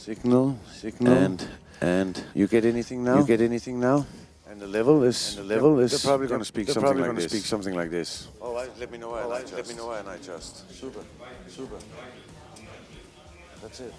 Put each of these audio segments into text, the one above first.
signal, and you get anything now? You get anything now? And the level is they're probably going to speak something like this. All right, let me know and I adjust. Let me know and I adjust. Super. That's it.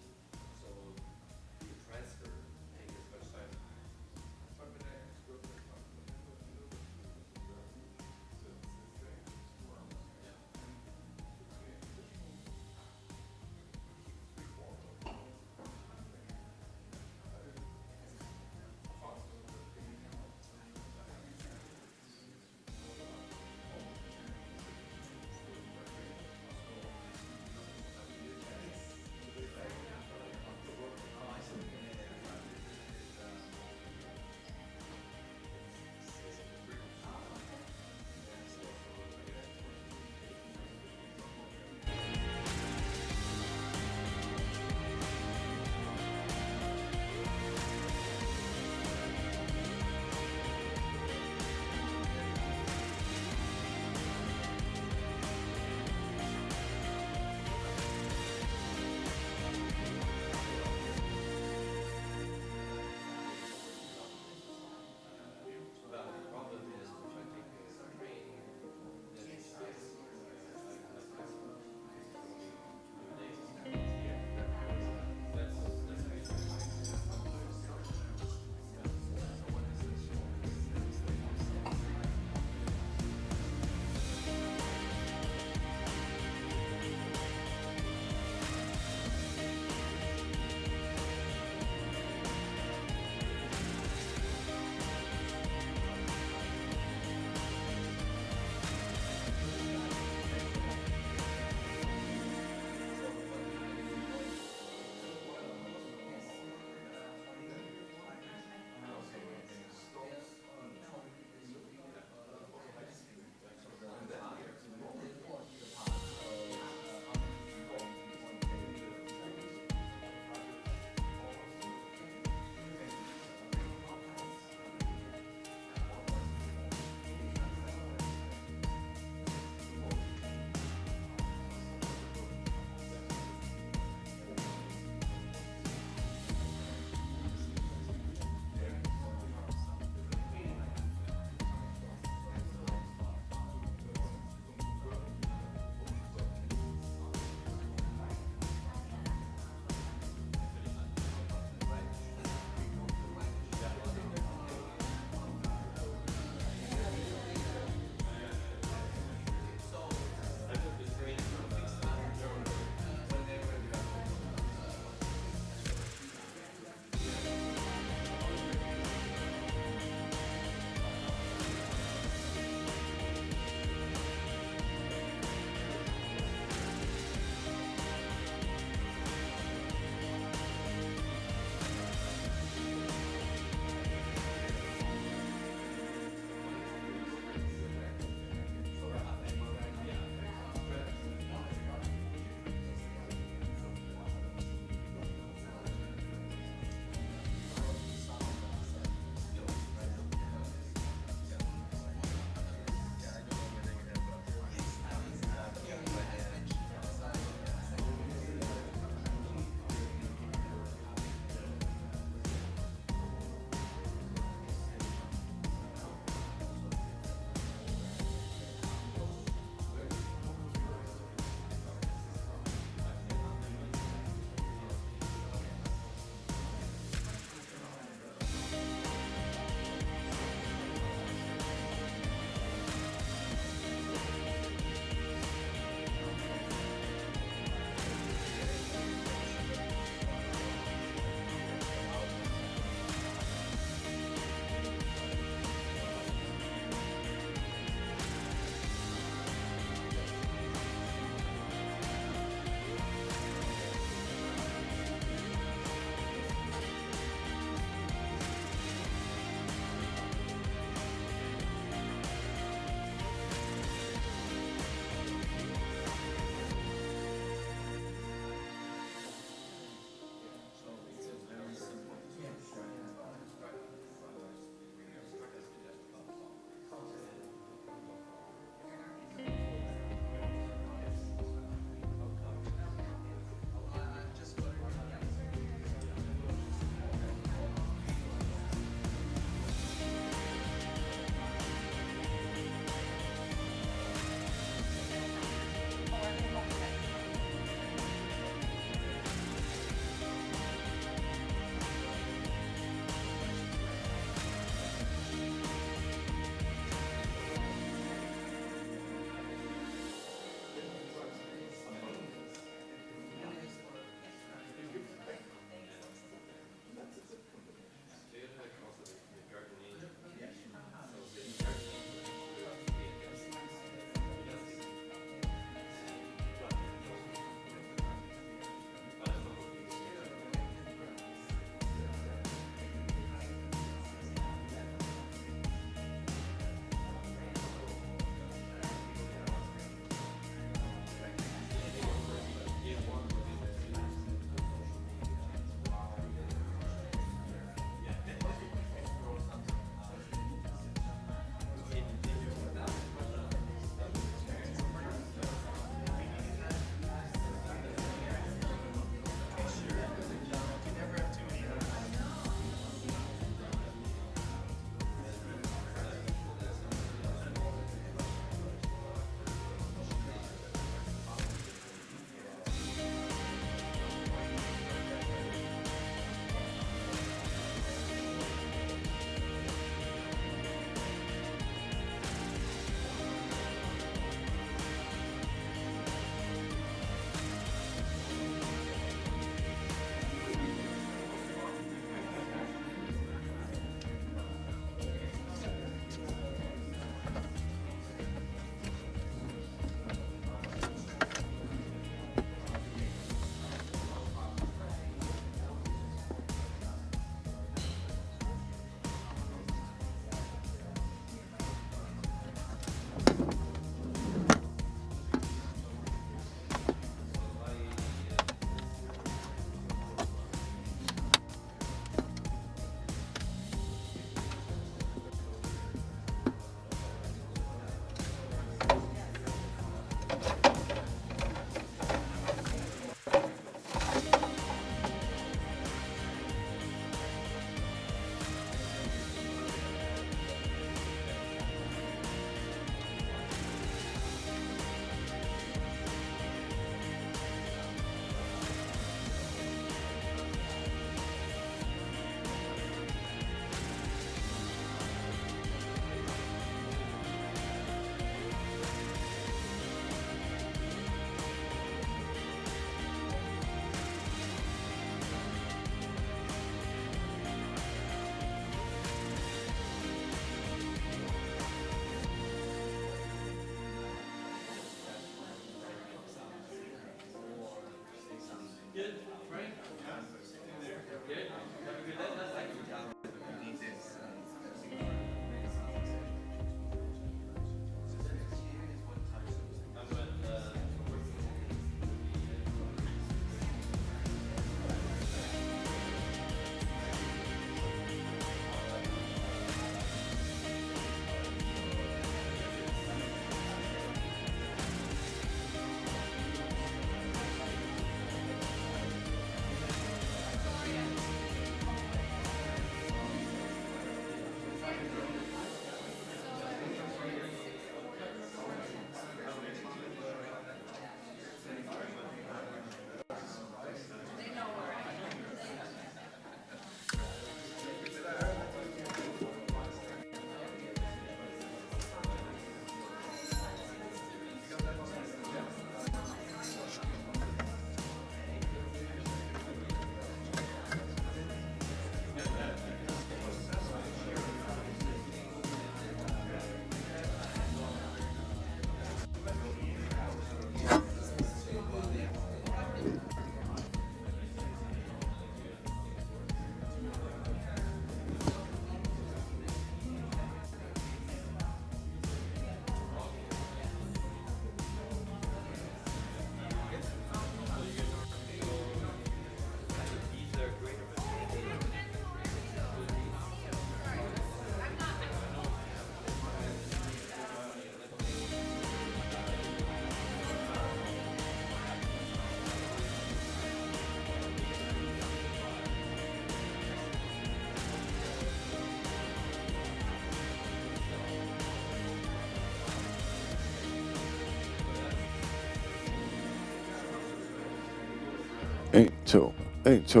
1, 2, 1, 2.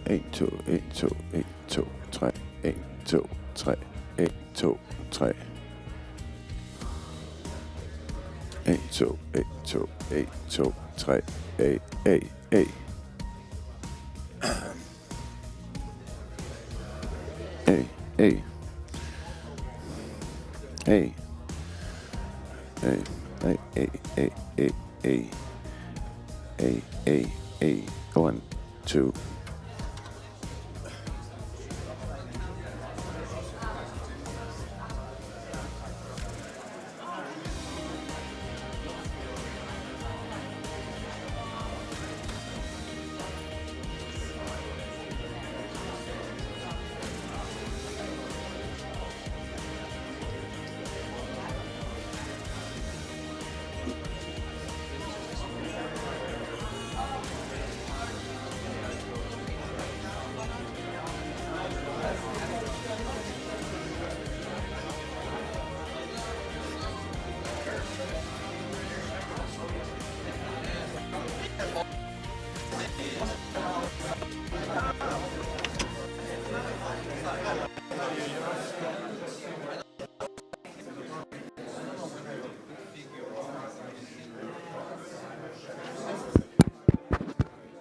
1, 2, 1, 2, 1, 2, 3. 1, 2, 3. 1, 2, 3. 1, 2, 1, 2, 1, 2, 3. A, A, A. A, A. A. A, A, A, A, A, A. A, A, A. 1, 2.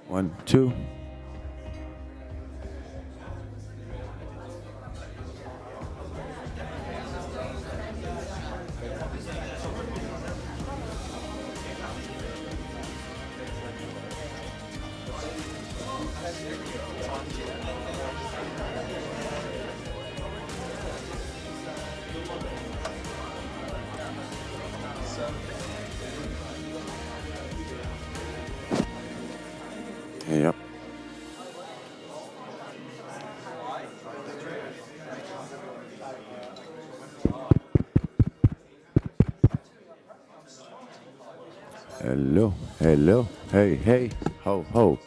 One, two. Yep. Hello, hello, hey, hey, ho, ho.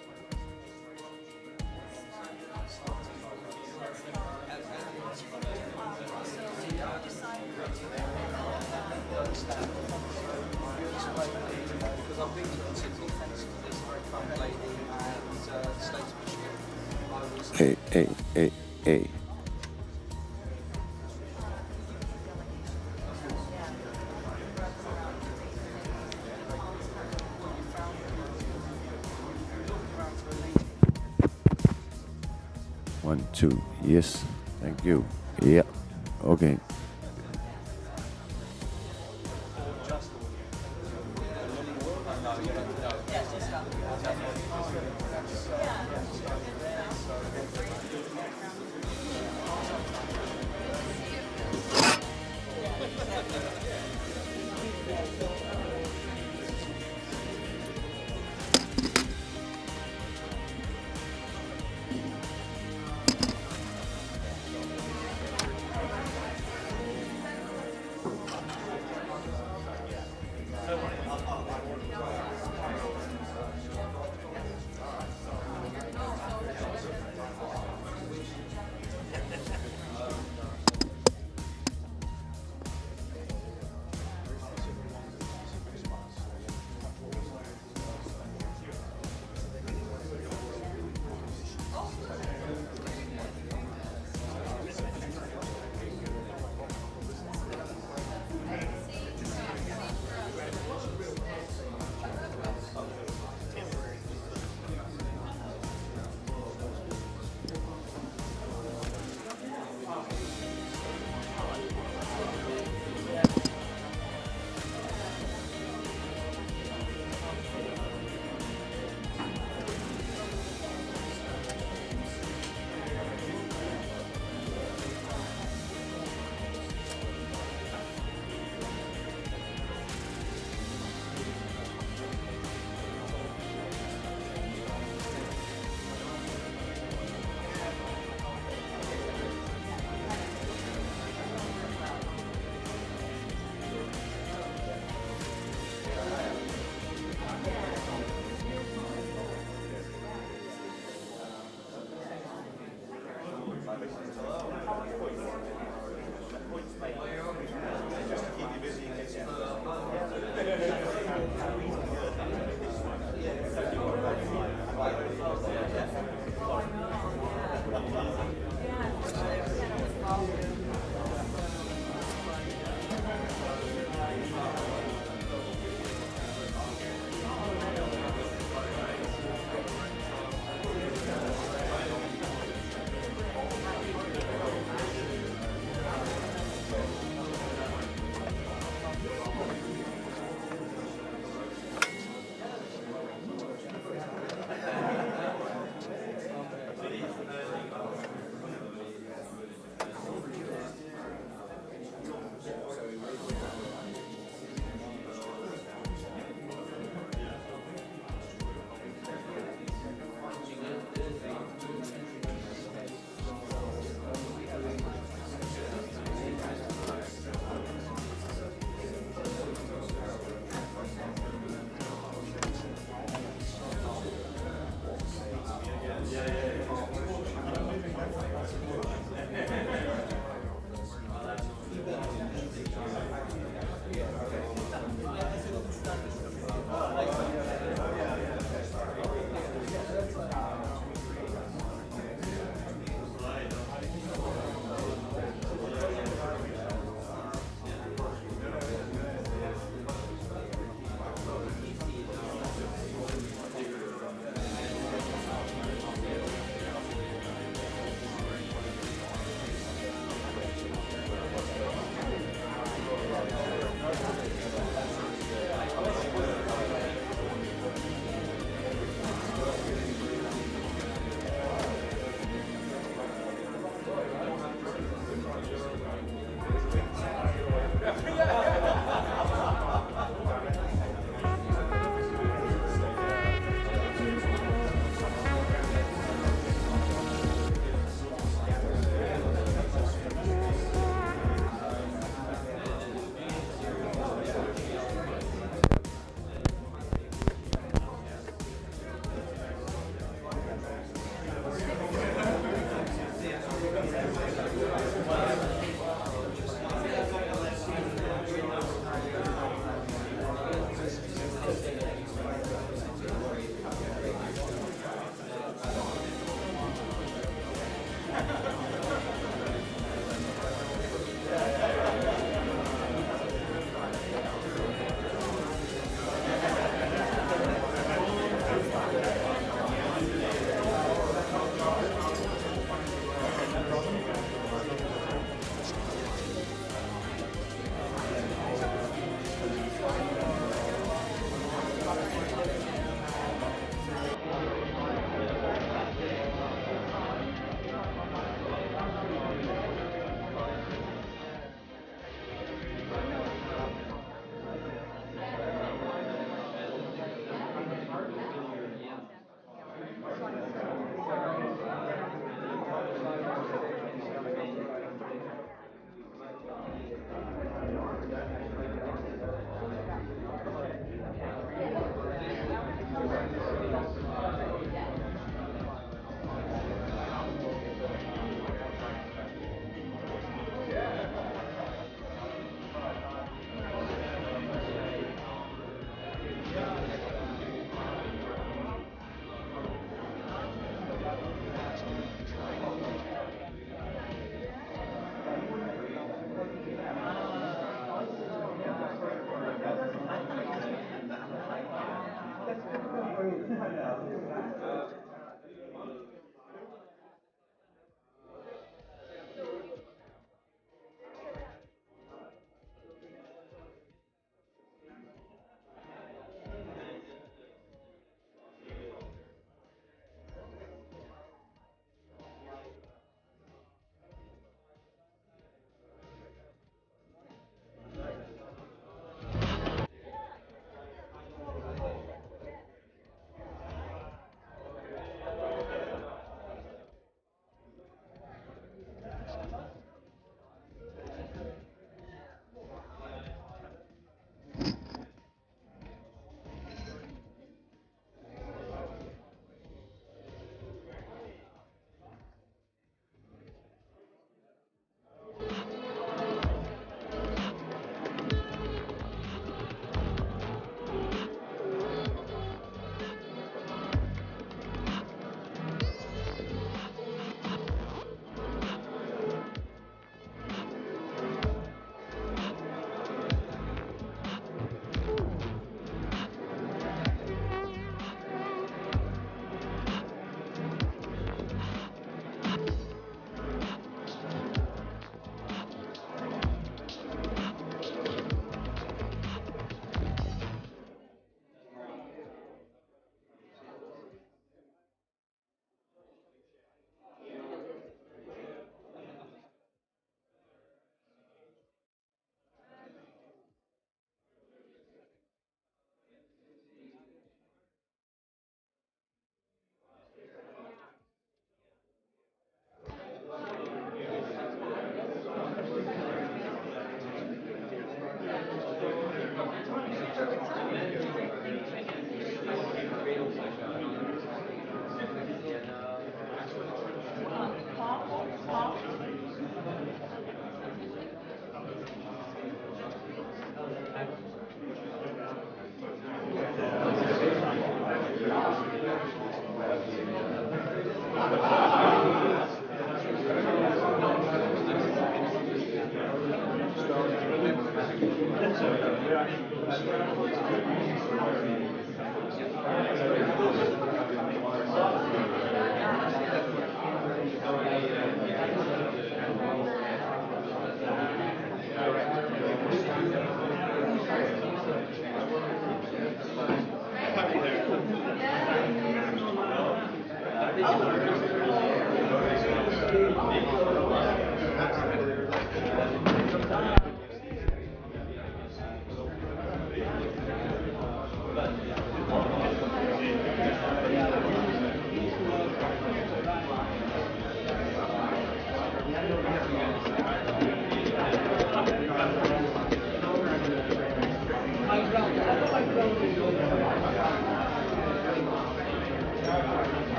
Hey, hey, hey, hey. One, two, yes, thank you. Yeah, okay.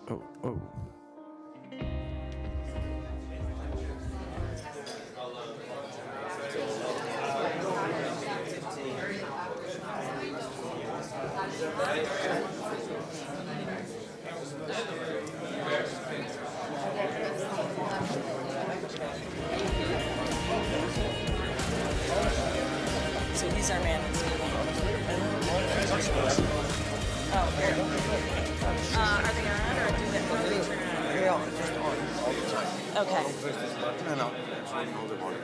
Oh. So he's our man that's meeting. Oh, very good. Are they on or do they turn on? They're on all the time. Okay. First this button and out. Hold the volume.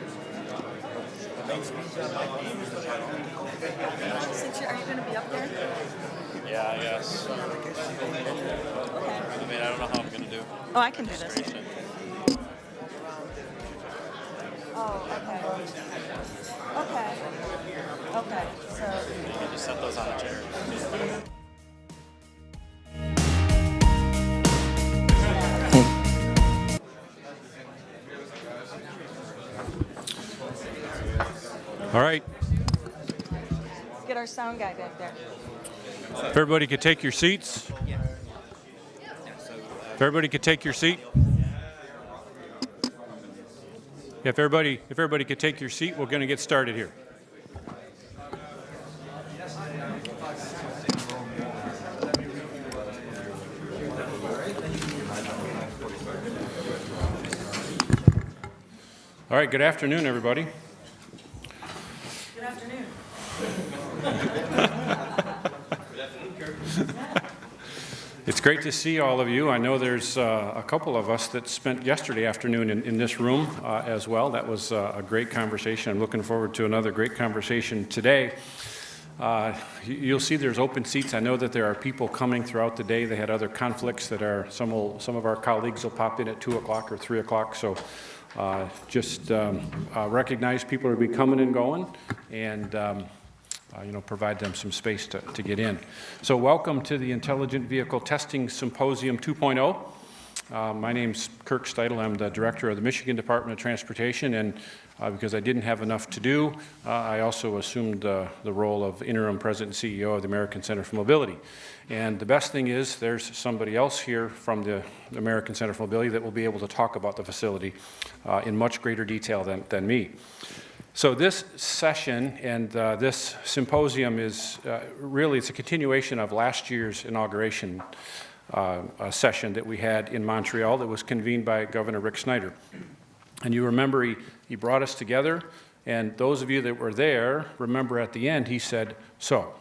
Since are you going to be up there? Yeah, I guess. Okay. I mean, I don't know how I'm going to do. Oh, I can do this. Oh, okay. Okay. Okay. So. You can just set those on a chair. All right. Get our sound guy back there. If everybody could take your seats. If everybody could take your seat. If everybody could take your seat, we're going to get started here. All right, good afternoon, everybody. Good afternoon. It's great to see all of you. I know there's a couple of us that spent yesterday afternoon in this room as well. That was a great conversation. I'm looking forward to another great conversation today. You'll see there's open seats. I know that there are people coming throughout the day. They had other conflicts that are, some of our colleagues will pop in at 2 o'clock or 3 o'clock. So just recognize people will be coming and going, and provide them some space to get in. So welcome to the Intelligent Vehicle Testing Symposium 2.0. My name's Kirk Steidel. I'm the director of the Michigan Department of Transportation, and because I didn't have enough to do, I also assumed the role of interim president and CEO of the American Center for Mobility. And the best thing is there's somebody else here from the American Center for Mobility that will be able to talk about the facility in much greater detail than me. So this session and this symposium is really, it's a continuation of last year's inauguration session that we had in Montreal that was convened by Governor Rick Snyder. And you remember he brought us together, and those of you that were there remember at the end he said, so,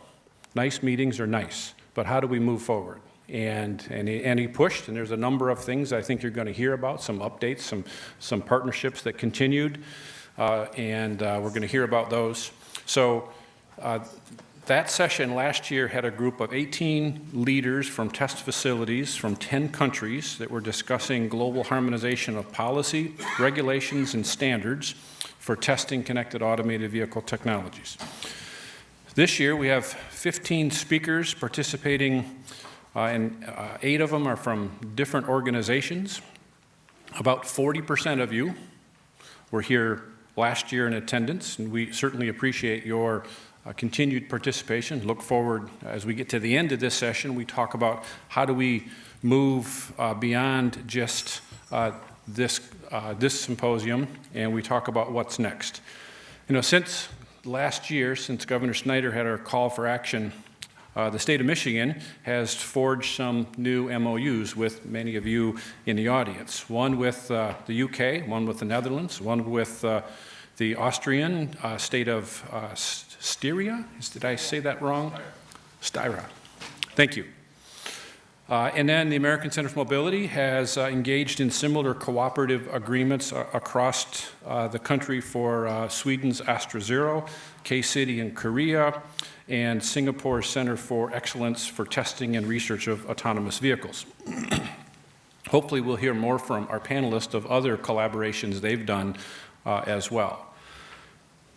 nice meetings are nice, but how do we move forward? And he pushed, and there's a number of things I think you're going to hear about, some updates, some partnerships that continued. And we're going to hear about those. So that session last year had a group of 18 leaders from test facilities from 10 countries that were discussing global harmonization of policy, regulations, and standards for testing connected automated vehicle technologies. This year we have 15 speakers participating, and 8 of them are from different organizations. About 40% of you were here last year in attendance, and we certainly appreciate your continued participation. Look forward, as we get to the end of this session, we talk about how do we move beyond just this symposium, and we talk about what's next. Since last year, since Governor Snyder had our call for action, the state of Michigan has forged some new MOUs with many of you in the audience. One with the UK, one with the Netherlands, one with the Austrian state of Styria. Did I say that wrong? Styria. Thank you. And then the American Center for Mobility has engaged in similar cooperative agreements across the country for Sweden's Astra Zero, K-City in Korea, and Singapore's Center for Excellence for Testing and Research of Autonomous Vehicles. Hopefully we'll hear more from our panelists of other collaborations they've done as well.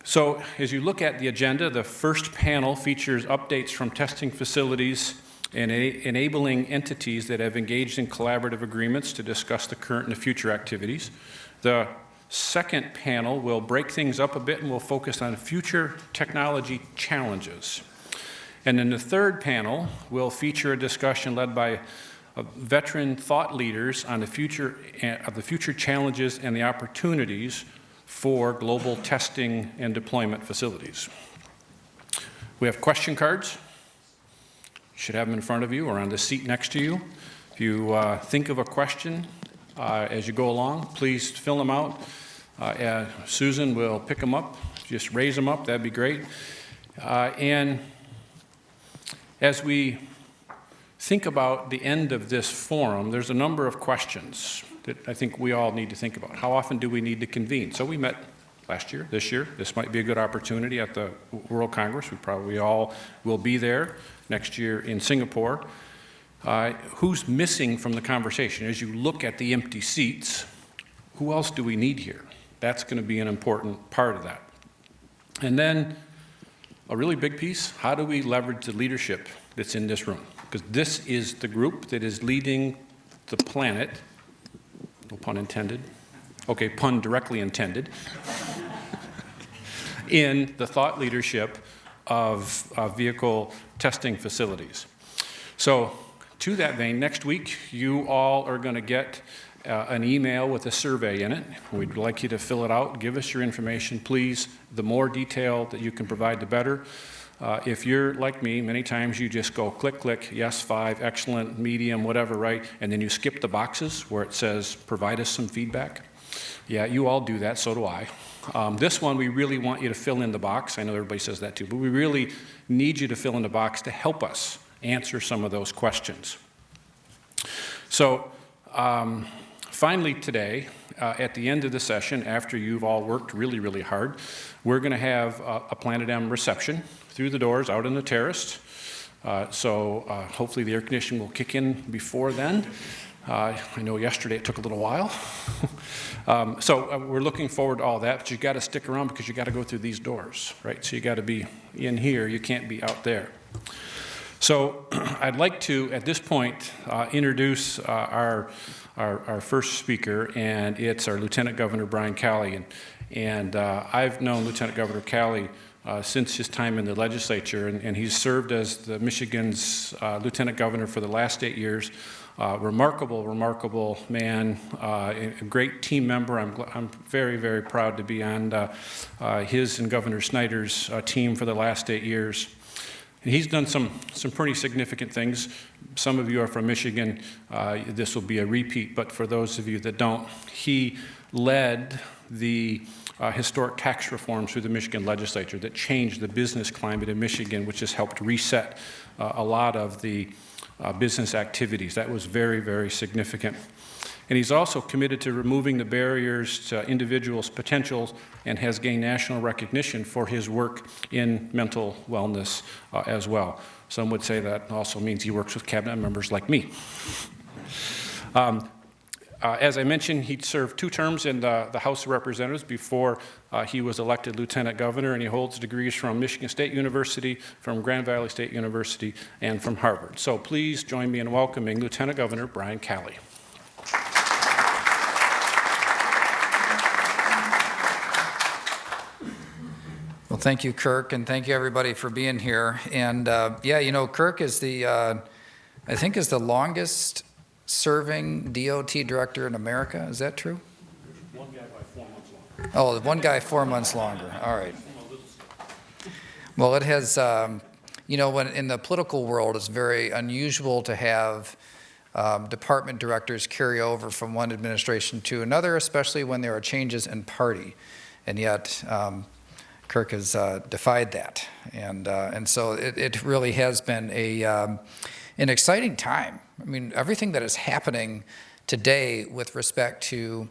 So as you look at the agenda, the first panel features updates from testing facilities and enabling entities that have engaged in collaborative agreements to discuss the current and the future activities. The second panel will break things up a bit and will focus on future technology challenges. And then the third panel will feature a discussion led by veteran thought leaders on the future challenges and the opportunities for global testing and deployment facilities. We have question cards. You should have them in front of you or on the seat next to you. If you think of a question as you go along, please fill them out. Susan will pick them up. Just raise them up, that'd be great. And as we think about the end of this forum, there's a number of questions that I think we all need to think about. How often do we need to convene? So we met last year, this year. This might be a good opportunity at the World Congress. We probably all will be there next year in Singapore. Who's missing from the conversation? As you look at the empty seats, who else do we need here? That's going to be an important part of that. And then a really big piece, how do we leverage the leadership that's in this room? Because this is the group that is leading the planet, no pun intended, okay, pun directly intended, in the thought leadership of vehicle testing facilities. So to that vein, next week you all are going to get an email with a survey in it. We'd like you to fill it out, give us your information, please. The more detail that you can provide, the better. If you're like me, many times you just go click, click, yes, 5, excellent, medium, whatever, right? And then you skip the boxes where it says, provide us some feedback. Yeah, you all do that, so do I. This one, we really want you to fill in the box. I know everybody says that too, but we really need you to fill in the box to help us answer some of those questions. So, finally today, at the end of the session, after you've all worked really, really hard, we're going to have a PlanetM reception through the doors out on the terrace. So hopefully the air conditioning will kick in before then. I know yesterday it took a little while. So we're looking forward to all that, but you got to stick around because you got to go through these doors, right? So you got to be in here, you can't be out there. So I'd like to, at this point, introduce our first speaker, and it's our Lieutenant Governor Brian Calley. And I've known Lieutenant Governor Calley since his time in the legislature, and he's served as the Michigan's Lieutenant Governor for the last 8 years. Remarkable man, a great team member. I'm very, very proud to be on his and Governor Snyder's team for the last 8 years. And he's done some pretty significant things. Some of you are from Michigan. This will be a repeat, but for those of you that don't, he led the historic tax reforms through the Michigan legislature that changed the business climate in Michigan, which has helped reset a lot of the business activities. That was very, very significant. And he's also committed to removing the barriers to individuals' potentials and has gained national recognition for his work in mental wellness as well. Some would say that also means he works with cabinet members like me. As I mentioned, he served 2 terms in the House of Representatives before he was elected Lieutenant Governor, and he holds degrees from Michigan State University, from Grand Valley State University, and from Harvard. So please join me in welcoming Lieutenant Governor Brian Calley. Well, thank you, Kirk, and thank you, everybody, for being here. And yeah, you know, Kirk is the, I think is the longest serving DOT director in America. Is that true? One guy by 4 months longer. Oh, one guy 4 months longer. All right. Well, it has, you know, when in the political world, it's very unusual to have department directors carry over from one administration to another, especially when there are changes in party. And yet, Kirk has defied that. And so it really has been an exciting time. I mean, everything that is happening today with respect to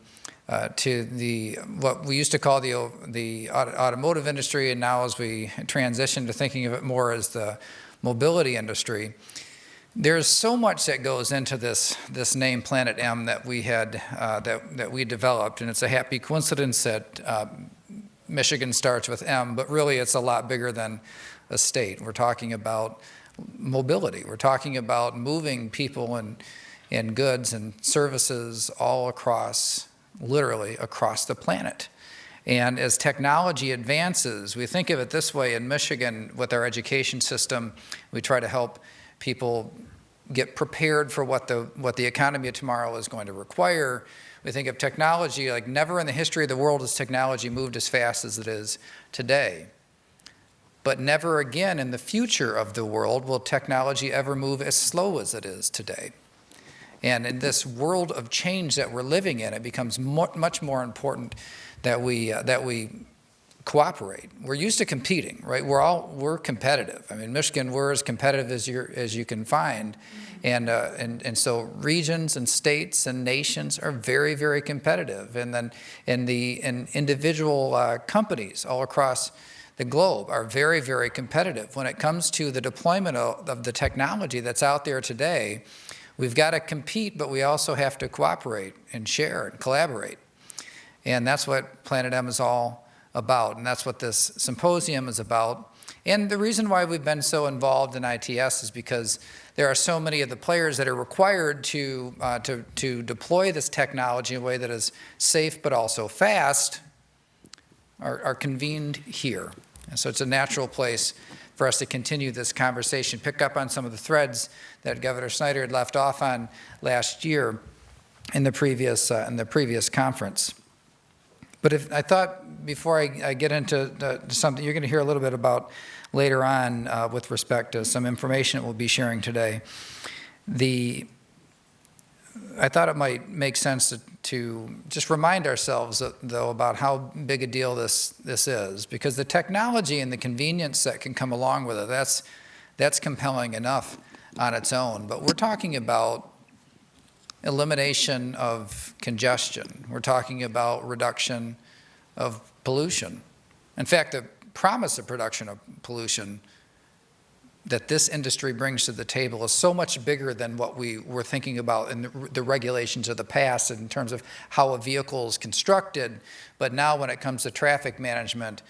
the what we used to call the automotive industry, and now as we transition to thinking of it more as the mobility industry, there's so much that goes into this name PlanetM that we had that we developed, and it's a happy coincidence that Michigan starts with M, but really it's a lot bigger than a state. We're talking about mobility. We're talking about moving people and goods and services all across, literally across the planet. And as technology advances, we think of it this way in Michigan with our education system, we try to help people get prepared for what the economy of tomorrow is going to require. We think of technology like never in the history of the world has technology moved as fast as it is today. But never again in the future of the world will technology ever move as slow as it is today. And in this world of change that we're living in, it becomes much more important that we cooperate. We're used to competing, right? We're competitive. I mean, Michigan, we're as competitive as you can find, and so regions and states and nations are very, very competitive, and then individual companies all across the globe are very, very competitive. When it comes to the deployment of the technology that's out there today, we've got to compete, but we also have to cooperate and share and collaborate. And that's what PlanetM is all about, and that's what this symposium is about. And the reason why we've been so involved in ITS is because there are so many of the players that are required to deploy this technology in a way that is safe but also fast are convened here. And so it's a natural place for us to continue this conversation, pick up on some of the threads that Governor Snyder had left off on last year in the previous conference. But I thought before I get into something you're going to hear a little bit about later on with respect to some information that we'll be sharing today, I thought it might make sense to just remind ourselves, though, about how big a deal this is, because the technology and the convenience that can come along with it, that's compelling enough on its own. But we're talking about elimination of congestion. We're talking about reduction of pollution. In fact, the promise of reduction of pollution that this industry brings to the table is so much bigger than what we were thinking about in the regulations of the past in terms of how a vehicle is constructed. But now when it comes to traffic management,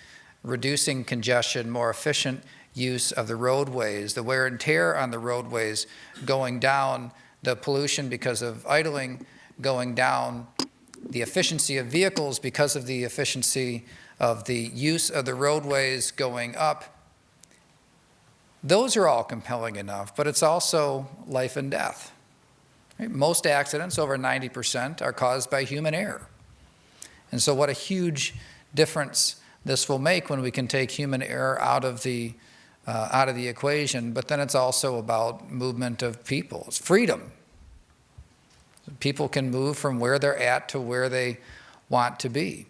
reducing congestion, more efficient use of the roadways, the wear and tear on the roadways going down, the pollution because of idling going down, the efficiency of vehicles because of the efficiency of the use of the roadways going up. Those are all compelling enough, but it's also life and death. Right? Most accidents, over 90%, are caused by human error. And so what a huge difference this will make when we can take human error out of the equation. But then it's also about movement of people. It's freedom. People can move from where they're at to where they want to be.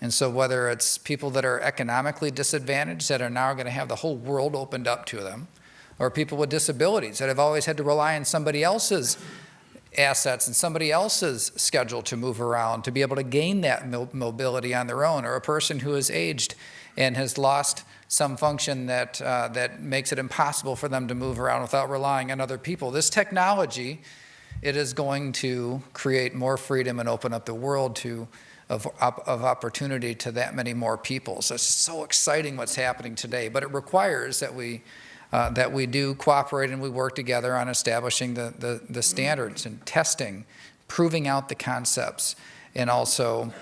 And so whether it's people that are economically disadvantaged that are now going to have the whole world opened up to them, or people with disabilities that have always had to rely on somebody else's assets and somebody else's schedule to move around to be able to gain that mobility on their own, or a person who has aged and has lost some function that makes it impossible for them to move around without relying on other people. This technology, it is going to create more freedom and open up the world of opportunity to that many more people. So it's so exciting what's happening today, but it requires that we do cooperate and we work together on establishing the standards and testing, proving out the concepts, and also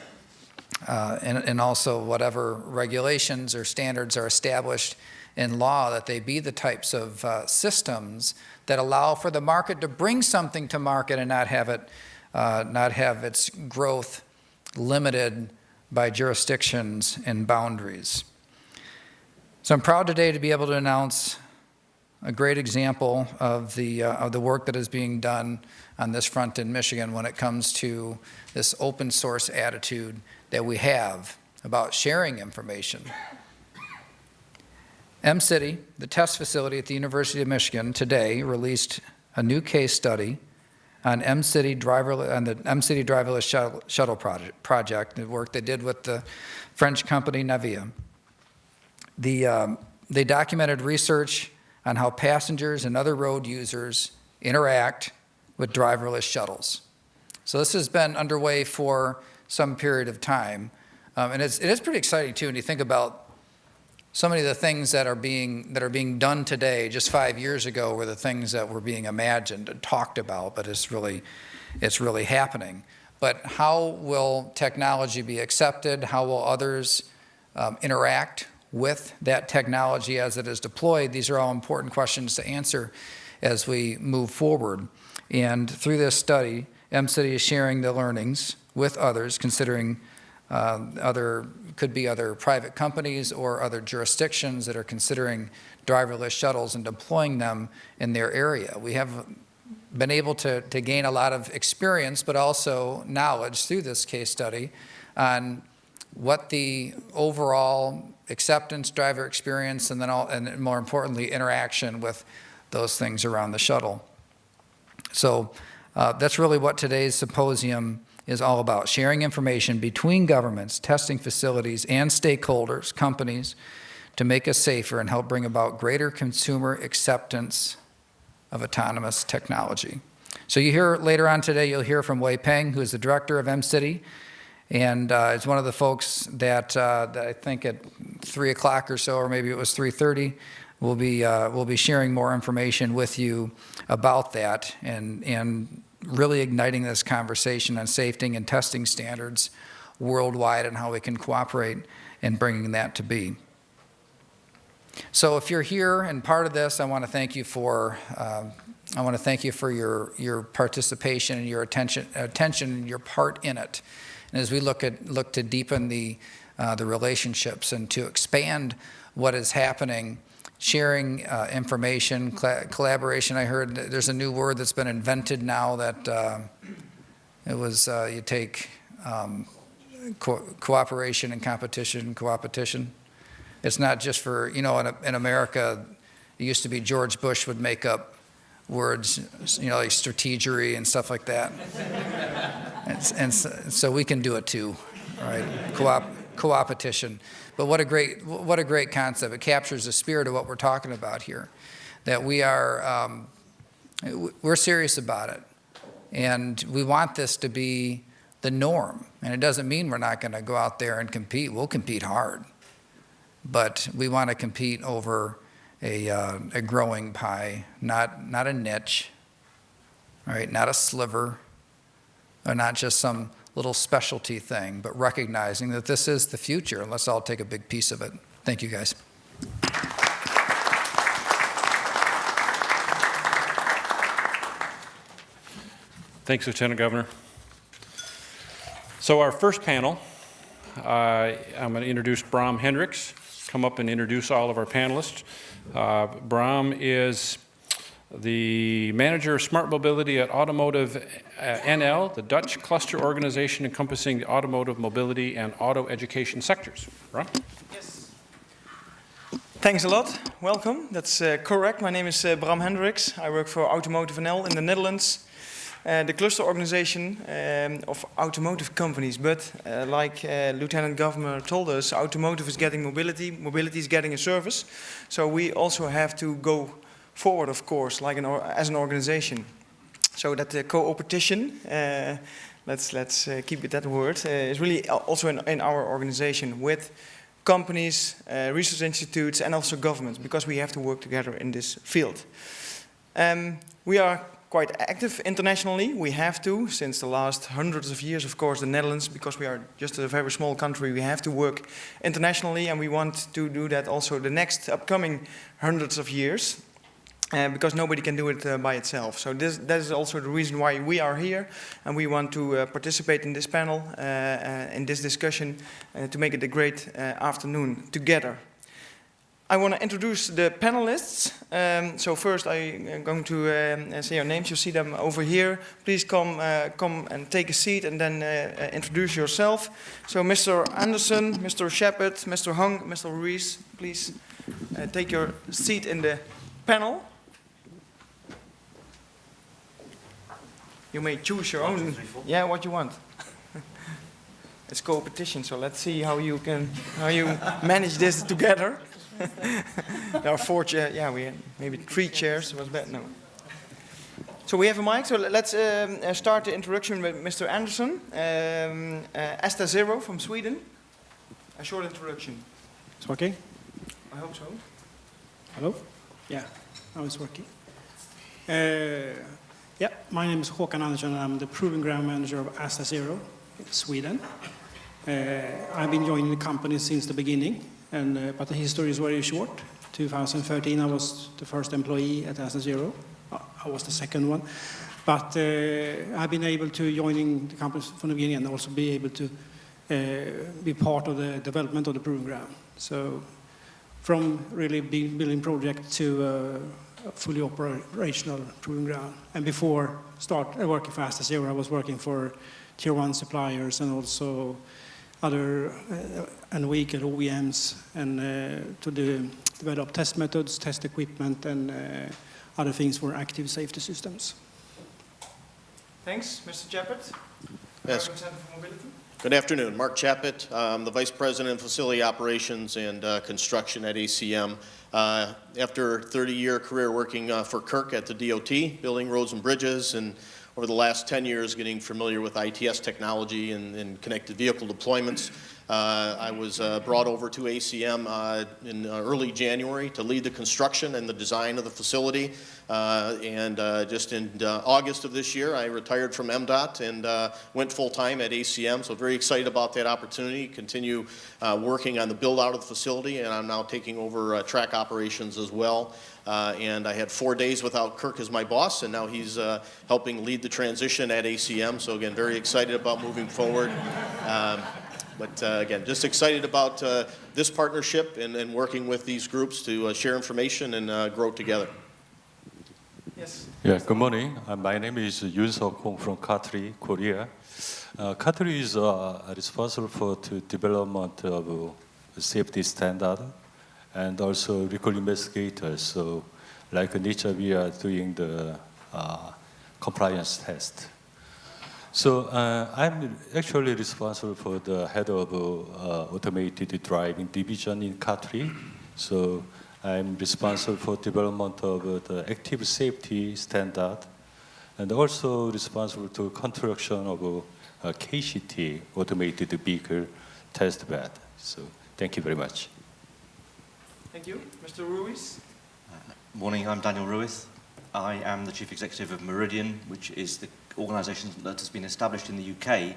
whatever regulations or standards are established in law, that they be the types of systems that allow for the market to bring something to market and not have its growth limited by jurisdictions and boundaries. So I'm proud today to be able to announce a great example of the work that is being done on this front in Michigan when it comes to this open source attitude that we have about sharing information. M-City, the test facility at the University of Michigan, today released a new case study on the M-City driverless shuttle project, the work they did with the French company Navia. They documented research on how passengers and other road users interact with driverless shuttles. So this has been underway for some period of time, and it is pretty exciting too when you think about so many of the things that are being done today. Just 5 years ago were the things that were being imagined and talked about, but it's really happening. But how will technology be accepted? How will others interact with that technology as it is deployed? These are all important questions to answer as we move forward. And through this study, MCity is sharing the learnings with others, considering could be other private companies or other jurisdictions that are considering driverless shuttles and deploying them in their area. We have been able to gain a lot of experience, but also knowledge through this case study on what the overall acceptance, driver experience, and then and more importantly, interaction with those things around the shuttle. So that's really what today's symposium is all about, sharing information between governments, testing facilities, and stakeholders, companies, to make us safer and help bring about greater consumer acceptance of autonomous technology. So you hear later on today, you'll hear from Wei Peng, who is the director of MCity, and it's one of the folks that I think at 3 o'clock or so, or maybe it was 3:30, we'll be sharing more information with you about that and really igniting this conversation on safety and testing standards worldwide and how we can cooperate in bringing that to be. So if you're here and part of this, I want to thank you for your participation and your attention and your part in it. And as we look to deepen the relationships and to expand what is happening, sharing information, collaboration. I heard there's a new word that's been invented now that you take cooperation and competition, coopetition. It's not just for, in America, it used to be George Bush would make up words, like strategery and stuff like that. and so we can do it too, right? Coopetition. But what a great concept. It captures the spirit of what we're talking about here, that we're serious about it. And we want this to be the norm. And it doesn't mean we're not going to go out there and compete. We'll compete hard. But we want to compete over a growing pie, not a niche, right? Not a sliver, or not just some little specialty thing, but recognizing that this is the future, and let's all take a big piece of it. Thank you, guys. Thanks, Lieutenant Governor. So our first panel, I'm going to introduce Bram Hendricks. Come up and introduce all of our panelists. Bram is the manager of smart mobility at Automotive NL, the Dutch cluster organization encompassing the automotive mobility and auto education sectors. Bram? Yes. Thanks a lot. Welcome. That's correct. My name is Bram Hendricks. I work for Automotive NL in the Netherlands, the cluster organization of automotive companies. But like Lieutenant Governor told us, automotive is getting mobility, mobility is getting a service. So we also have to go forward, of course, like as an organization. So that the co-opetition, let's keep it that word, is really also in our organization with companies, research institutes, and also governments, because we have to work together in this field. We are quite active internationally. We have to, since the last hundreds of years, of course, the Netherlands, because we are just a very small country, we have to work internationally, and we want to do that also the next upcoming hundreds of years. Because nobody can do it by itself. So that is also the reason why we are here, and we want to participate in this panel, in this discussion, to make it a great afternoon together. I want to introduce the panelists. So first I'm going to say your names. You see them over here. Please come and take a seat, and then introduce yourself. So Mr. Anderson, Mr. Shepard, Mr. Hung, Mr. Ruiz, please take your seat in the panel. You may choose your own, what you want. It's co-opetition, so let's see how you manage this together. There are 4 chairs, we had maybe 3 chairs, was that? No. So we have a mic, so let's start the introduction with Mr. Anderson. Asta Zero from Sweden. A short introduction. It's working? I hope so. Hello? Yeah, now it's working. My name is Håkan Andersson, and I'm the Proving Ground Manager of Asta Zero in Sweden. I've been joining the company since the beginning, But the history is very short. 2013, I was the first employee at AstaZero. I was the second one. But I've been able to join the company from the beginning and also be able to be part of the development of the proving ground. So from really building project to a fully operational proving ground. And before working for AstaZero, I was working for tier 1 suppliers and also other and vehicle OEMs and to develop test methods, test equipment, and other things for active safety systems. Thanks, Mr. Chappett. Yes. Center for Mobility. Good afternoon. Mark Chappett. I'm the Vice President of Facility Operations and Construction at ACM. After a 30-year career working for Kirk at the DOT, building roads and bridges, and over the last 10 years getting familiar with ITS technology and connected vehicle deployments, I was brought over to ACM in early January to lead the construction and the design of the facility. Just in August of this year, I retired from MDOT and went full-time at ACM. So very excited about that opportunity, continue working on the build-out of the facility, and I'm now taking over track operations as well. And I had 4 days without Kirk as my boss, and now he's helping lead the transition at ACM. So again, very excited about moving forward. But again, just excited about this partnership and working with these groups to share information and grow together. Yes. Yeah, good morning. My name is Yoon Seok-hong from Katri, Korea. Katri is responsible for the development of safety standard and also recall investigators. So like NHTSA, we are doing the compliance test. So I'm actually responsible for the head of automated driving division in Katri. So I'm responsible for development of the active safety standard and also responsible to construction of KCT, automated vehicle test bed. So thank you very much. Thank you. Mr. Ruiz. Morning, I'm Daniel Ruiz. I am the Chief Executive of Meridian, which is the organisation that has been established in the UK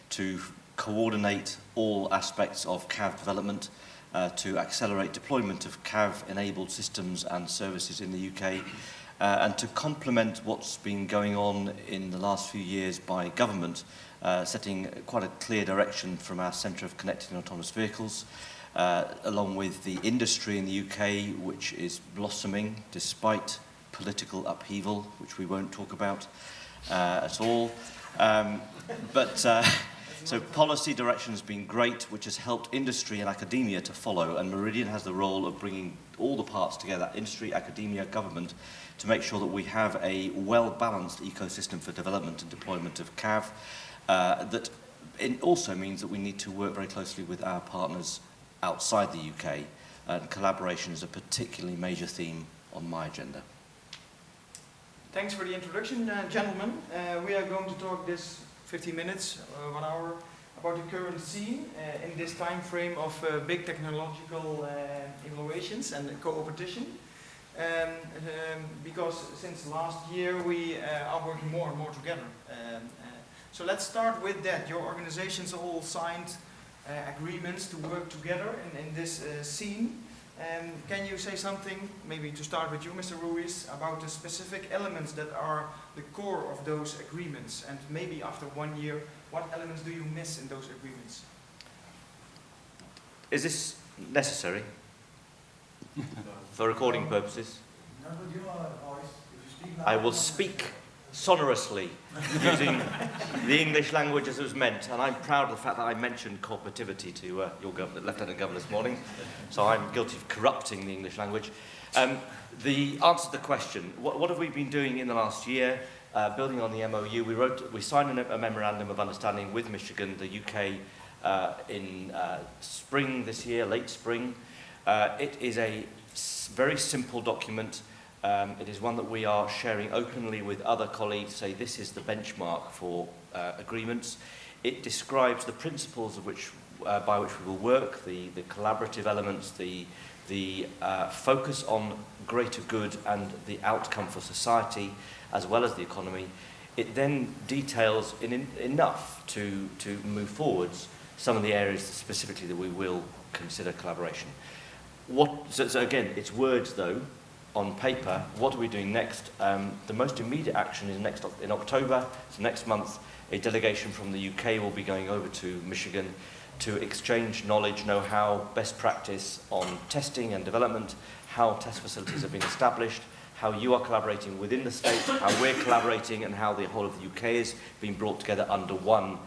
to coordinate all aspects of CAV development, to accelerate deployment of CAV-enabled systems and services in the UK, and to complement what's been going on in the last few years by government, setting quite a clear direction from our Centre of Connected and Autonomous Vehicles, along with the industry in the UK, which is blossoming despite political upheaval, which we won't talk about at all. So policy direction has been great, which has helped industry and academia to follow, and Meridian has the role of bringing all the parts together, industry, academia, government, to make sure that we have a well-balanced ecosystem for development and deployment of CAV. That it also means that we need to work very closely with our partners outside the UK, and collaboration is a particularly major theme on my agenda. Thanks for the introduction, gentlemen. We are going to talk this 15 minutes, 1 hour, about the current scene in this time frame of big technological innovations and co-opetition. Because since last year we are working more and more together. So let's start with that. Your organizations all signed agreements to work together in this scene. Can you say something, maybe to start with you, Mr. Ruiz, about the specific elements that are the core of those agreements? And maybe after 1 year, what elements do you miss in those agreements? Is this necessary for recording purposes? I will speak sonorously using the English language as it was meant, and I'm proud of the fact that I mentioned cooperativity to your Lieutenant Governor this morning, so I'm guilty of corrupting the English language. The answer to the question, what have we been doing in the last year? Building on the MOU, we signed a memorandum of understanding with Michigan, the UK, in spring this year, late spring. It is a very simple document. It is one that we are sharing openly with other colleagues, say this is the benchmark for agreements. It describes the principles of by which we will work, the collaborative elements, the focus on greater good and the outcome for society as well as the economy. It then details enough to move forwards some of the areas specifically that we will consider collaboration. So again, it's words though, on paper. What are we doing next? The most immediate action is in October, so next month, a delegation from the UK will be going over to Michigan to exchange knowledge, know-how, best practice on testing and development, how test facilities have been established, how you are collaborating within the state, how we're collaborating, and how the whole of the UK is being brought together under one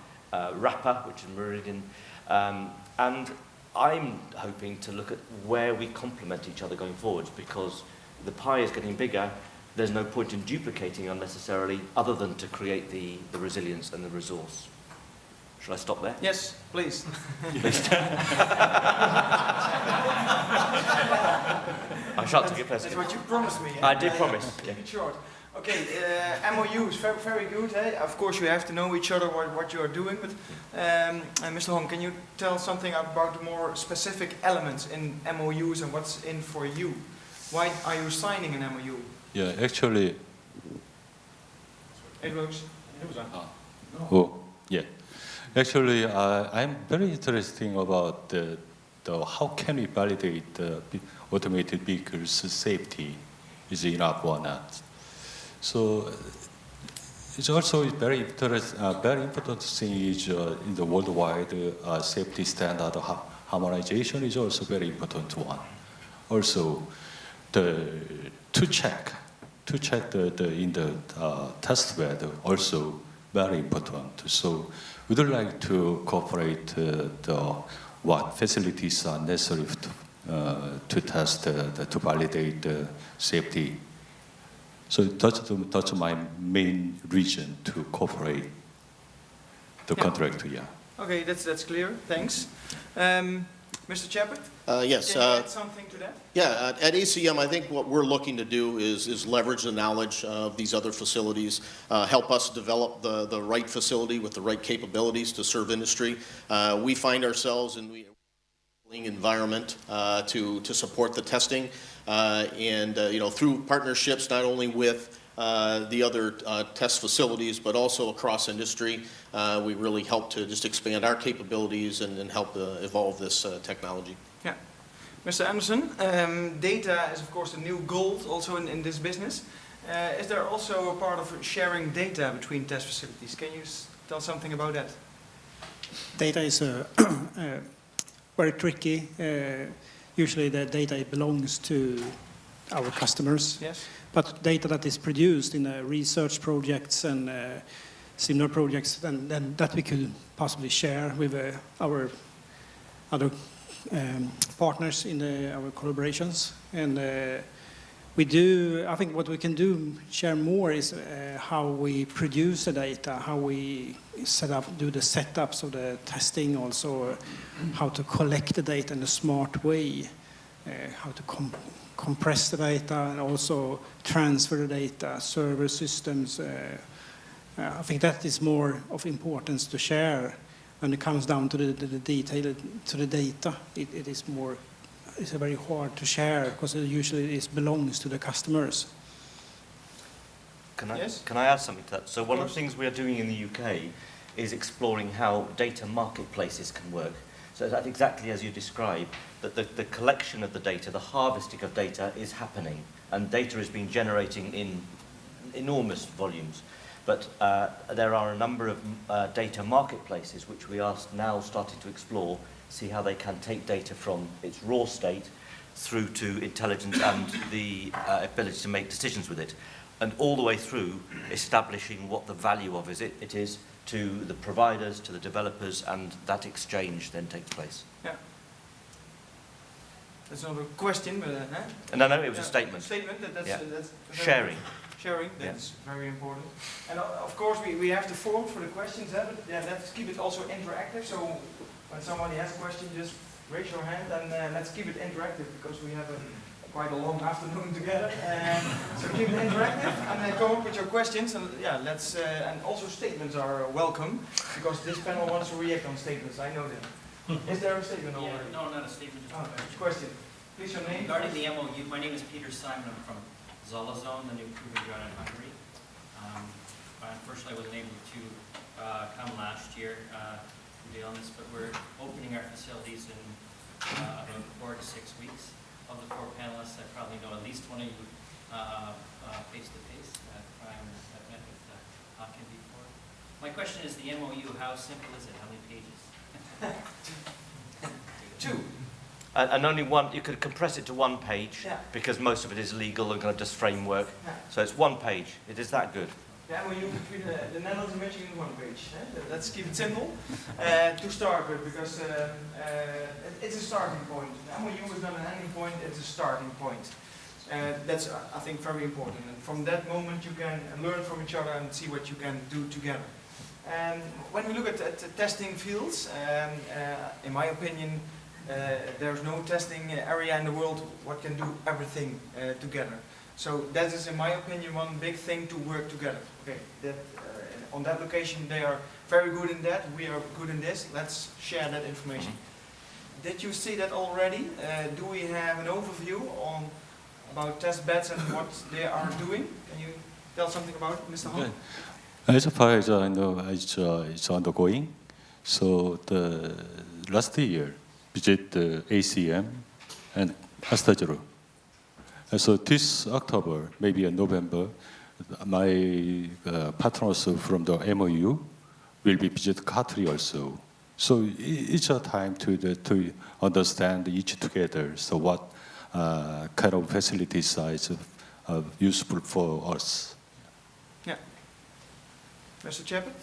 wrapper, which is Meridian. And I'm hoping to look at where we complement each other going forwards, because the pie is getting bigger. There's no point in duplicating unnecessarily, other than to create the resilience and the resource. Shall I stop there? Yes, please. I shan't take it personally. That's what you promised me. I did promise. Keep it short. Okay, MOUs, very, very good. Eh? Of course, you have to know each other what you are doing. But Mr. Hong, can you tell something about the more specific elements in MOUs and what's in for you? Why are you signing an MOU? Yeah, actually. It works. Oh, yeah. Actually, I'm very interested about the how can we validate the automated vehicles' safety is enough or not. So it's also very important thing is in the worldwide safety standard harmonization is also very important one. Also, to check in the test bed also very important. So we'd like to cooperate what facilities are necessary to test to validate the safety. So that's my main reason to cooperate the contractor. Yeah. Okay, that's clear. Thanks. Mr. Chapek? Yes. Can you add something to that? Yeah, at ACM, I think what we're looking to do is leverage the knowledge of these other facilities, help us develop the right facility with the right capabilities to serve industry. We find ourselves in the environment to support the testing, and through partnerships not only with the other test facilities, but also across industry, we really help to just expand our capabilities and help evolve this technology. Yeah. Mr. Anderson, data is of course the new gold also in this business. Is there also a part of sharing data between test facilities? Can you tell something about that? Data is very tricky. Usually the data belongs to our customers. Yes. But data that is produced in research projects and similar projects, then that we could possibly share with our other partners in our collaborations. And I think what we can share more is how we produce the data, how we do the setups of the testing, also how to collect the data in a smart way, how to compress the data and also transfer the data, server systems. I think that is more of importance to share when it comes down to the detail, to the data. It's very hard to share because it usually belongs to the customers. Can I Yes? add something to that? So one of the things we are doing in the UK is exploring how data marketplaces can work. So that's exactly as you describe, that the collection of the data, the harvesting of data is happening, and data is being generating in enormous volumes. But there are a number of data marketplaces which we are now starting to explore, see how they can take data from its raw state through to intelligence and the ability to make decisions with it, and all the way through establishing what the value of it is to the providers, to the developers, and that exchange then takes place. Yeah. That's not a question, but No, it was a statement. Statement. That's Sharing. Sharing. That's very important. And of course, we have the form for the questions. But yeah, let's keep it also interactive. So when somebody has a question, just raise your hand and let's keep it interactive because we have quite a long afternoon together. So keep it interactive and come up with your questions. And yeah, let's and also statements are welcome because this panel wants to react on statements. I know that. Is there a statement already? Yeah, no, not a statement. Just Question. Please your name. Regarding the MOU, my name is Peter Simon. I'm from Zolazone, the new proving ground in Hungary. Unfortunately, I wasn't able to come last year to deal on this, but we're opening our facilities in about 4 to 6 weeks. Of the 4 panelists, I probably know at least one of you face-to-face. I've met with Hakan before. My question is the MOU, how simple is it? How many pages? 2. And only one, you could compress it to 1 page, Yeah. because most of it is legal and kind of just framework. Yeah. So it's 1 page. It is that good. The MOU between the Netherlands and Michigan is 1 page. Let's keep it simple to start with, because it's a starting point. The MOU is not an ending point, it's a starting point. That's, I think, very important. And from that moment, you can learn from each other and see what you can do together. When we look at the testing fields, in my opinion, there's no testing area in the world what can do everything together. So that is, in my opinion, one big thing to work together. Okay, that on that location they are very good in that. We are good in this. Let's share that information. Did you see that already? Do we have an overview about test beds and what they are doing? Can you tell something about it, Mr. Hall? As far as I know, it's undergoing. So the last year, visit the ACM and AstraZeneca. And so this October, maybe in November, my partners from the MOU will be visit Qatari also. So it's a time to understand each together. So what kind of facilities are useful for us. Yeah. Mr. Chapman?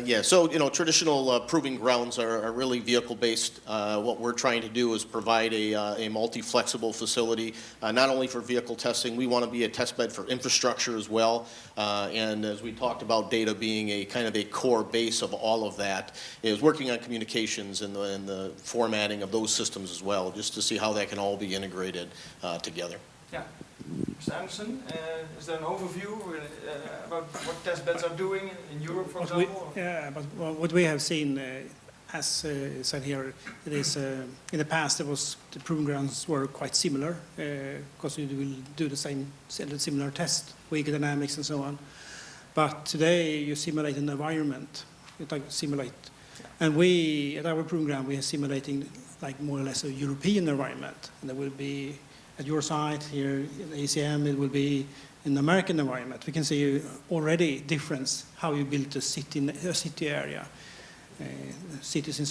Yeah, so traditional proving grounds are really vehicle-based. What we're trying to do is provide a multi-flexible facility, not only for vehicle testing. We want to be a test bed for infrastructure as well. And as we talked about, data being a kind of a core base of all of that, is working on communications and the formatting of those systems as well, just to see how that can all be integrated together. Yeah. Mr. Anderson, is there an overview about what test beds are doing in Europe, for example? But what we have seen, as said here, it is in the past the proving grounds were quite similar because you will do the similar test, weak dynamics and so on. But today you simulate an environment, and we at our proving ground we are simulating like more or less a European environment, and there will be. At your site here in ACM, it will be an American environment. We can see already difference how you build a city area. Cities in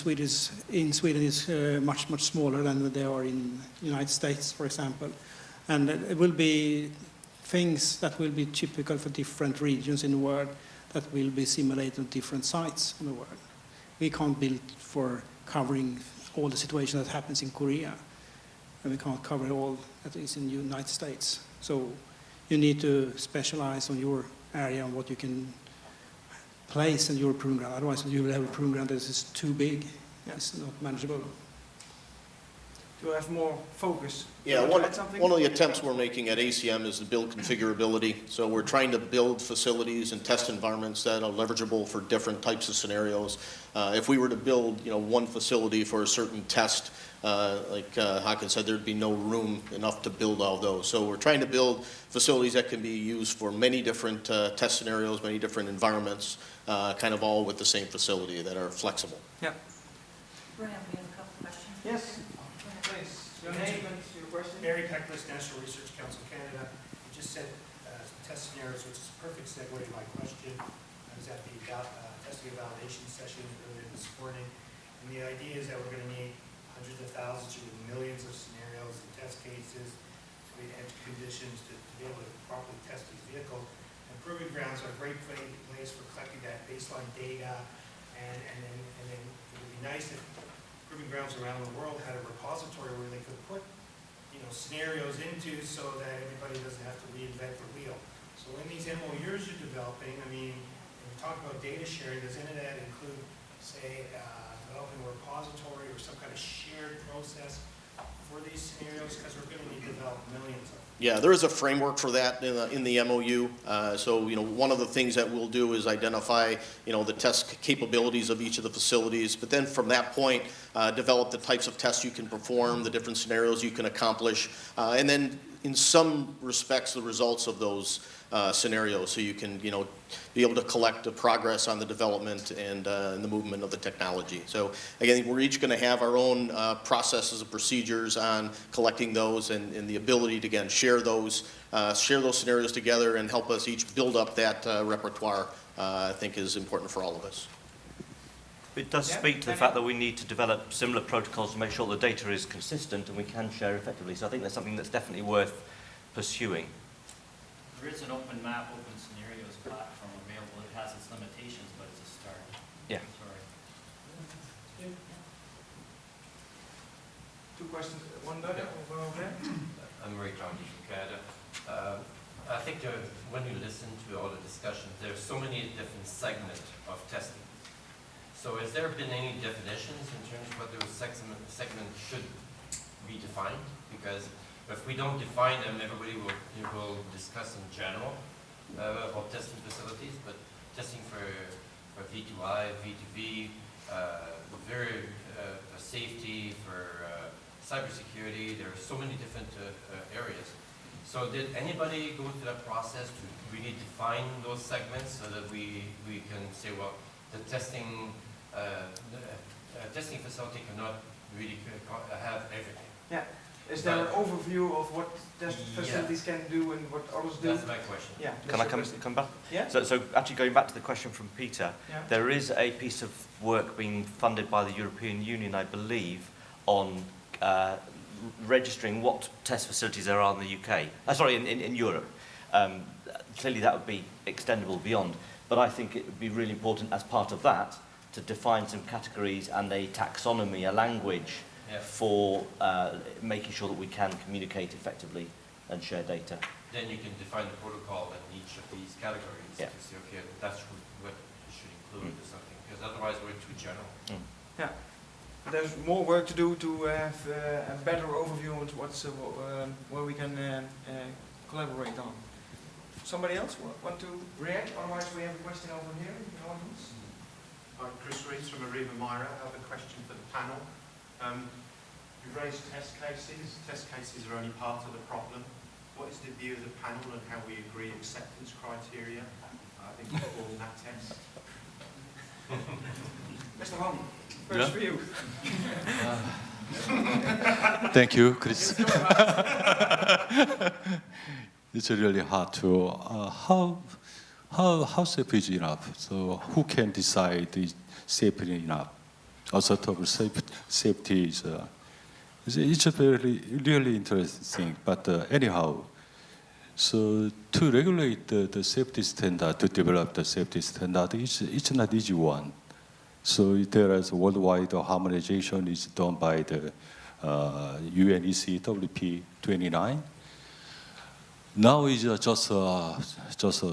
Sweden is much smaller than they are in the United States, for example. And it will be things that will be typical for different regions in the world that will be simulated on different sites in the world. We can't build for covering all the situation that happens in Korea. And we can't cover all that is in the United States. So you need to specialize on your area on what you can place in your proving ground. Otherwise, you will have a proving ground that is too big. Yeah. It's not manageable. To have more focus. Yeah, one of the attempts we're making at ACM is to build configurability. So we're trying to build facilities and test environments that are leverageable for different types of scenarios. If we were to build, one facility for a certain test, like Hakan said, there'd be no room enough to build all those. So we're trying to build facilities that can be used for many different test scenarios, many different environments, kind of all with the same facility that are flexible. Yeah. Graham, we have a couple questions. Yes. Please. Your name and your question. Barry Peckless, National Research Council Canada. You just said test scenarios, which is a perfect segue to my question. I was at the testing and validation session earlier this morning, and the idea is that we're going to need hundreds of thousands or millions of scenarios and test cases, edge conditions to be able to properly test these vehicles. And proving grounds are a great place for collecting that baseline data, and then it would be nice if proving grounds around the world had a repository where they could put, scenarios into so that everybody doesn't have to reinvent the wheel. So in these MOUs you're developing, when you talk about data sharing, does any of that include, say, developing a repository or some kind of shared process for these scenarios? Because we're going to need to develop millions of them. Yeah, there is a framework for that in the MOU. So, one of the things that we'll do is identify, the test capabilities of each of the facilities, but then from that point, develop the types of tests you can perform, the different scenarios you can accomplish, and then in some respects, the results of those scenarios, so you can, be able to collect the progress on the development and the movement of the technology. So again, we're each going to have our own processes and procedures on collecting those, and the ability to, again, share those scenarios together and help us each build up that repertoire, I think is important for all of us. It does speak to the fact that we need to develop similar protocols to make sure the data is consistent and we can share effectively. So I think that's something that's definitely worth pursuing. There is an open map, open scenarios platform available. It has its limitations, but it's a start. Yeah. Sorry. Two questions, one over there. I'm Ray Johnny from Canada. I think when you listen to all the discussions, there's so many different segments of testing. So has there been any definitions in terms of what those segments should be defined? Because if we don't define them, everybody will discuss in general about testing facilities, but testing for V2I, V2V, for safety, for cybersecurity, there are so many different areas. So did anybody go through that process to really define those segments so that we can say, well, the testing facility cannot really have everything? Yeah. Is there an overview of what test facilities can do and what others do? That's my question. Yeah. Can I come back? Yeah. So actually going back to the question from Peter, Yeah. there is a piece of work being funded by the European Union, I believe, on registering what test facilities there are in the UK. In Europe. Clearly that would be extendable beyond, but I think it would be really important as part of that to define some categories and a taxonomy, a language for making sure that we can communicate effectively and share data. Then you can define the protocol in each of these categories to say, okay, that's what you should include or something, because otherwise we're too general. Yeah. There's more work to do to have a better overview on where we can collaborate on. Somebody else want to react? Otherwise we have a question over here in the audience. I'm Chris Rees from Arriva Myra. I have a question for the panel. You've raised test cases. Test cases are only part of the problem. What is the view of the panel and how we agree acceptance criteria? I think we're all in that test. Mr. Hong, first for you. Thank you, Chris. It's really hard to how safe is enough. So who can decide is safe enough? Also, safety is it's a really interesting thing. But anyhow, so to regulate the safety standard, to develop the safety standard, it's not easy one. So there is worldwide harmonization is done by the UNEC WP 29. Now is just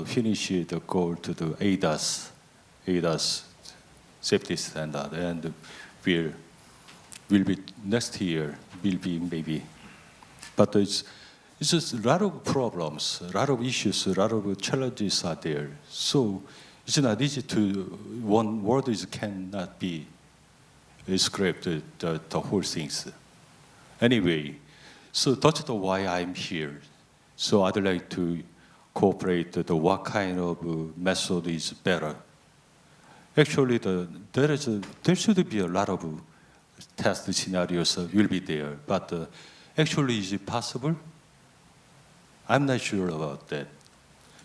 finish the goal to the ADAS safety standard, and will be next year, will be maybe. But it's just a lot of problems, a lot of issues, a lot of challenges are there. So it's not easy to, one word is cannot be scrapped, the whole things. Anyway, so that's why I'm here. So I'd like to cooperate the what kind of method is better. Actually, there should be a lot of test scenarios will be there, but actually, is it possible? I'm not sure about that.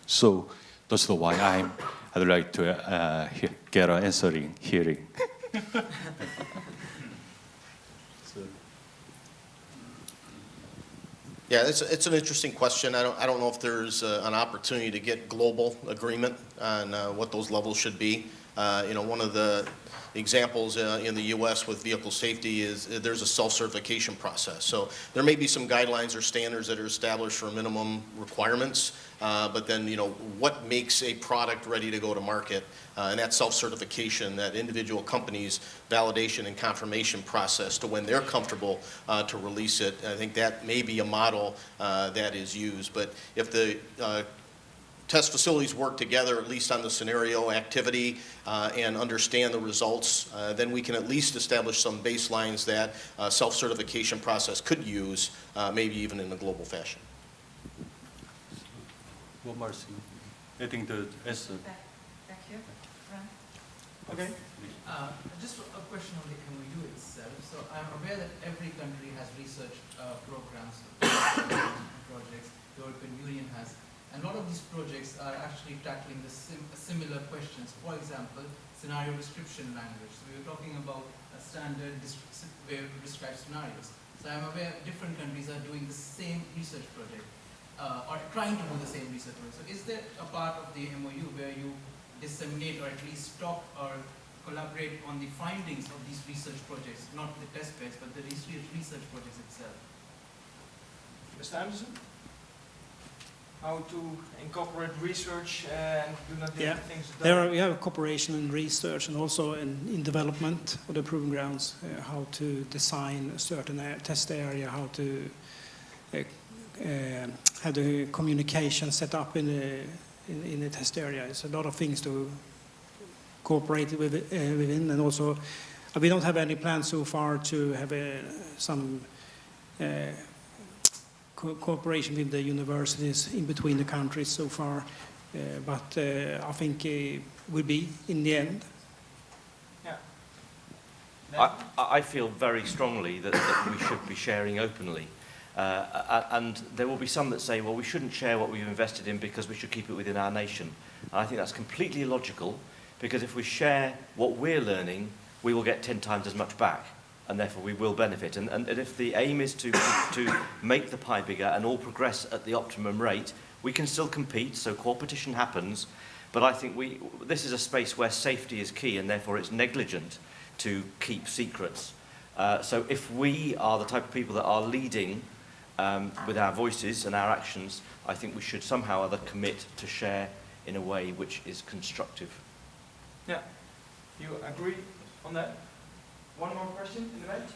So that's why I'd like to get an answering hearing. Yeah, it's an interesting question. I don't know if there's an opportunity to get global agreement on what those levels should be. One of the examples in the U.S. with vehicle safety is there's a self-certification process. So there may be some guidelines or standards that are established for minimum requirements, but then what makes a product ready to go to market, and that self-certification, that individual companies' validation and confirmation process to when they're comfortable to release it. I think that may be a model that is used. But if the test facilities work together, at least on the scenario activity, and understand the results, then we can at least establish some baselines that self-certification process could use, maybe even in a global fashion. One more thing. I think the S. Back here, Ron. Okay. Just a question on the MOU itself. So I'm aware that every country has research programs, projects, the European Union has. And a lot of these projects are actually tackling the similar questions. For example, scenario description language. So we were talking about a standard way to describe scenarios. So I'm aware different countries are doing the same research project, or trying to do the same research project. So is there a part of the MOU where you disseminate or at least talk or collaborate on the findings of these research projects, not the test beds, but the research projects itself? Mr. Anderson? How to incorporate research and do not do things done? We have cooperation in research and also in development of the proving grounds, how to design a certain test area, how to have the communication set up in the test area. It's a lot of things to cooperate within, and also we don't have any plans so far to have some cooperation with the universities in between the countries so far, but I think it will be in the end. Yeah. I feel very strongly that we should be sharing openly. And there will be some that say, well, we shouldn't share what we've invested in because we should keep it within our nation. And I think that's completely illogical, because if we share what we're learning, we will get 10 times as much back, and therefore we will benefit. And if the aim is to make the pie bigger and all progress at the optimum rate, we can still compete, so competition happens. But I think this is a space where safety is key, and therefore it's negligent to keep secrets. So if we are the type of people that are leading with our voices and our actions, I think we should somehow or other commit to share in a way which is constructive. Yeah. You agree on that? One more question in the back?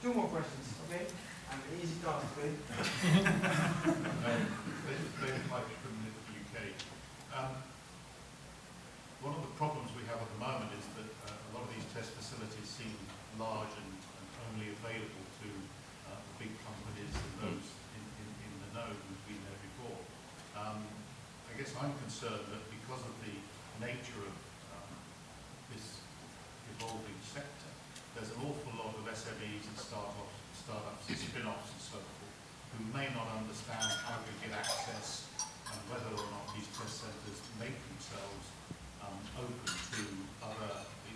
Two more questions, okay? I'm an easy task, okay? David Mike from the UK. One of the problems we have at the moment is that a lot of these test facilities seem large and only available to big companies and those in the know who've been there before. I guess I'm concerned that because of the nature of this evolving sector, there's an awful lot of SMEs and startups and spin-offs and so forth who may not understand how to get access and whether or not these test centres make themselves open to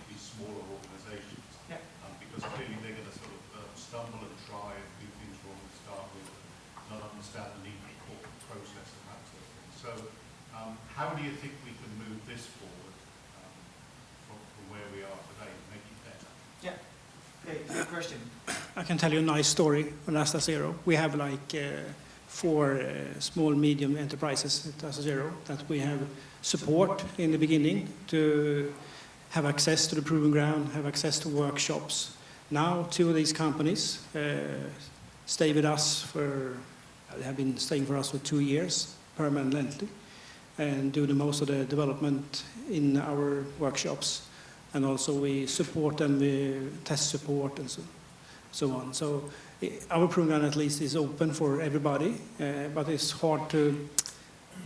these smaller organisations. Yeah. Because clearly they're going to sort of stumble and try and do things wrong to start with, not understand the need for the corporate process and that sort of thing. So how do you think we can move this forward from where we are today and make it better? Yeah. Okay, good question. I can tell you a nice story on AstaZero. We have like 4 small, medium enterprises at AstaZero that we have support in the beginning to have access to the proving ground, have access to workshops. Now 2 of these companies stay with us they have been staying for us for 2 years permanently and do the most of the development in our workshops. And also we support them with test support and so on. So our program at least is open for everybody, but it's hard to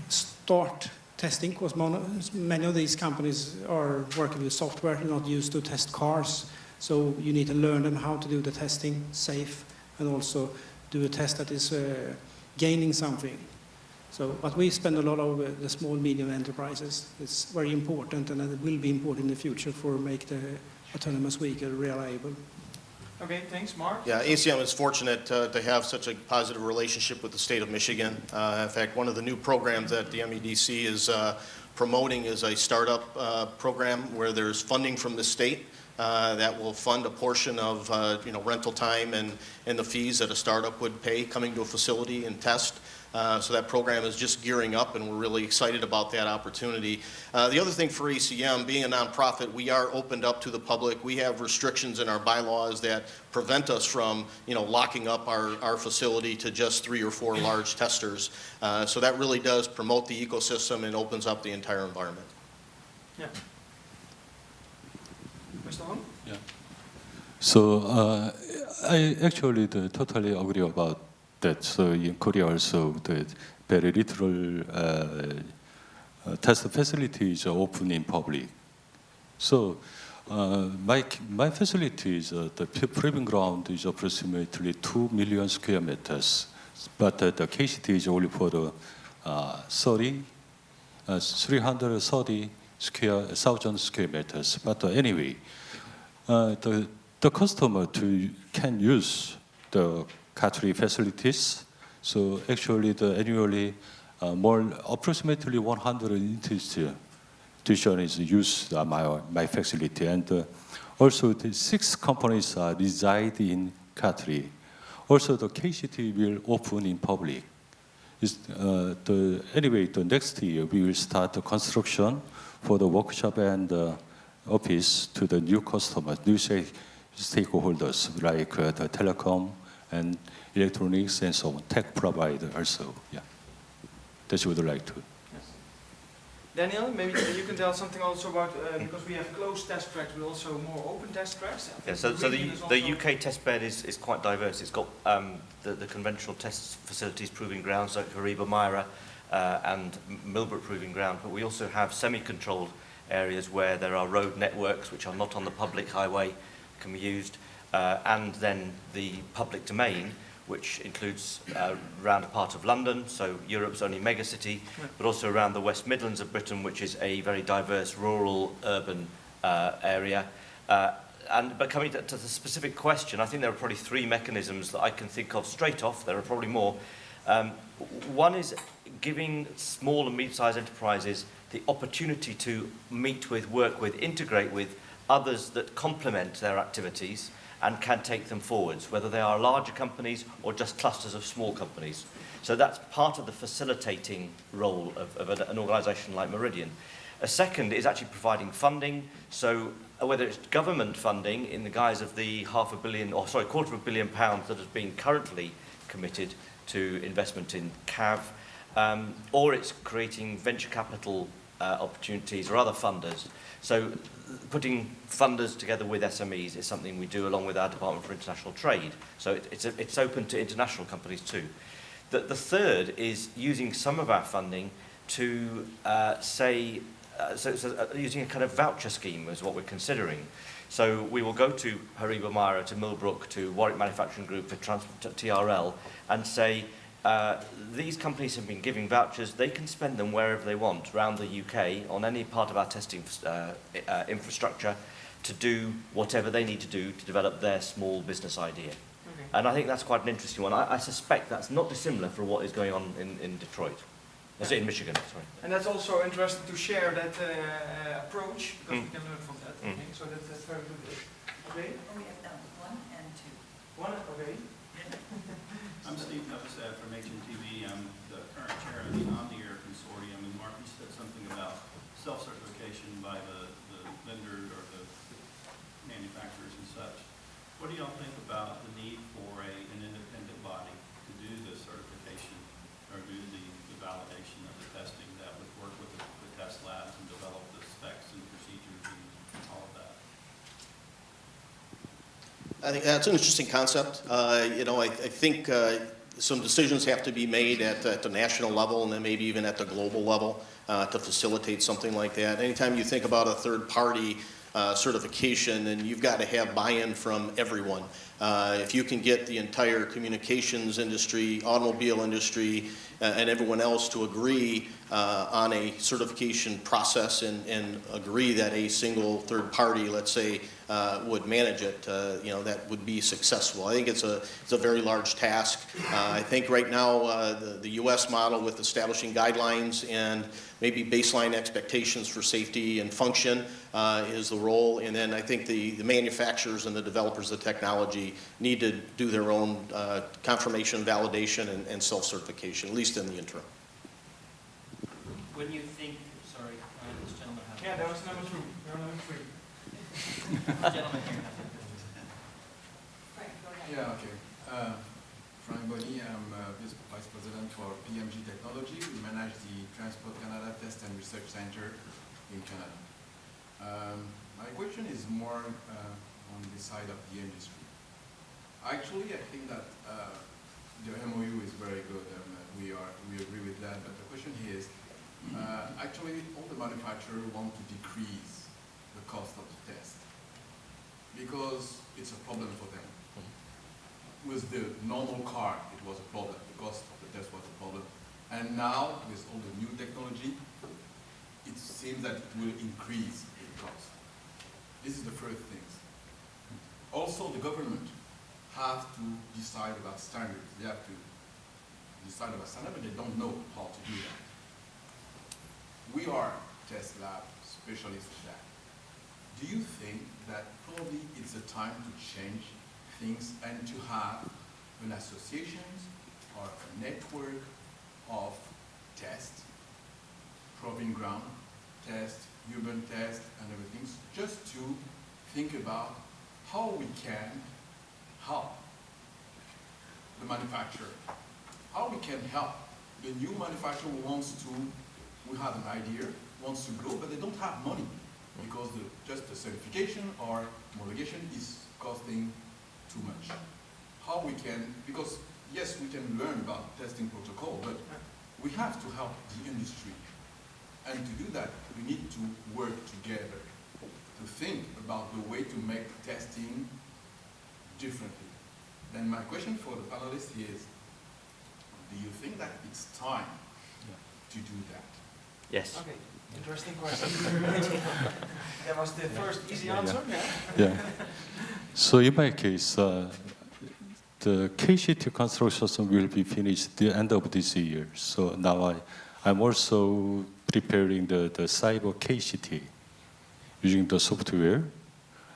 start testing because many of these companies are working with software, not used to test cars. So you need to learn them how to do the testing safe and also do a test that is gaining something. So, but we spend a lot of the small, medium enterprises. It's very important, and it will be important in the future for make the autonomous vehicle reliable. Okay, thanks. Mark? Yeah, ACM is fortunate to have such a positive relationship with the state of Michigan. In fact, one of the new programs that the MEDC is promoting is a startup program where there's funding from the state that will fund a portion of rental time and the fees that a startup would pay coming to a facility and test. So that program is just gearing up, and we're really excited about that opportunity. The other thing for ACM, being a nonprofit, we are opened up to the public. We have restrictions in our bylaws that prevent us from, locking up our facility to just 3 or 4 large testers. So that really does promote the ecosystem and opens up the entire environment. Yeah. Mr. Hong? Yeah. So I actually totally agree about that. So in Korea also, very little test facilities open in public. So my facilities, the proving ground is approximately 2 million square meters, but the KCT is only for the 330,000 square meters. But anyway, the customer can use the Katri facilities. So actually, annually, approximately 100 institutions use my facility, and also the 6 companies reside in Katri. Also, the KCT will open in public. Anyway, the next year we will start the construction for the workshop and the office to the new customers, new stakeholders like the telecom and electronics and so on, tech provider also. Yeah, that's what I would like to. Daniel, maybe you can tell something also about, because we have closed test tracks, but also more open test tracks. Yeah, so the UK test bed is quite diverse. It's got the conventional test facilities, proving grounds like Hariba, Myra, and Millbrook proving ground, but we also have semi-controlled areas where there are road networks which are not on the public highway, can be used, and then the public domain, which includes around a part of London, so Europe's only megacity, but also around the West Midlands of Britain, which is a very diverse rural, urban area. But coming to the specific question, I think there are probably 3 mechanisms that I can think of straight off. There are probably more. One is giving small and medium-sized enterprises the opportunity to meet with, work with, integrate with others that complement their activities and can take them forwards, whether they are larger companies or just clusters of small companies. So that's part of the facilitating role of an organisation like Meridian. A second is actually providing funding, so whether it's government funding in the guise of the £500 million, or sorry, £250 million that has been currently committed to investment in CAV, or it's creating venture capital opportunities or other funders. So putting funders together with SMEs is something we do along with our Department for International Trade. So it's open to international companies too. The third is using some of our funding to using a kind of voucher scheme is what we're considering. So we will go to Hariba Myra, to Millbrook, to Warwick Manufacturing Group, to TRL, and say, these companies have been giving vouchers, they can spend them wherever they want around the UK on any part of our testing infrastructure to do whatever they need to do to develop their small business idea. Okay. And I think that's quite an interesting one. I suspect that's not dissimilar from what is going on in Detroit. Yeah. In Michigan, sorry. And that's also interesting to share that approach, because we can learn from that. Okay, so that's very good. Okay? We have done 1 and 2. 1, okay. I'm Steve Novosad from HMTV. I'm the current chair of the OmniAir Consortium, and Mark, you said something about self-certification by the vendor or the manufacturers and such. What do y'all think about the need for an independent body to do the certification or do the validation of the testing that would work with the test labs and develop the specs and procedures and all of that? I think that's an interesting concept. I think some decisions have to be made at the national level and then maybe even at the global level to facilitate something like that. Anytime you think about a third-party certification, and you've got to have buy-in from everyone. If you can get the entire communications industry, automobile industry, and everyone else to agree on a certification process and agree that a single third party, let's say, would manage it, that would be successful. I think it's a very large task. I think right now the U.S. model with establishing guidelines and maybe baseline expectations for safety and function is the role, and then I think the manufacturers and the developers of the technology need to do their own confirmation, validation, and self-certification, at least in the interim. When you think, sorry, this gentleman has. Yeah, that was number 2. Number 3. Gentleman here. Frank, go ahead. Yeah, okay. Frank Bonny, I'm Vice President for PMG Technology. We manage the Transport Canada Test and Research Center in Canada. My question is more on the side of the industry. Actually, I think that the MOU is very good, and we agree with that. But the question is, actually, all the manufacturers want to decrease the cost of the test because it's a problem for them. With the normal car, it was a problem. The cost of the test was a problem. And now, with all the new technology, it seems that it will increase in cost. This is the first thing. Also, the government have to decide about standards. They have to decide about standards, but they don't know how to do that. We are test lab specialists in that. Do you think that probably it's a time to change things and to have an association or a network of tests, proving ground tests, urban tests, and everything, just to think about how we can help the manufacturer, how we can help the new manufacturer who have an idea, wants to grow, but they don't have money because just the certification or homologation is costing too much. How we can, because yes, we can learn about testing protocol, but we have to help the industry. And to do that, we need to work together, to think about the way to make testing differently. Then my question for the panelists is, do you think that it's time to do that? Yes. Okay, interesting question. That was the first easy answer. Yeah. So in my case, the KCT construction system will be finished the end of this year. So now I'm also preparing the cyber KCT using the software,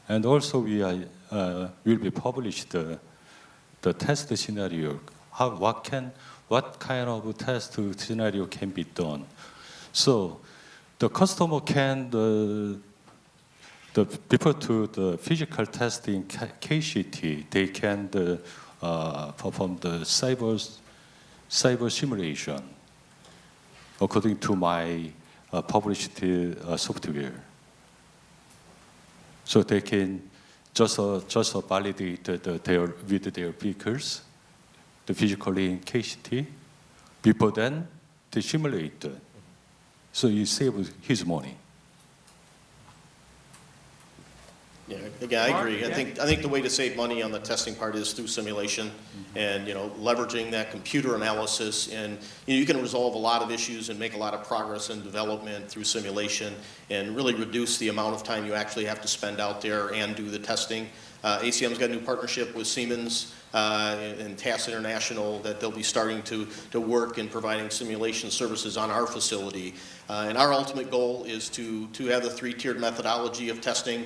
and also we will be published the test scenario. What kind of test scenario can be done? So the customer can before to the physical testing KCT, they can perform the cyber simulation according to my published software. So they can just validate with their vehicles, the physically in KCT. Before then, they simulate. So you save his money. Yeah, again, I agree. I think the way to save money on the testing part is through simulation, and leveraging that computer analysis, and you can resolve a lot of issues and make a lot of progress in development through simulation, and really reduce the amount of time you actually have to spend out there and do the testing. ACM's got a new partnership with Siemens and TAS International that they'll be starting to work in providing simulation services on our facility. And our ultimate goal is to have the three-tiered methodology of testing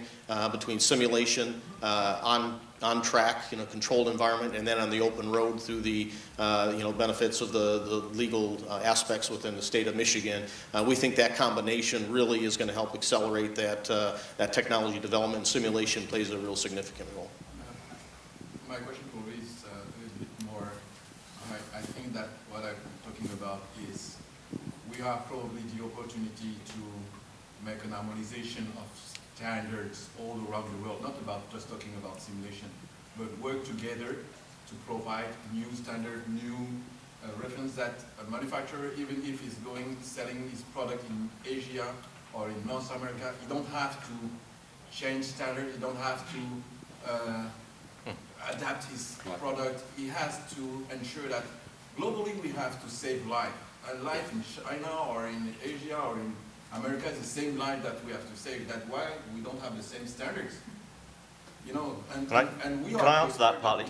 between simulation, on track, controlled environment, and then on the open road through the benefits of the legal aspects within the state of Michigan. We think that combination really is going to help accelerate that technology development. Simulation plays a real significant role. My question for you is a little bit more. I think that what I'm talking about is we have probably the opportunity to make an harmonization of standards all around the world, not about just talking about simulation, but work together to provide new standard, new reference that a manufacturer, even if he's selling his product in Asia or in North America, he don't have to change standard, he don't have to adapt his product. He has to ensure that globally we have to save life. And life in China or in Asia or in America is the same life that we have to save. That's why we don't have the same standards. And we can I answer that partly?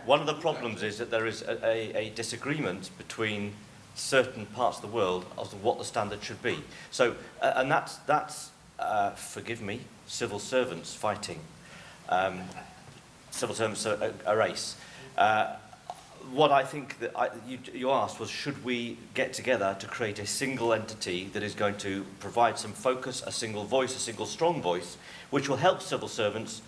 One of the problems is that there is a disagreement between certain parts of the world as to what the standard should be. So, and that's forgive me, civil servants fighting. Civil servants are a race. What I think that you asked was, should we get together to create a single entity that is going to provide some focus, a single voice, a single strong voice, which will help civil servants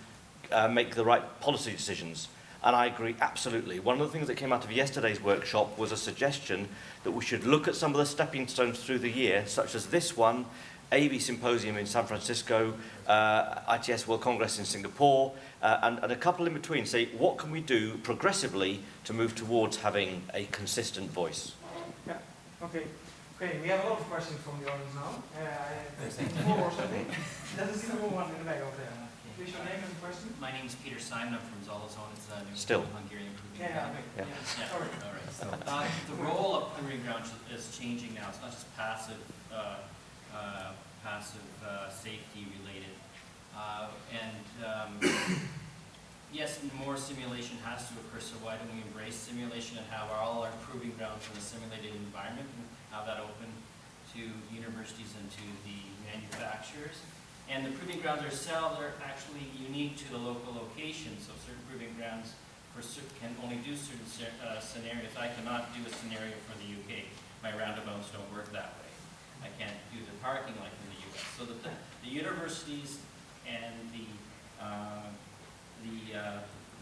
make the right policy decisions? And I agree absolutely. One of the things that came out of yesterday's workshop was a suggestion that we should look at some of the stepping stones through the year, such as this one, AV Symposium in San Francisco, ITS World Congress in Singapore, and a couple in between. Say, what can we do progressively to move towards having a consistent voice? Yeah, okay. Okay, we have a lot of questions from the audience now. I think 4 or something. There's a single one in the back over there. Please your name and question. My name is Peter Simon. I'm from Zolazon. It's a new Still. Hungarian proving Yeah, ground. yeah. Sorry. All right. So, the role of proving ground is changing now. It's not just passive safety related. Yes, more simulation has to occur, so why don't we embrace simulation and have all our proving grounds in a simulated environment and have that open to universities and to the manufacturers. And the proving grounds themselves are actually unique to the local location, so certain proving grounds can only do certain scenarios. I cannot do a scenario for the UK. My roundabouts don't work that way. I can't do the parking like in the US. So the universities and the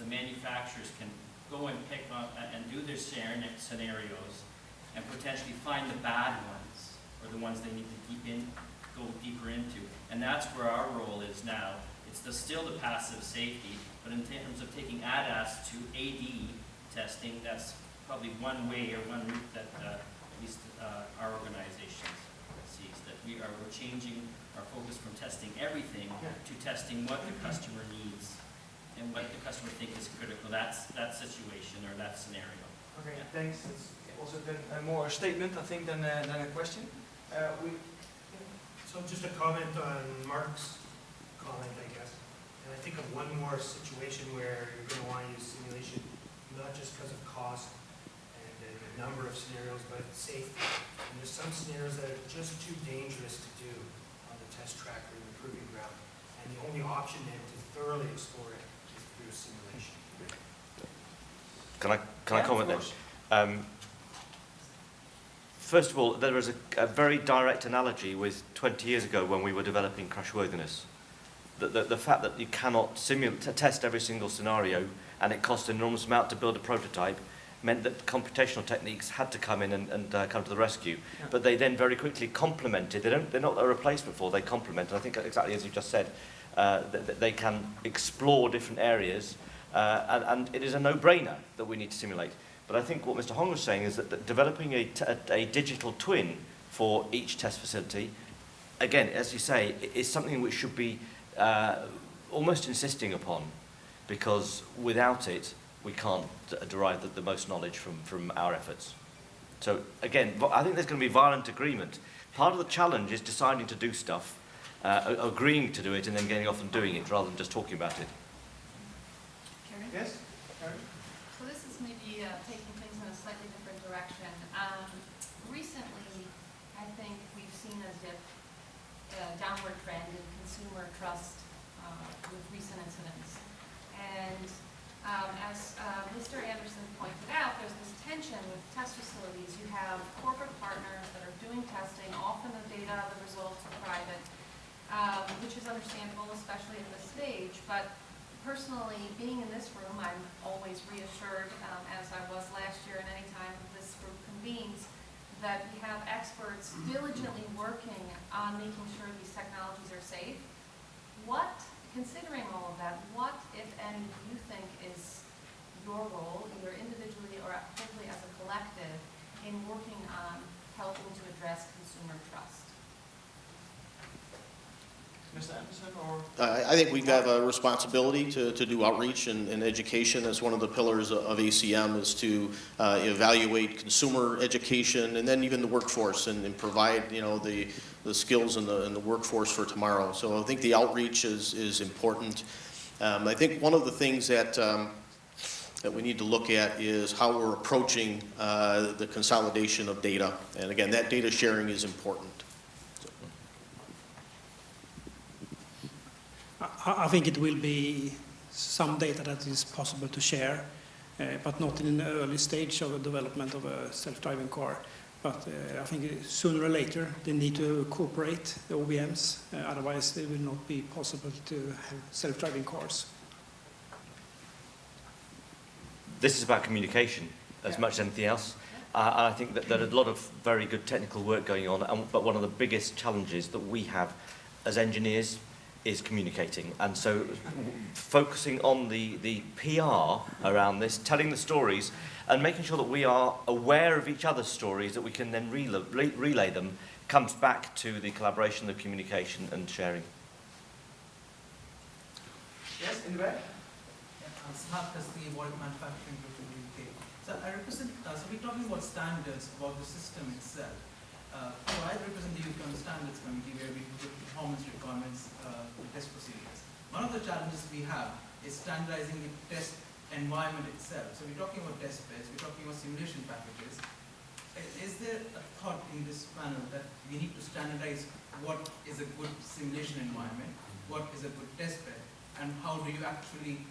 manufacturers can go and pick up and do their scenarios and potentially find the bad ones or the ones they need to go deeper into. And that's where our role is now. It's still the passive safety, but in terms of taking ADAS to AD testing, that's probably one way or one route that at least our organization sees, that we're changing our focus from testing everything to testing what the customer needs and what the customer thinks is critical. That's that situation or that scenario. Okay, thanks. It's also been more a statement, I think, than a question. So just a comment on Mark's comment, I guess. And I think of one more situation where you're going to want to use simulation, not just because of cost and the number of scenarios, but safety. And there's some scenarios that are just too dangerous to do on the test track or the proving ground. And the only option then to thoroughly explore it is through simulation. Can I comment there? First of all, there was a very direct analogy with 20 years ago when we were developing crashworthiness. The fact that you cannot test every single scenario and it cost an enormous amount to build a prototype meant that computational techniques had to come in and come to the rescue. Yeah. But they then very quickly complemented. They're not a replacement for, they complement. And I think exactly as you just said, they can explore different areas and it is a no-brainer that we need to simulate. But I think what Mr. Hong was saying is that developing a digital twin for each test facility, again, as you say, is something which should be almost insisting upon, because without it, we can't derive the most knowledge from our efforts. So again, I think there's going to be violent agreement. Part of the challenge is deciding to do stuff, agreeing to do it, and then getting off and doing it, rather than just talking about it. Karen? Yes? Karen? So this is maybe taking things in a slightly different direction. Recently, I think we've seen a dip, a downward trend in consumer trust with recent incidents. And as Mr. Anderson pointed out, there's this tension with test facilities. You have corporate partners that are doing testing. Often the data, the results are private, which is understandable, especially at this stage. But personally, being in this room, I'm always reassured, as I was last year and any time this group convenes, that we have experts diligently working on making sure these technologies are safe. What, considering all of that, what, if any, do you think is your role, either individually or hopefully as a collective, in working on helping to address consumer trust? Mr. Anderson, or? I think we have a responsibility to do outreach and education. As one of the pillars of ACM is to evaluate consumer education and then even the workforce and provide, you know, the skills and the workforce for tomorrow. So I think the outreach is important. I think one of the things that we need to look at is how we're approaching the consolidation of data. And again, that data sharing is important. I think it will be some data that is possible to share, but not in the early stage of the development of a self-driving car. But I think sooner or later they need to cooperate, the OEMs, otherwise it will not be possible to have self-driving cars. This is about communication as much as anything else. And I think that there are a lot of very good technical work going on, but one of the biggest challenges that we have as engineers is communicating. And so focusing on the PR around this, telling the stories, and making sure that we are aware of each other's stories, that we can then relay them, comes back to the collaboration, the communication and sharing. Yes, in the back? I'm Smart Custody, Avoid Manufacturing Group in the UK. So I represent, so we're talking about standards, about the system itself. So I represent the UK on Standards Committee where we do performance requirements, test procedures. One of the challenges we have is standardizing the test environment itself. So we're talking about test beds, we're talking about simulation packages. Is there a thought in this panel that we need to standardize what is a good simulation environment, what is a good test bed, and how do you actually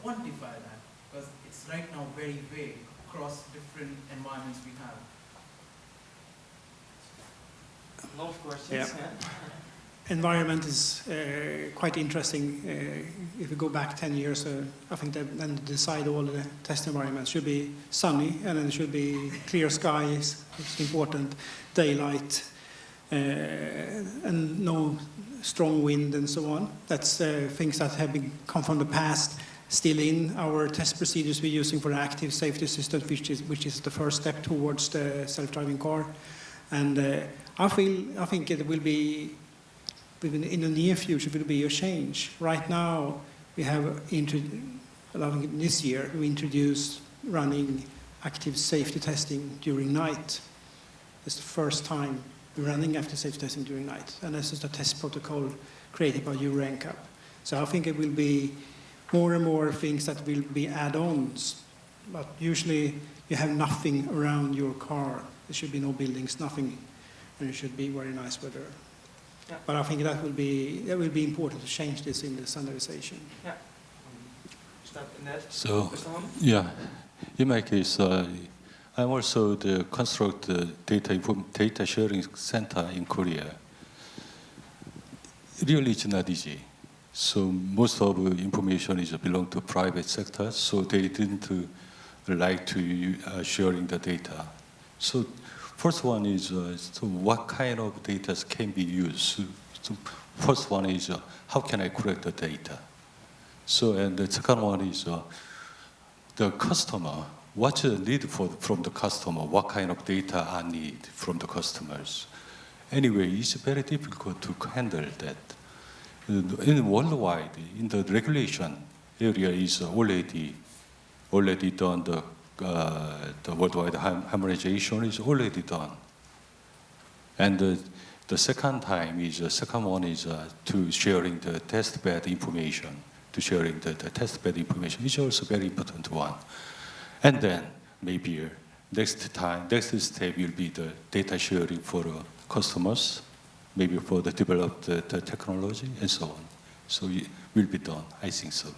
quantify that? Because it's right now very vague across different environments we have. A lot of questions. Yeah. Environment is quite interesting. If we go back 10 years, I think that then decide all the test environments should be sunny, and then it should be clear skies. It's important, daylight, and no strong wind and so on. That's things that have come from the past, still in our test procedures we're using for the active safety system, which is the first step towards the self-driving car. And I think it will be, in the near future, will be a change. Right now, we have this year we introduced running active safety testing during night. It's the first time we're running active safety testing during night, and this is the test protocol created by Euro NCAP. So I think it will be more and more things that will be add-ons, but usually you have nothing around your car. There should be no buildings, nothing, and it should be very nice weather. Yeah. But I think that will be important to change this in the standardization. Yeah. So, yeah, in my case, I'm also the construct data sharing center in Korea. Really, it's not easy. So most of the information is belong to private sector, so they didn't like to sharing the data. So first one is so what kind of data can be used. So first one is how can I collect the data. So and the second one is the customer. What's the need from the customer? What kind of data I need from the customers? Anyway, it's very difficult to handle that. In worldwide, in the regulation area is already done. The worldwide harmonization is already done. And the second one is to sharing the test bed information. To sharing the test bed information is also very important one. And then maybe next step will be the data sharing for customers, maybe for the developed the technology and so on. So it will be done, I think so.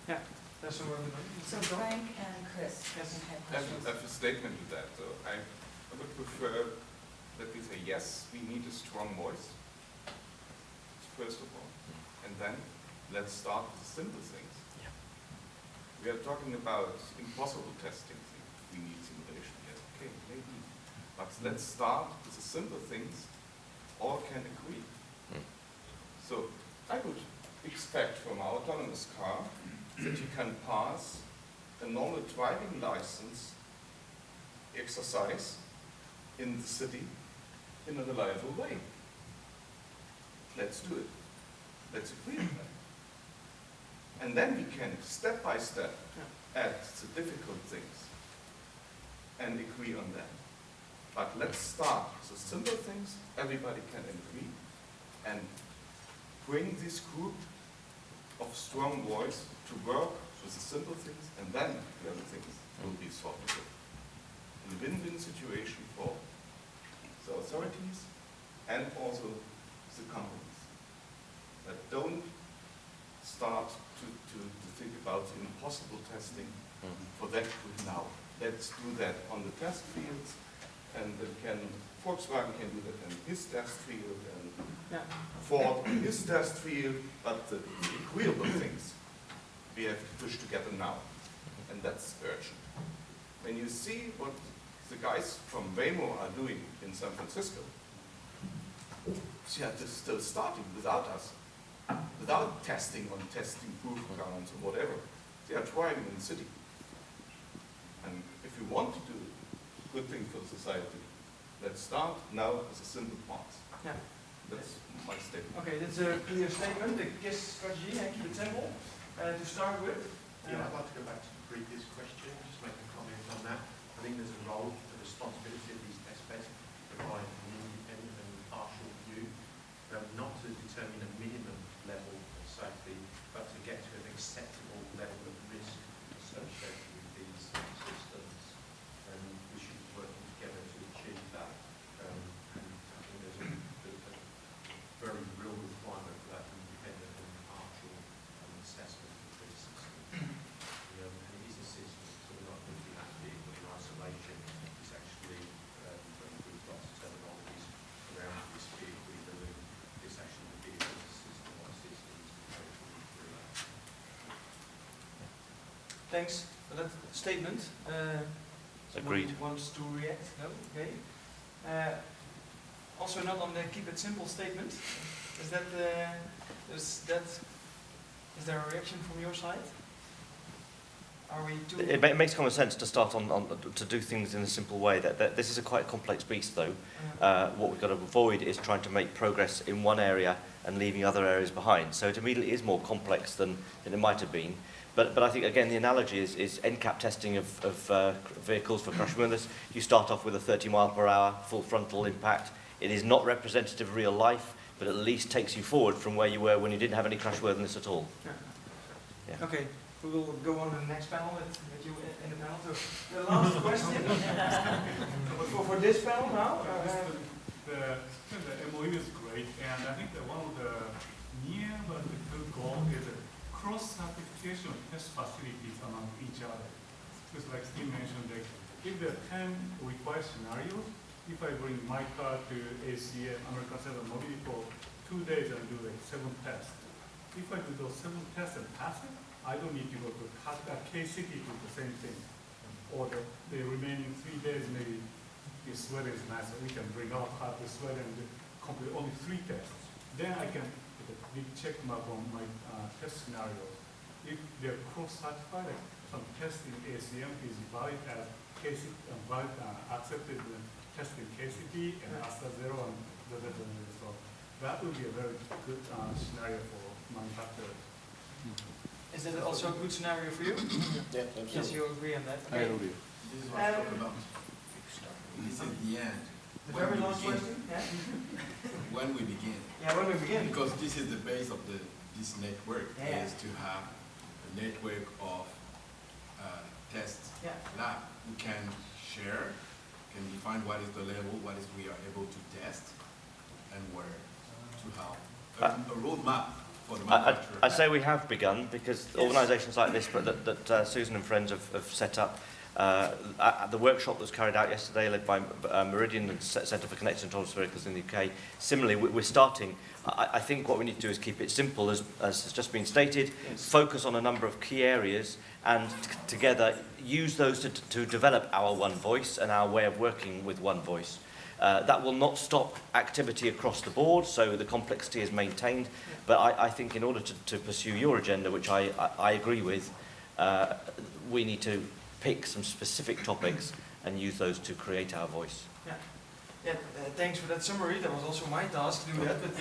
Yeah, that's some work. So Frank and Chris. I have a statement to that. So I would prefer that we say, yes, we need a strong voice, first of all. And then let's start with the simple things. Yeah. We are talking about impossible testing. We need simulation. Yes, okay, maybe. But let's start with the simple things all can agree. So I would expect from our autonomous car that you can pass a normal driving license exercise in the city in a reliable way. Let's do it. Let's agree on that. And then we can, step by step, add the difficult things and agree on them. But let's start with the simple things everybody can agree and bring this group of strong voice to work with the simple things, and then the other things will be solvable. A win-win situation for the authorities and also the companies that don't start to think about the impossible testing for that group now. Let's do that on the test fields, and then Volkswagen can do that in his test field, and Ford in his test field, but the agreeable things we have to push together now, and that's urgent. When you see what the guys from Waymo are doing in San Francisco. They're still starting without us, without testing on testing proof grounds or whatever. They are trying in the city. And if we want to do good things for society, let's start now as a simple part. Yeah. That's my statement. Okay, that's a clear statement. The KISS strategy, and keep it simple. To start with. Yeah, I'd like to go back to the previous question, just make a comment on that. I think there's a role for the responsibility of these test beds to provide an independent and impartial view, not to determine a minimum level of safety, but to get to an acceptable level of risk associated with these systems. And we should be working together to achieve that. And I think there's a very real requirement for that independent and impartial assessment of these systems. And it is a system, so we're not looking at vehicle in isolation. It's actually, when we've got terminologies around this vehicle, we believe it's actually the vehicle as a system or systems through that. Thanks for that statement. Agreed. Someone wants to react? No? Okay. Also not on the keep it simple statement. Is there a reaction from your side? Are we too... It makes common sense to start to do things in a simple way. That this is a quite complex beast, though. What we've got to avoid is trying to make progress in one area and leaving other areas behind. So it immediately is more complex than it might have been. But I think, again, the analogy is NCAP testing of vehicles for crash worthiness. You start off with a 30 mile per hour full frontal impact. It is not representative of real life, but at least takes you forward from where you were when you didn't have any crash worthiness at all. Yeah. Okay, we will go on to the next panel with you in the panel. So the last question for this panel now. The MOU is great, and I think that one of the near but the good goal is a cross-certification of test facilities among each other. Because like Steve mentioned, that if there are 10 required scenarios, if I bring my car to ACM, American Center of Mobility, for 2 days and do like 7 tests, if I do those 7 tests and pass it, I don't need to go to K-City to do the same thing. Or the remaining 3 days, maybe the Sweden is nice, so we can bring our car to Sweden and complete only 3 tests. Then I can put a big check mark on my test scenarios. If they're cross-certified, some test in ACM is valid as KCT, accepted test in KCT and AstraZeneca and so that would be a very good scenario for manufacturers. Is that also a good scenario for you? Yeah, absolutely. Yes, you agree on that? I agree. This is what I'm talking about. This is the end. The very last question? Yeah? When we begin. Yeah, when we begin. Because this is the base of this network, is to have a network of test lab who can share, can define what is the level, what is we are able to test, and where to have a roadmap for the manufacturer. I say we have begun because organisations like this that Susan and friends have set up. The workshop that was carried out yesterday, led by Meridian and Centre for Connected and Autonomous Vehicles in the UK. Similarly, we're starting. I think what we need to do is keep it simple, as has just been stated, focus on a number of key areas, and together use those to develop our one voice and our way of working with one voice. That will not stop activity across the board, so the complexity is maintained. But I think in order to pursue your agenda, which I agree with, we need to pick some specific topics and use those to create our voice. Yeah, thanks for that summary. That was also my task to do that, but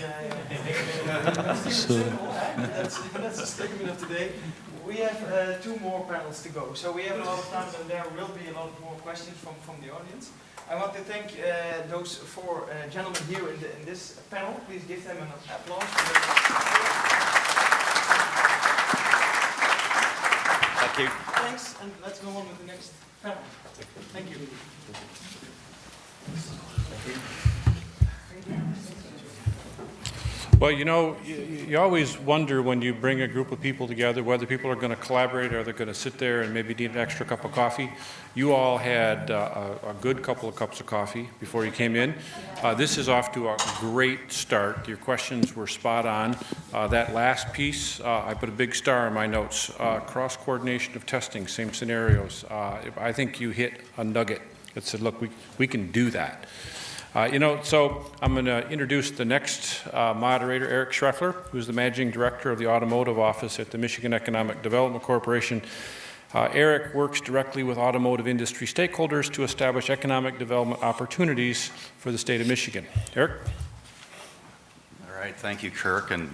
that's the statement of today. We have 2 more panels to go, so we have a lot of time, and there will be a lot more questions from the audience. I want to thank those 4 gentlemen here in this panel. Please give them an applause. Thank you. Thanks, and let's go on with the next panel. Thank you. Well, you know, you always wonder when you bring a group of people together whether people are going to collaborate or they're going to sit there and maybe need an extra cup of coffee. You all had a good couple of cups of coffee before you came in. This is off to a great start. Your questions were spot on. That last piece, I put a big star in my notes. Cross-coordination of testing, same scenarios. I think you hit a nugget. that said, look, we can do that. So I'm going to introduce the next moderator, Eric Schreffler, who's the Managing Director of the Automotive Office at the Michigan Economic Development Corporation. Eric works directly with automotive industry stakeholders to establish economic development opportunities for the state of Michigan. Eric? All right, thank you, Kirk. And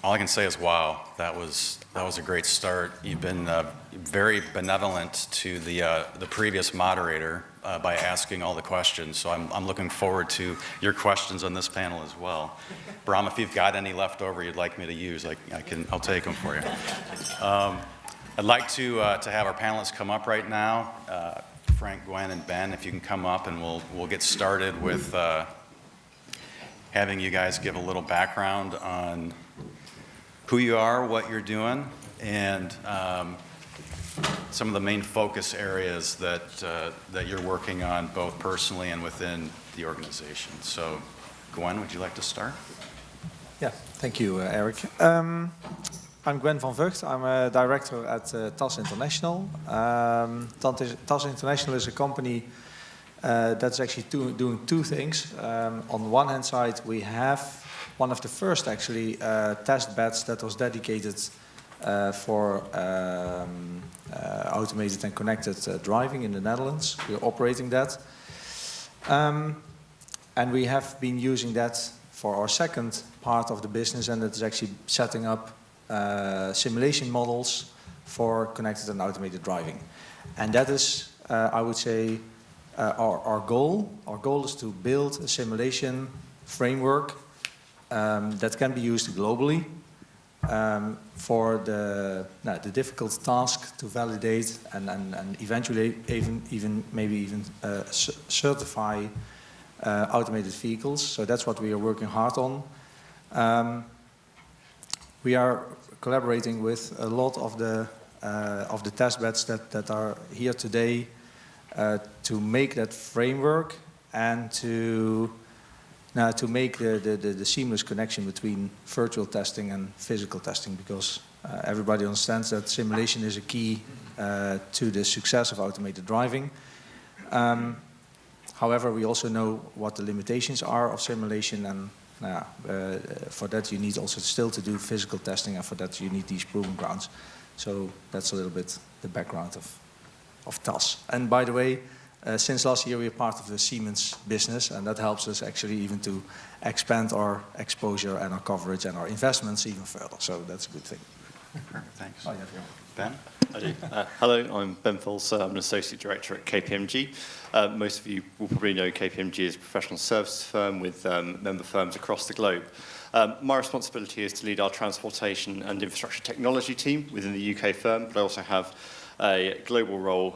all I can say is, wow, that was a great start. You've been very benevolent to the previous moderator by asking all the questions. So I'm looking forward to your questions on this panel as well. Bram, if you've got any left over you'd like me to use, I'll take them for you. I'd like to have our panelists come up right now. Frank, Gwen, and Ben, if you can come up, and we'll get started with having you guys give a little background on who you are, what you're doing, and some of the main focus areas that you're working on, both personally and within the organization. So, Gwen, would you like to start? Yeah, thank you, Eric. I'm Gwen van Vught. I'm a director at TAS International. TAS International is a company that's actually doing two things. On the one hand side, we have one of the first actually test beds that was dedicated for automated and connected driving in the Netherlands. We're operating that. And we have been using that for our second part of the business, and it's actually setting up simulation models for connected and automated driving. And that is, I would say, our goal. Our goal is to build a simulation framework that can be used globally for the difficult task to validate and eventually even certify automated vehicles. So that's what we are working hard on. We are collaborating with a lot of the test beds that are here today to make that framework and to make the seamless connection between virtual testing and physical testing, because everybody understands that simulation is a key to the success of automated driving. However, we also know what the limitations are of simulation, and for that you need also still to do physical testing, and for that you need these proving grounds. So that's a little bit the background of TAS. And by the way, since last year we are part of the Siemens business, and that helps us actually even to expand our exposure and our coverage and our investments even further. So that's a good thing. Thanks. Oh, yeah, yeah. Ben? I do. Hello, I'm Ben Folser. I'm an Associate Director at KPMG. Most of you will probably know KPMG is a professional services firm with member firms across the globe. My responsibility is to lead our transportation and infrastructure technology team within the UK firm, but I also have a global role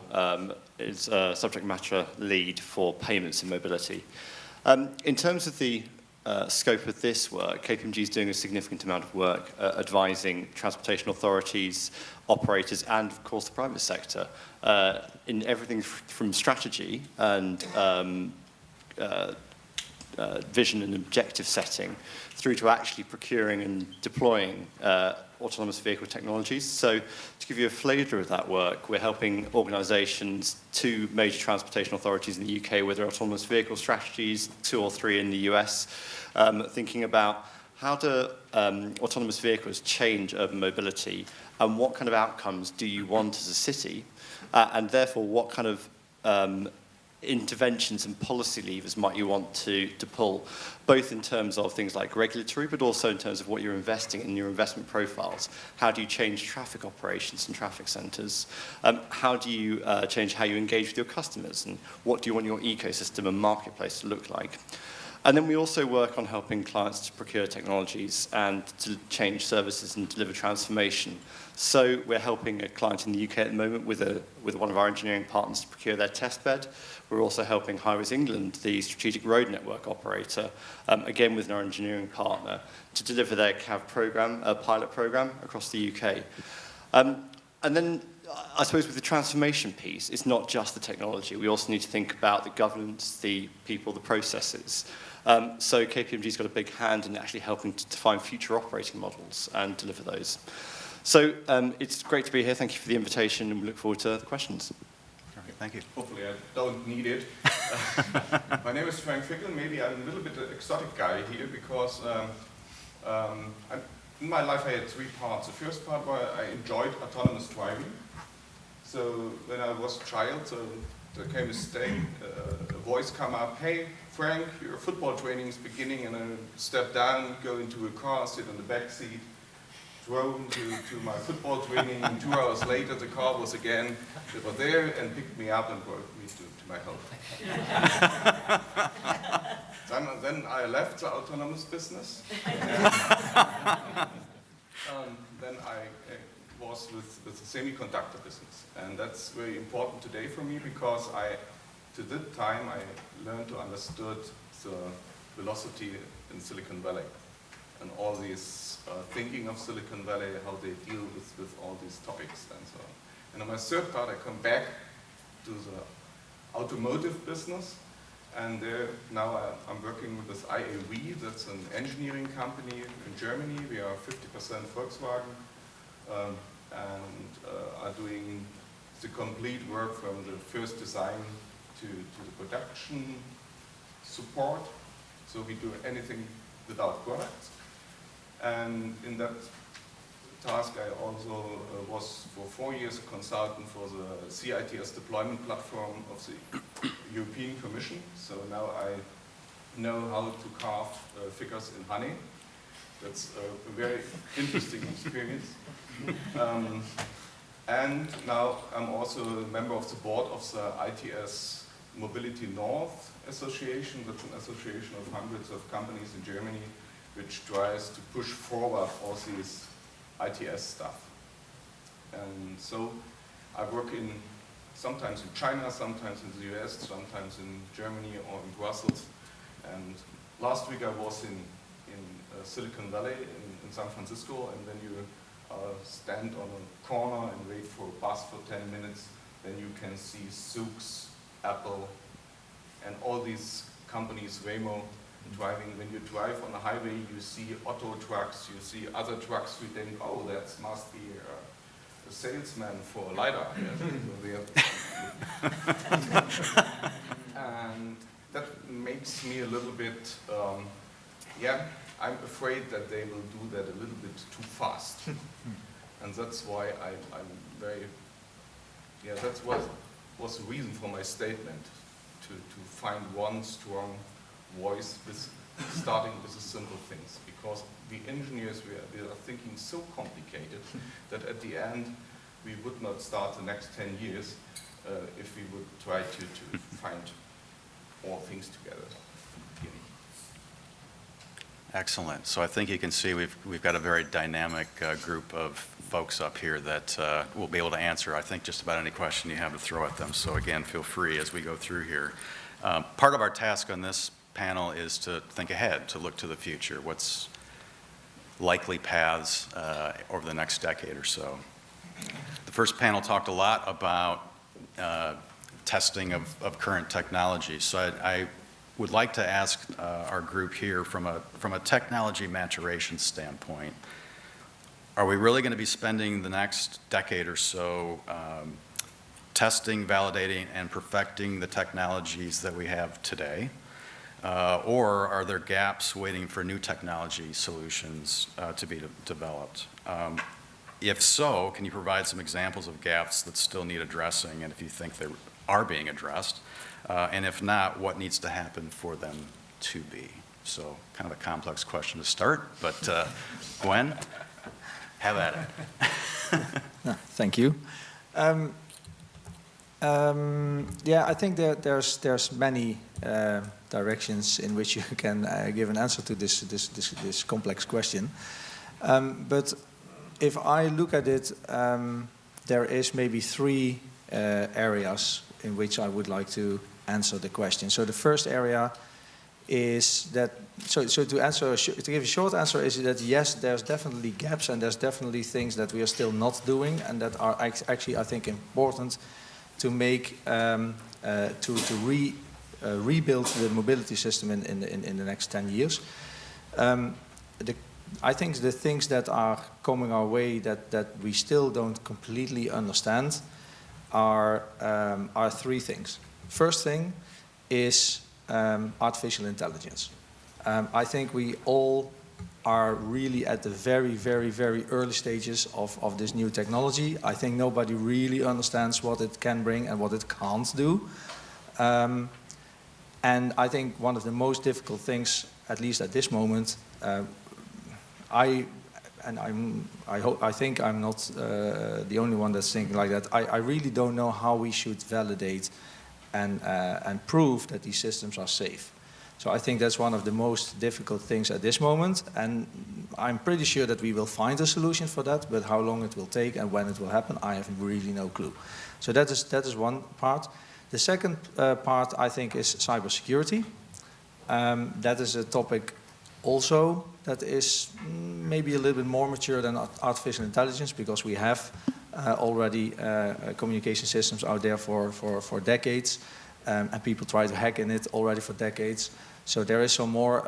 as a subject matter lead for payments and mobility. In terms of the scope of this work, KPMG is doing a significant amount of work advising transportation authorities, operators, and of course the private sector in everything from strategy and vision and objective setting through to actually procuring and deploying autonomous vehicle technologies. So to give you a flavour of that work, we're helping organisations, 2 major transportation authorities in the UK with their autonomous vehicle strategies, 2 or 3 in the US, thinking about how do autonomous vehicles change urban mobility, and what kind of outcomes do you want as a city, and therefore what kind of interventions and policy levers might you want to pull, both in terms of things like regulatory, but also in terms of what you're investing in your investment profiles. How do you change traffic operations and traffic centres? How do you change how you engage with your customers? And what do you want your ecosystem and marketplace to look like? And then we also work on helping clients to procure technologies and to change services and deliver transformation. So we're helping a client in the UK at the moment with one of our engineering partners to procure their test bed. We're also helping Highways England, the strategic road network operator, again with our engineering partner, to deliver their CAV program, a pilot program across the UK. And then I suppose with the transformation piece, it's not just the technology. We also need to think about the governance, the people, the processes. So KPMG's got a big hand in actually helping to define future operating models and deliver those. So it's great to be here. Thank you for the invitation, and we look forward to the questions. Thank you. Hopefully I don't need it. My name is Frank Fickel. Maybe I'm a little bit an exotic guy here because in my life I had three parts. The first part where I enjoyed autonomous driving. So when I was a child, there came a voice come up, hey Frank, your football training is beginning, and I step down, go into a car, sit on the back seat, drove to my football training, and 2 hours later the car was again, they were there and picked me up and brought me to my home. Then I left the autonomous business. Then I was with the semiconductor business. And that's very important today for me because to that time I learned to understood the velocity in Silicon Valley and all these thinking of Silicon Valley, how they deal with all these topics and so on. And on my third part I come back to the automotive business. And there now I'm working with this IAV, that's an engineering company in Germany. We are 50% Volkswagen and are doing the complete work from the first design to the production support. So we do anything without products. And in that task I also was for 4 years a consultant for the CITS deployment platform of the European Commission. So now I know how to carve figures in honey. That's a very interesting experience. And now I'm also a member of the board of the ITS Mobility North Association. That's an association of hundreds of companies in Germany which tries to push forward all these ITS stuff. And so I work sometimes in China, sometimes in the US, sometimes in Germany or in Brussels. And last week I was in Silicon Valley in San Francisco, and then you stand on a corner and wait for a bus for 10 minutes, then you can see Zoox, Apple, and all these companies, Waymo, driving. When you drive on a highway, you see auto trucks, you see other trucks, you think, oh, that must be a salesman for a LiDAR. And that makes me a little bit, I'm afraid that they will do that a little bit too fast. And that's why I'm very, that was the reason for my statement, to find one strong voice starting with the simple things, because the engineers, we are thinking so complicated that at the end we would not start the next 10 years if we would try to find all things together. Excellent. So I think you can see we've got a very dynamic group of folks up here that will be able to answer, I think, just about any question you have to throw at them. So again, feel free as we go through here. Part of our task on this panel is to think ahead, to look to the future. What's likely paths over the next decade or so? The first panel talked a lot about testing of current technology. So I would like to ask our group here from a technology maturation standpoint, are we really going to be spending the next decade or so testing, validating, and perfecting the technologies that we have today? Or are there gaps waiting for new technology solutions to be developed? If so, can you provide some examples of gaps that still need addressing, and if you think they are being addressed? And if not, what needs to happen for them to be? So kind of a complex question to start, but Gwen, have at it. Thank you. I think there's many directions in which you can give an answer to this complex question. But if I look at it, there is maybe three areas in which I would like to answer the question. So the first area is that, to give a short answer is that yes, there's definitely gaps and there's definitely things that we are still not doing and that are actually, I think, important to make, rebuild the mobility system in the next 10 years. I think the things that are coming our way that we still don't completely understand are three things. First thing is artificial intelligence. I think we all are really at the very, very, very early stages of this new technology. I think nobody really understands what it can bring and what it can't do. And I think one of the most difficult things, at least at this moment, I think I'm not the only one that's thinking like that. I really don't know how we should validate and prove that these systems are safe. So I think that's one of the most difficult things at this moment, and I'm pretty sure that we will find a solution for that, but how long it will take and when it will happen, I have really no clue. So that is one part. The second part, I think, is cybersecurity. That is a topic also that is maybe a little bit more mature than artificial intelligence, because we have already communication systems out there for decades, and people try to hack in it already for decades. So there is some more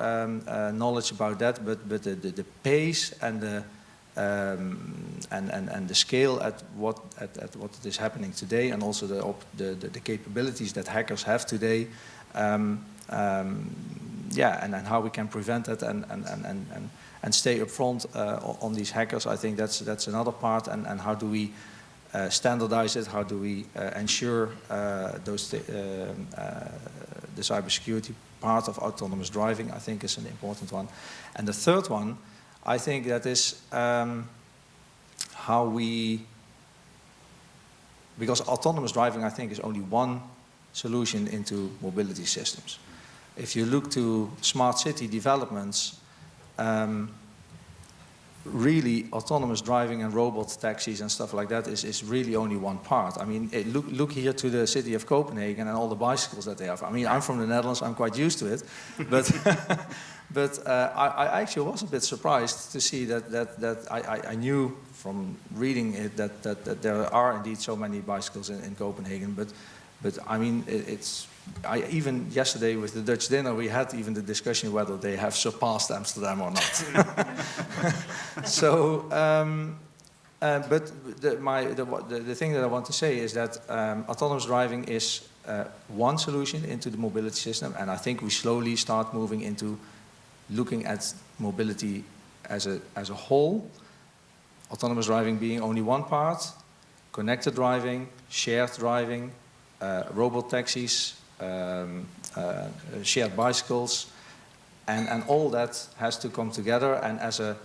knowledge about that, but the pace and the scale at what is happening today, and also the capabilities that hackers have today, yeah, and how we can prevent it and stay up front on these hackers. I think that's another part, and how do we standardize it? How do we ensure the cybersecurity part of autonomous driving, I think, is an important one. And the third one, I think that is how we, because autonomous driving, I think, is only one solution into mobility systems. If you look to smart city developments, really autonomous driving and robot taxis and stuff like that is really only one part. I mean, look here to the city of Copenhagen and all the bicycles that they have. I mean, I'm from the Netherlands, I'm quite used to it, but I actually was a bit surprised to see that I knew from reading it that there are indeed so many bicycles in Copenhagen, but I mean, even yesterday with the Dutch dinner, we had even the discussion whether they have surpassed Amsterdam or not. So, but the thing that I want to say is that autonomous driving is one solution into the mobility system, and I think we slowly start moving into looking at mobility as a whole. Autonomous driving being only one part, connected driving, shared driving, robot taxis, shared bicycles, and all that has to come together. And as a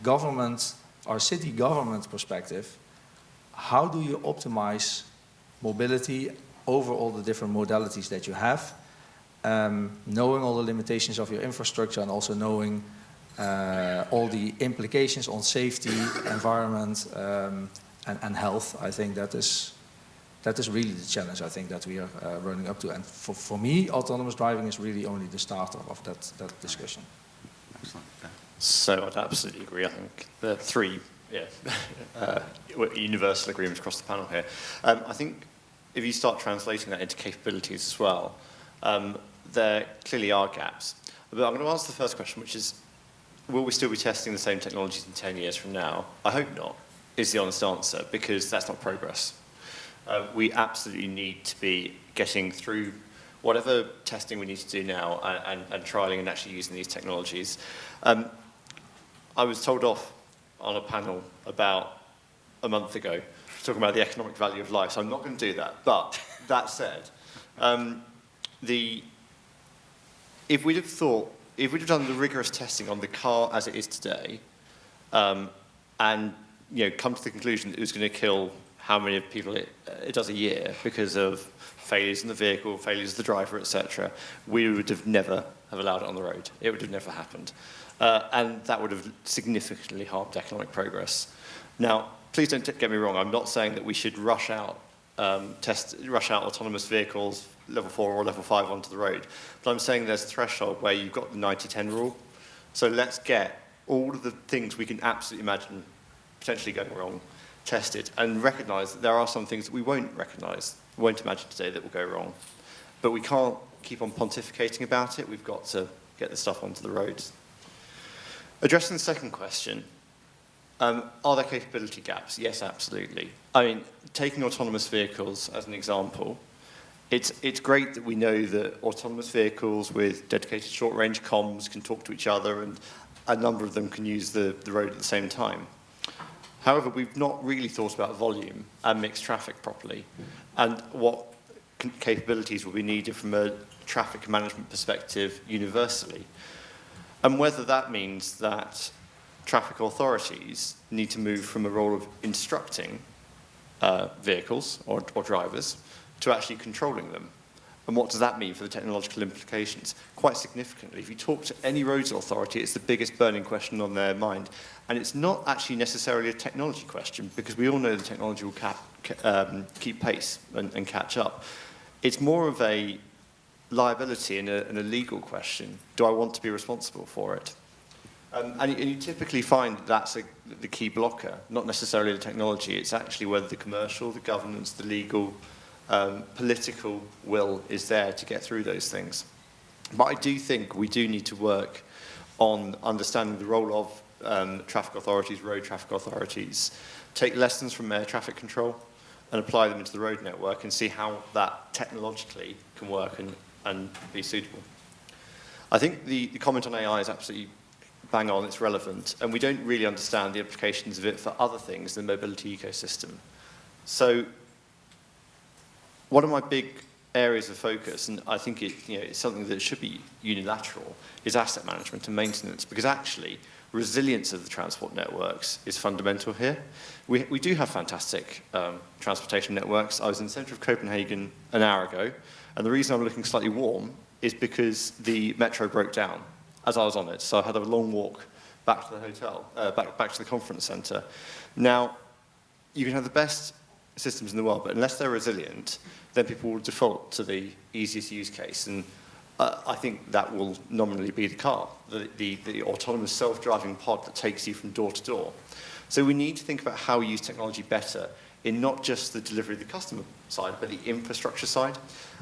government or city government perspective, how do you optimize mobility over all the different modalities that you have, knowing all the limitations of your infrastructure, and also knowing all the implications on safety, environment, and health. I think that is really the challenge, I think, that we are running up to. And for me, autonomous driving is really only the start of that discussion. Excellent. So I'd absolutely agree. I think the three universal agreements across the panel here. I think if you start translating that into capabilities as well, there clearly are gaps. But I'm going to ask the first question, which is, will we still be testing the same technologies in 10 years from now? I hope not, is the honest answer, because that's not progress. We absolutely need to be getting through whatever testing we need to do now and trialing and actually using these technologies. I was told off on a panel about a month ago talking about the economic value of life, so I'm not going to do that. But that said, if we'd have done the rigorous testing on the car as it is today, and come to the conclusion that it was going to kill how many people it does a year because of failures in the vehicle, failures of the driver, etc., we would have never have allowed it on the road. It would have never happened. And that would have significantly harmed economic progress. Now, please don't get me wrong, I'm not saying that we should rush out autonomous vehicles, level 4 or level 5 onto the road. But I'm saying there's a threshold where you've got the 90-10 rule. So let's get all of the things we can absolutely imagine potentially going wrong tested, and recognise that there are some things that we won't imagine today that will go wrong. But we can't keep on pontificating about it. We've got to get the stuff onto the roads. Addressing the second question, Are there capability gaps? Yes, absolutely. I mean, taking autonomous vehicles as an example, it's great that we know that autonomous vehicles with dedicated short-range comms can talk to each other, and a number of them can use the road at the same time. However, we've not really thought about volume and mixed traffic properly, and what capabilities will be needed from a traffic management perspective universally, and whether that means that traffic authorities need to move from a role of instructing vehicles or drivers to actually controlling them. And what does that mean for the technological implications? Quite significantly, if you talk to any roads authority, it's the biggest burning question on their mind. And it's not actually necessarily a technology question, because we all know the technology will keep pace and catch up. It's more of a liability and a legal question. Do I want to be responsible for it? And you typically find that's the key blocker, not necessarily the technology. It's actually whether the commercial, the governance, the legal, political will is there to get through those things. But I do think we do need to work on understanding the role of traffic authorities, road traffic authorities, take lessons from air traffic control and apply them into the road network and see how that technologically can work and be suitable. I think the comment on AI is absolutely bang on, it's relevant, and we don't really understand the implications of it for other things in the mobility ecosystem. So one of my big areas of focus, and I think it's something that should be unilateral, is asset management and maintenance, because actually resilience of the transport networks is fundamental here. We do have fantastic transportation networks. I was in the centre of Copenhagen an hour ago, and the reason I'm looking slightly warm is because the metro broke down as I was on it, so I had a long walk back to the hotel, back to the conference centre. Now, you can have the best systems in the world, but unless they're resilient, then people will default to the easiest use case, and I think that will nominally be the car, the autonomous self-driving pod that takes you from door to door. So we need to think about how we use technology better in not just the delivery of the customer side, but the infrastructure side.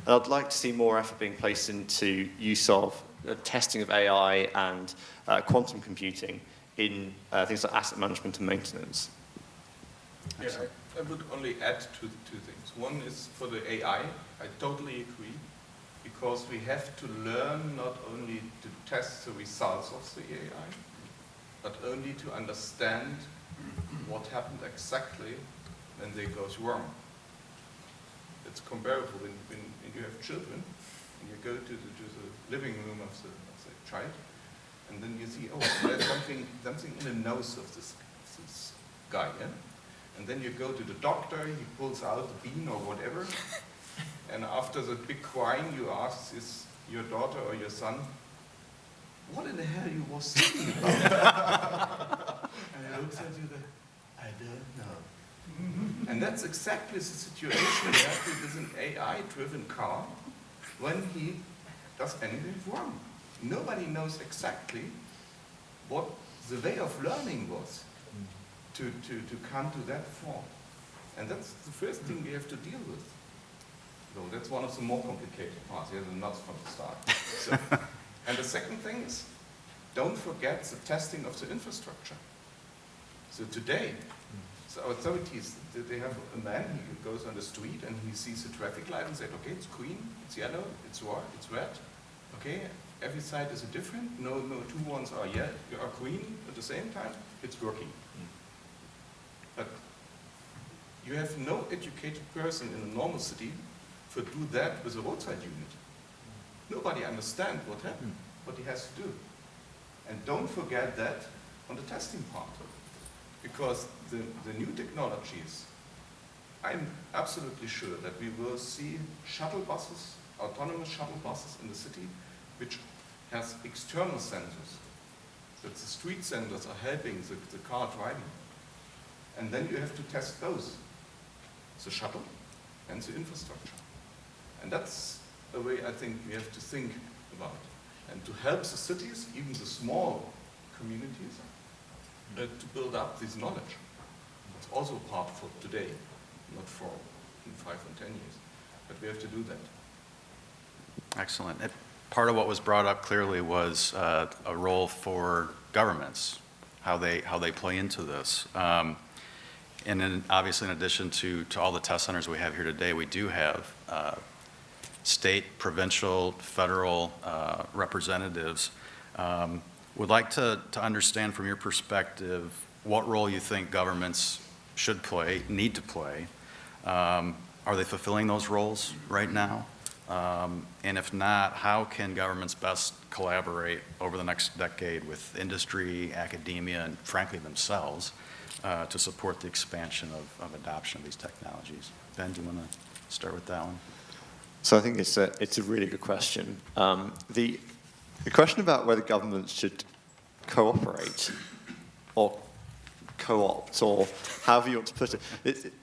And I'd like to see more effort being placed into use of testing of AI and quantum computing in things like asset management and maintenance. Yeah, I would only add two things. One is for the AI, I totally agree, because we have to learn not only to test the results of the AI, but only to understand what happened exactly when they goes wrong. It's comparable when you have children, and you go to the living room of the child, and then you see, oh, there's something in the nose of this guy, yeah? And then you go to the doctor, he pulls out the bean or whatever, and after the big crying, you ask your daughter or your son, what in the hell you was thinking about? And he looks at you and I don't know. And that's exactly the situation we have with an AI-driven car when he does anything wrong. Nobody knows exactly what the way of learning was to come to that form. And that's the first thing we have to deal with. So that's one of the more complicated parts. Here's the nuts from the start. So, and the second thing is, don't forget the testing of the infrastructure. So today, the authorities, they have a man, he goes on the street and he sees the traffic light and says, okay, it's green, it's yellow, it's red. Okay, every side is different. No two ones are green at the same time. It's working. But you have no educated person in a normal city to do that with a roadside unit. Nobody understands what happened, what he has to do. And don't forget that on the testing part. Because the new technologies, I'm absolutely sure that we will see shuttle buses, autonomous shuttle buses in the city, which has external sensors. That the street sensors are helping the car driving. And then you have to test those, the shuttle and the infrastructure. And that's a way I think we have to think about. And to help the cities, even the small communities, to build up this knowledge. It's also a part for today, not for in 5 and 10 years. But we have to do that. Excellent. Part of what was brought up clearly was a role for governments how they play into this. And then obviously in addition to all the test centers we have here today, we do have state, provincial, federal representatives. Would like to understand from your perspective what role you think governments should play, need to play. Are they fulfilling those roles right now? And if not, how can governments best collaborate over the next decade with industry, academia, and frankly themselves to support the expansion of adoption of these technologies? Ben, do you want to start with that one? So I think it's a really good question. The question about whether governments should cooperate or co-opt, or however you want to put it,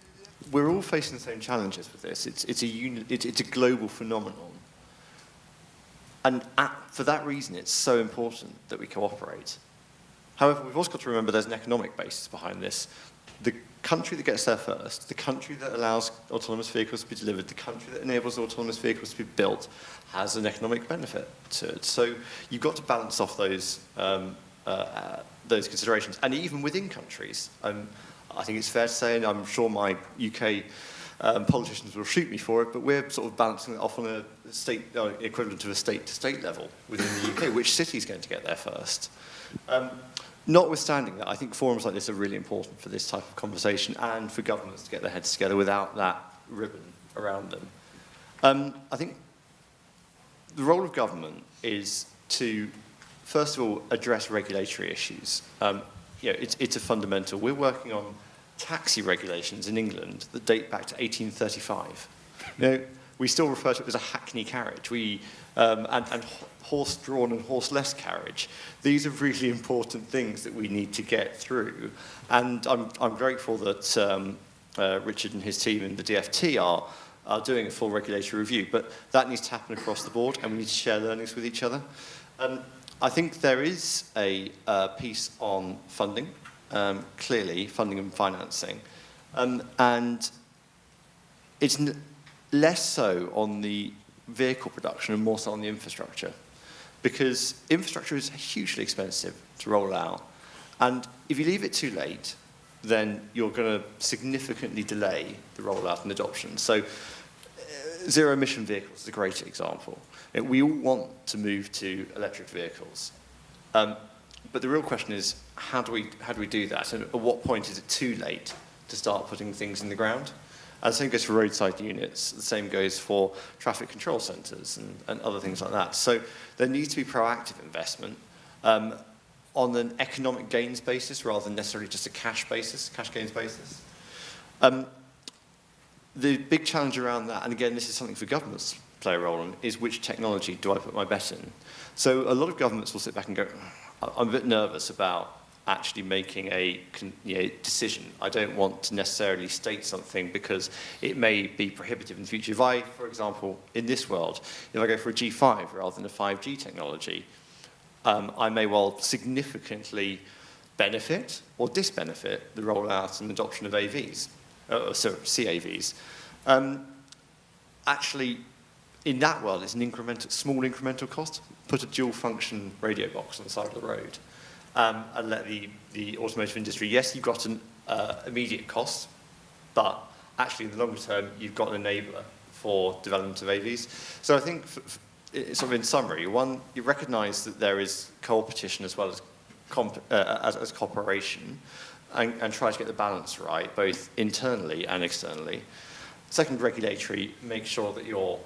we're all facing the same challenges with this. It's a global phenomenon. And for that reason, it's so important that we cooperate. However, we've also got to remember there's an economic basis behind this. The country that gets there first, the country that allows autonomous vehicles to be delivered, the country that enables autonomous vehicles to be built, has an economic benefit to it. So you've got to balance off those considerations. And even within countries, I think it's fair to say, and I'm sure my UK politicians will shoot me for it, but we're sort of balancing it off on a state equivalent to a state-to-state level within the UK. Which city is going to get there first? Notwithstanding that, I think forums like this are really important for this type of conversation and for governments to get their heads together without that ribbon around them. I think the role of government is to, first of all, address regulatory issues. It's a fundamental. We're working on taxi regulations in England that date back to 1835. We still refer to it as a hackney carriage. And horse-drawn and horseless carriage. These are really important things that we need to get through. And I'm grateful that Richard and his team in the DFT are doing a full regulatory review. But that needs to happen across the board, and we need to share learnings with each other. I think there is a piece on funding, clearly, funding and financing. And it's less so on the vehicle production and more so on the infrastructure. Because infrastructure is hugely expensive to roll out. And if you leave it too late, then you're going to significantly delay the rollout and adoption. So zero-emission vehicles is a great example. We all want to move to electric vehicles. But the real question is, how do we do that? And at what point is it too late to start putting things in the ground? And the same goes for roadside units. The same goes for traffic control centres and other things like that. So there needs to be proactive investment on an economic gains basis rather than necessarily just a cash gains basis. The big challenge around that, and again, this is something for governments to play a role in, is which technology do I put my bet in? So a lot of governments will sit back and go, I'm a bit nervous about actually making a decision. I don't want to necessarily state something because it may be prohibitive in the future. If I, for example, in this world, if I go for a G5 rather than a 5G technology, I may well significantly benefit or disbenefit the rollout and adoption of AVs, CAVs. Actually, in that world, it's an small incremental cost. Put a dual function radio box on the side of the road. And let the automotive industry, yes, you've got an immediate cost, but actually in the longer term, you've got an enabler for development of AVs. So I think, sort of in summary, one, you recognise that there is co-opetition as well as cooperation, and try to get the balance right, both internally and externally. Second, regulatory, make sure that you're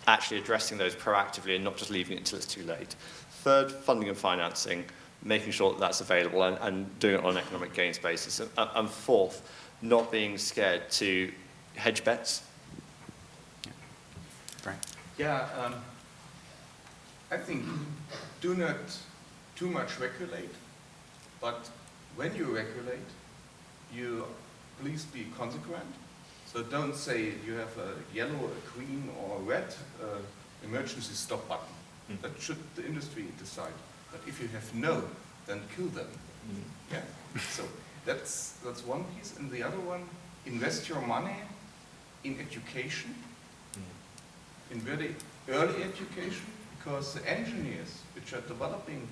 actually addressing those proactively and not just leaving it until it's too late. Third, funding and financing, making sure that that's available and doing it on an economic gains basis. And fourth, not being scared to hedge bets. Frank? Yeah, I think do not too much regulate, but when you regulate, you please be consequent. So don't say you have a yellow, a green, or a red emergency stop button. That should the industry decide. But if you have no, then kill them. Yeah. So that's one piece. And the other one, invest your money in education, in very early education, because the engineers which are developing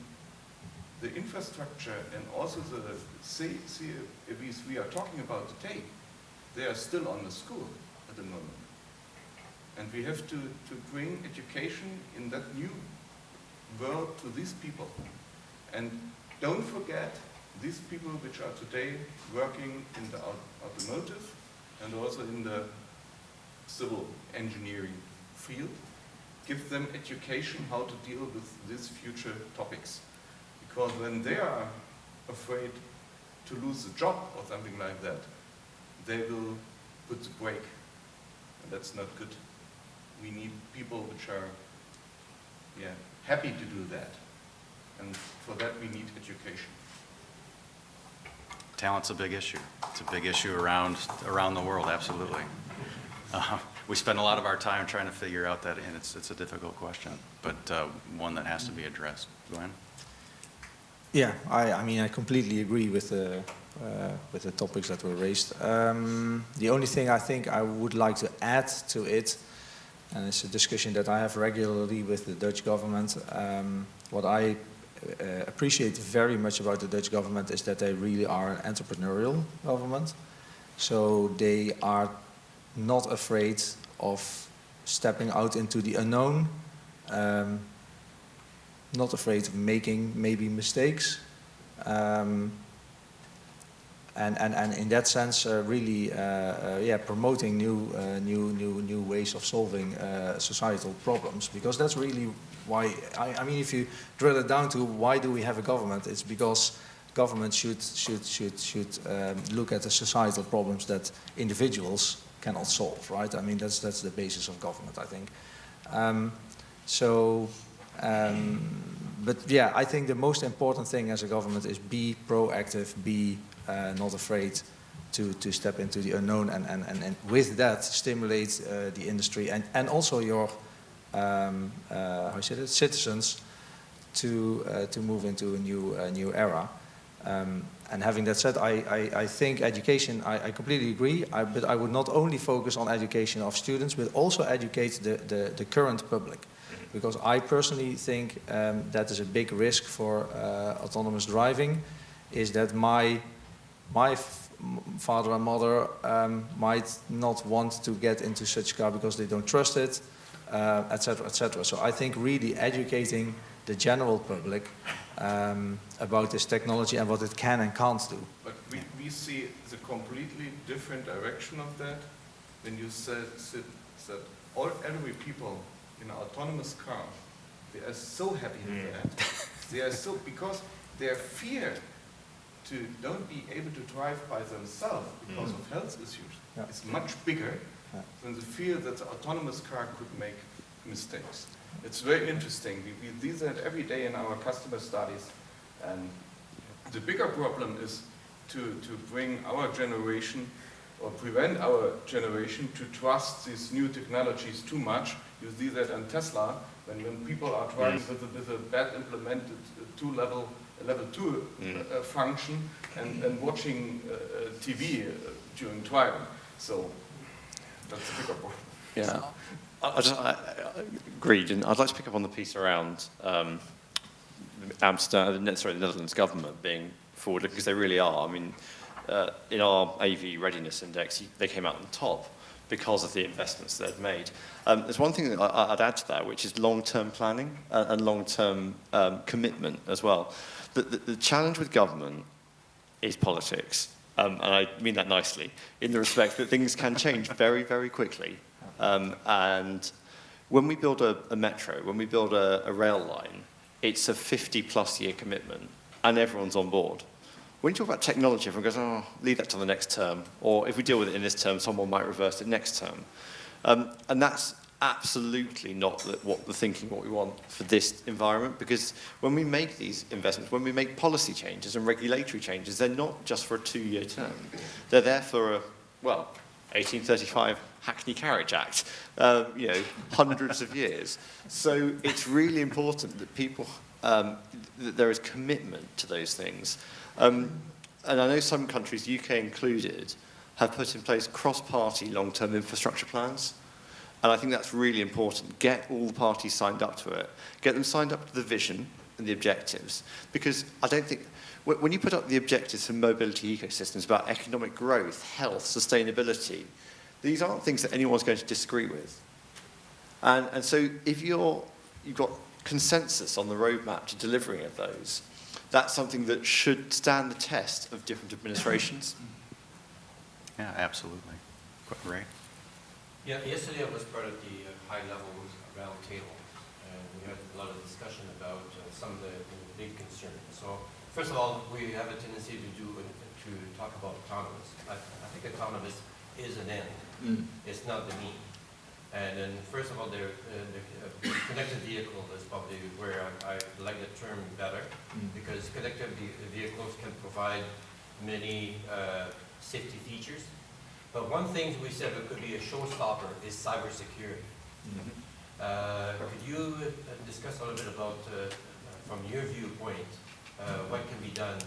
the infrastructure and also the CVs we are talking about today, they are still on the school at the moment. And we have to bring education in that new world to these people. And don't forget these people which are today working in the automotive and also in the civil engineering field. Give them education how to deal with these future topics. Because when they are afraid to lose a job or something like that, they will put the brake. And that's not good. We need people which are happy to do that. And for that we need education. Talent's a big issue. It's a big issue around the world, absolutely. We spend a lot of our time trying to figure out that, and it's a difficult question, but one that has to be addressed. Glenn? Yeah, I mean, I completely agree with the topics that were raised. The only thing I think I would like to add to it, and it's a discussion that I have regularly with the Dutch government, what I appreciate very much about the Dutch government is that they really are an entrepreneurial government. So they are not afraid of stepping out into the unknown, not afraid of making maybe mistakes, and in that sense really promoting new ways of solving societal problems, because that's really why I mean, if you drill it down to why do we have a government, it's because government should look at the societal problems that individuals cannot solve, right? I mean, that's the basis of government, I think. But yeah, I think the most important thing as a government is be proactive, be not afraid to step into the unknown, and with that stimulate the industry and also your citizens to move into a new era. And having that said, I think education, I completely agree, but I would not only focus on education of students, but also educate the current public. Because I personally think that is a big risk for autonomous driving, is that my father and mother might not want to get into such a car because they don't trust it, etc., etc. So I think really educating the general public about this technology and what it can and can't do. But we see the completely different direction of that when you said that every people in an autonomous car, they are so happy with that. They are so, because their fear to don't be able to drive by themselves because of health issues is much bigger than the fear that the autonomous car could make mistakes. It's very interesting. We do that every day in our customer studies. And the bigger problem is to bring our generation or prevent our generation to trust these new technologies too much. You see that on Tesla, when people are driving with a bad implemented level 2 function and watching TV during driving. So that's a bigger problem. Yeah. I agreed, and I'd like to pick up on the piece around the Netherlands government being forward-looking, because they really are. I mean, in our AV readiness index, they came out on top because of the investments they've made. There's one thing that I'd add to that, which is long-term planning and long-term commitment as well. The challenge with government is politics, and I mean that nicely, in the respect that things can change very, very quickly. And when we build a metro, when we build a rail line, it's a 50-plus year commitment, and everyone's on board. When you talk about technology, everyone goes, oh, leave that to the next term. Or if we deal with it in this term, someone might reverse it next term. And that's absolutely not what we want for this environment, because when we make these investments, when we make policy changes and regulatory changes, they're not just for a 2-year term. They're there for 1835 Hackney Carriage Act, hundreds of years. So it's really important that people, that there is commitment to those things. And I know some countries, UK included, have put in place cross-party long-term infrastructure plans. And I think that's really important. Get all the parties signed up to it. Get them signed up to the vision and the objectives, because I don't think, when you put up the objectives for mobility ecosystems about economic growth, health, sustainability, these aren't things that anyone's going to disagree with. And so if you've got consensus on the roadmap to delivering of those, that's something that should stand the test of different administrations. Yeah, absolutely. Great. Yeah, yesterday I was part of the high-level round table, and we had a lot of discussion about some of the big concerns. So, first of all, we have a tendency to talk about autonomous. I think autonomous is an end. It's not the mean. And then, first of all, the connected vehicle is probably where I like the term better, because connected vehicles can provide many safety features. But one thing we said that could be a showstopper is cybersecurity. Could you discuss a little bit about, from your viewpoint, what can be done to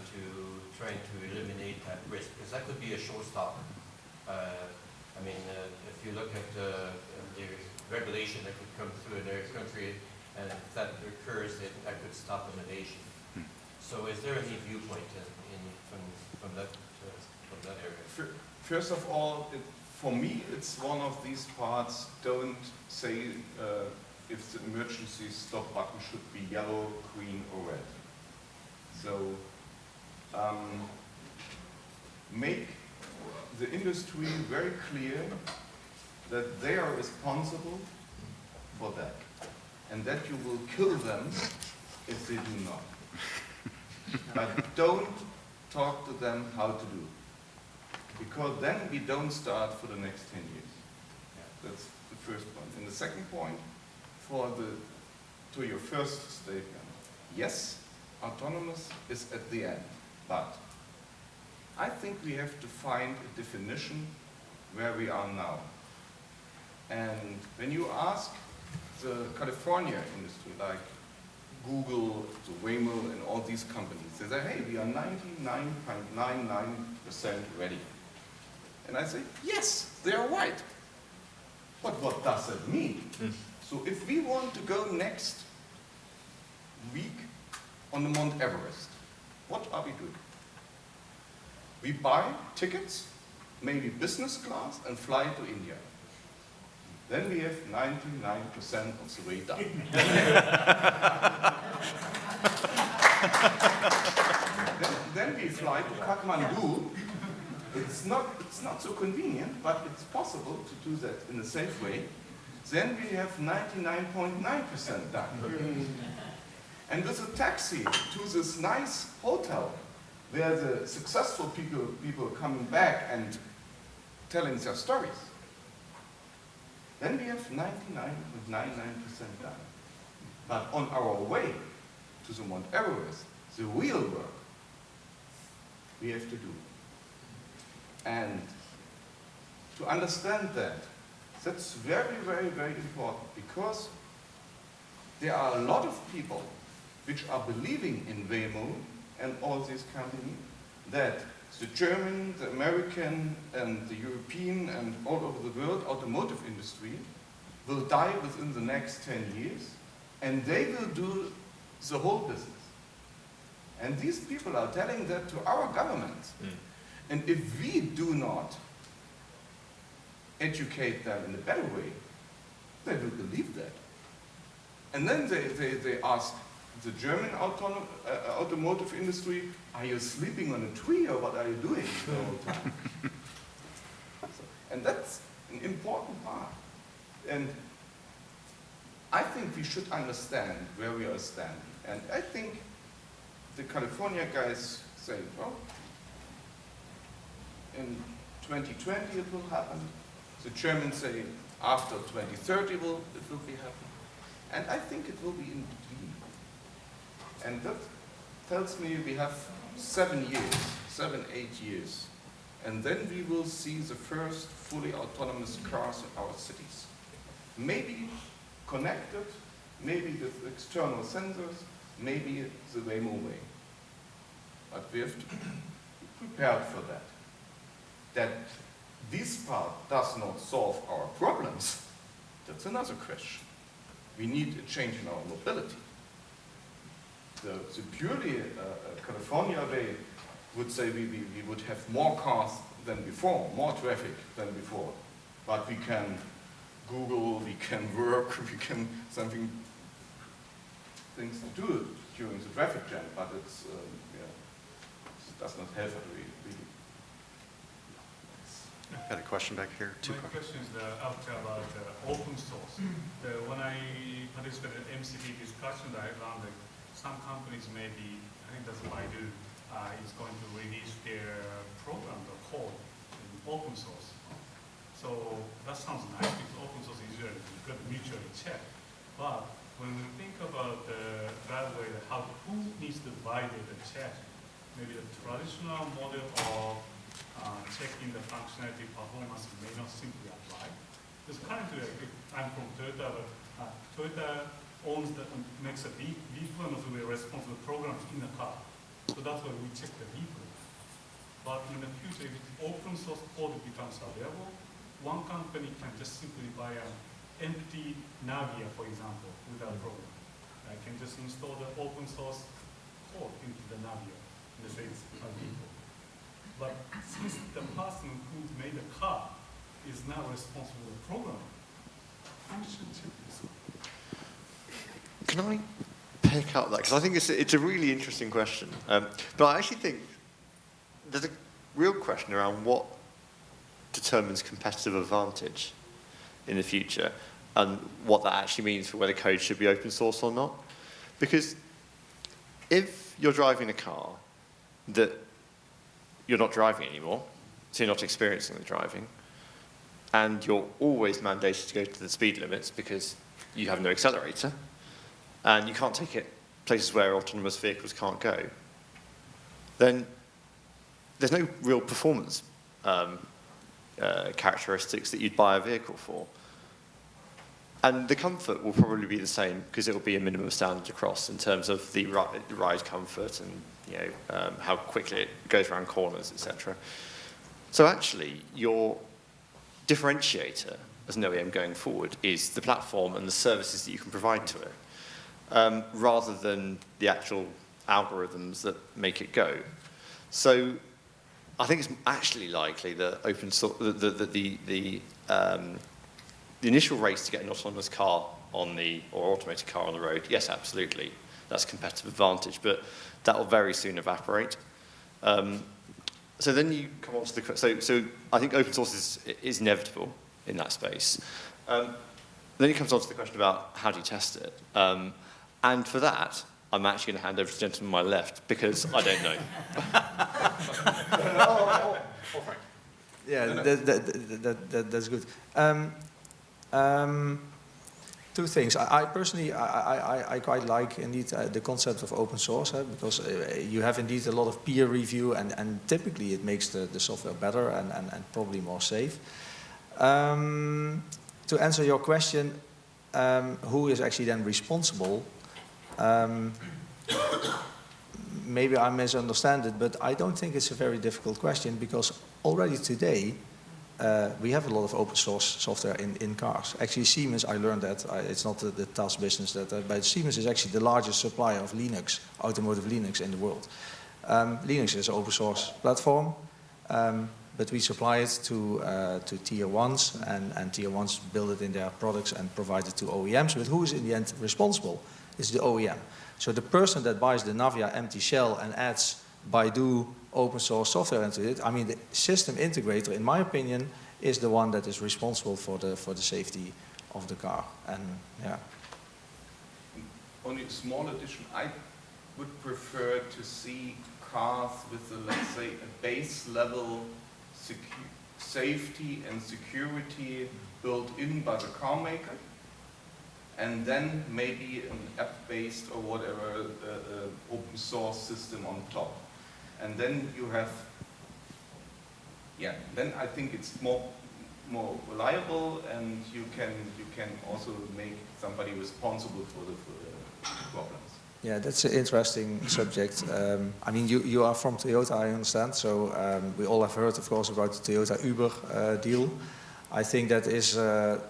try to eliminate that risk? Because that could be a showstopper. I mean, if you look at the regulation that could come through in their country, and if that occurs, that could stop innovation. So is there any viewpoint from that area? First of all, for me, it's one of these parts. Don't say if the emergency stop button should be yellow, green, or red. So make the industry very clear that they are responsible for that, and that you will kill them if they do not. But don't talk to them how to do. Because then we don't start for the next 10 years. That's the first point. And the second point, to your first statement, yes, autonomous is at the end, but I think we have to find a definition where we are now. And when you ask the California industry, like Google, the Waymo, and all these companies, they say, hey, we are 99.99% ready. And I say, yes, they are right. But what does that mean? So if we want to go next week on the Mount Everest, what are we doing? We buy tickets, maybe business class, and fly to India. Then we have 99% of the way done. then we fly to Kathmandu. It's not so convenient, but it's possible to do that in a safe way. Then we have 99.9% done. And with a taxi to this nice hotel, where the successful people are coming back and telling their stories. Then we have 99.99% done. But on our way to the Mount Everest, the real work we have to do. And to understand that, that's very, very, very important, because there are a lot of people which are believing in Waymo and all these companies, that the German, the American, and the European, and all over the world automotive industry will die within the next 10 years, and they will do the whole business. And these people are telling that to our government. And if we do not educate them in a better way, they will believe that. And then they ask the German automotive industry, are you sleeping on a tree, or what are you doing the whole time? And that's an important part. And I think we should understand where we are standing. And I think the California guys say, well, in 2020 it will happen. The Germans say after 2030 it will be happening. And I think it will be in between. And that tells me we have 7 years, 8 years. And then we will see the first fully autonomous cars in our cities. Maybe connected, maybe with external sensors, maybe the Waymo way. But we have to be prepared for that. That this part does not solve our problems, that's another question. We need a change in our mobility. the purely California way would say we would have more cars than before, more traffic than before. But we can Google, we can work, we can things to do during the traffic jam, but it's, it does not help really. Got a question back here. My question is about open source. When I participated in MCP discussion, I learned that some companies maybe, I think that's Baidu, is going to release their program, the code, in open source. So that sounds nice because open source is usually good mutually check. But when we think about that way, who needs to validate and check? Maybe the traditional model of checking the functionality performance may not simply apply. Because currently, if I'm from Toyota, but Toyota makes a vehicle and also we're responsible for programs in the car. So that's why we check the vehicle. But in the future, if open source code becomes available, one company can just simply buy an empty Navia, for example, without a program. I can just install the open source code into the Navia, and say it's a vehicle. But since the person who made the car is now responsible for the program, who should check this? Can I pick up that? Because I think it's a really interesting question. But I actually think there's a real question around what determines competitive advantage in the future and what that actually means for whether code should be open source or not. Because if you're driving a car that you're not driving anymore, so you're not experiencing the driving, and you're always mandated to go to the speed limits because you have no accelerator, and you can't take it places where autonomous vehicles can't go, then there's no real performance characteristics that you'd buy a vehicle for. And the comfort will probably be the same because it will be a minimum standard across in terms of the ride comfort and how quickly it goes around corners, etc. So actually, your differentiator as an OEM going forward is the platform and the services that you can provide to it, rather than the actual algorithms that make it go. So I think it's actually likely that open source, the initial race to get an autonomous car or automated car on the road, yes, absolutely, that's competitive advantage, but that will very soon evaporate. So then you come on to the, so I think open source is inevitable in that space. Then it comes on to the question about how do you test it? And for that, I'm actually going to hand over to the gentleman on my left because I don't know. Yeah, that's good. Two things. I personally quite like indeed the concept of open source because you have indeed a lot of peer review and typically it makes the software better and probably more safe. To answer your question, who is actually then responsible? Maybe I misunderstand it, but I don't think it's a very difficult question because already today we have a lot of open source software in cars. Actually, Siemens, I learned that, it's not the TAS business, but Siemens is actually the largest supplier of Linux, automotive Linux in the world. Linux is an open source platform, but we supply it to tier ones, and tier ones build it in their products and provide it to OEMs. But who is in the end responsible? It's the OEM. So the person that buys the Navia empty shell and adds Baidu open source software into it, I mean, the system integrator, in my opinion, is the one that is responsible for the safety of the car. And yeah. Only a small addition. I would prefer to see cars with, let's say, a base level safety and security built in by the car maker, and then maybe an app-based or whatever open source system on top. And then you have, then I think it's more reliable, and you can also make somebody responsible for the problems. Yeah, that's an interesting subject. I mean, you are from Toyota, I understand, so we all have heard, of course, about the Toyota Uber deal. I think that is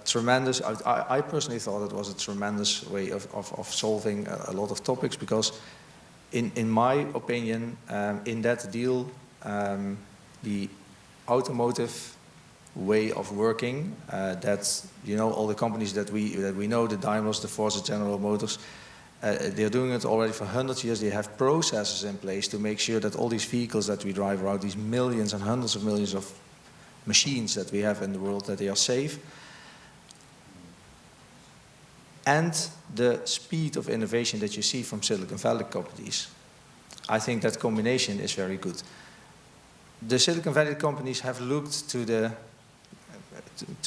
tremendous. I personally thought it was a tremendous way of solving a lot of topics because in my opinion, in that deal, the automotive way of working, that, you know, all the companies that we know, the Daimlers, the Fords, the General Motors, they're doing it already for 100 years. They have processes in place to make sure that all these vehicles that we drive around, these millions and hundreds of millions of machines that we have in the world, that they are safe. And the speed of innovation that you see from Silicon Valley companies, I think that combination is very good. The Silicon Valley companies have looked to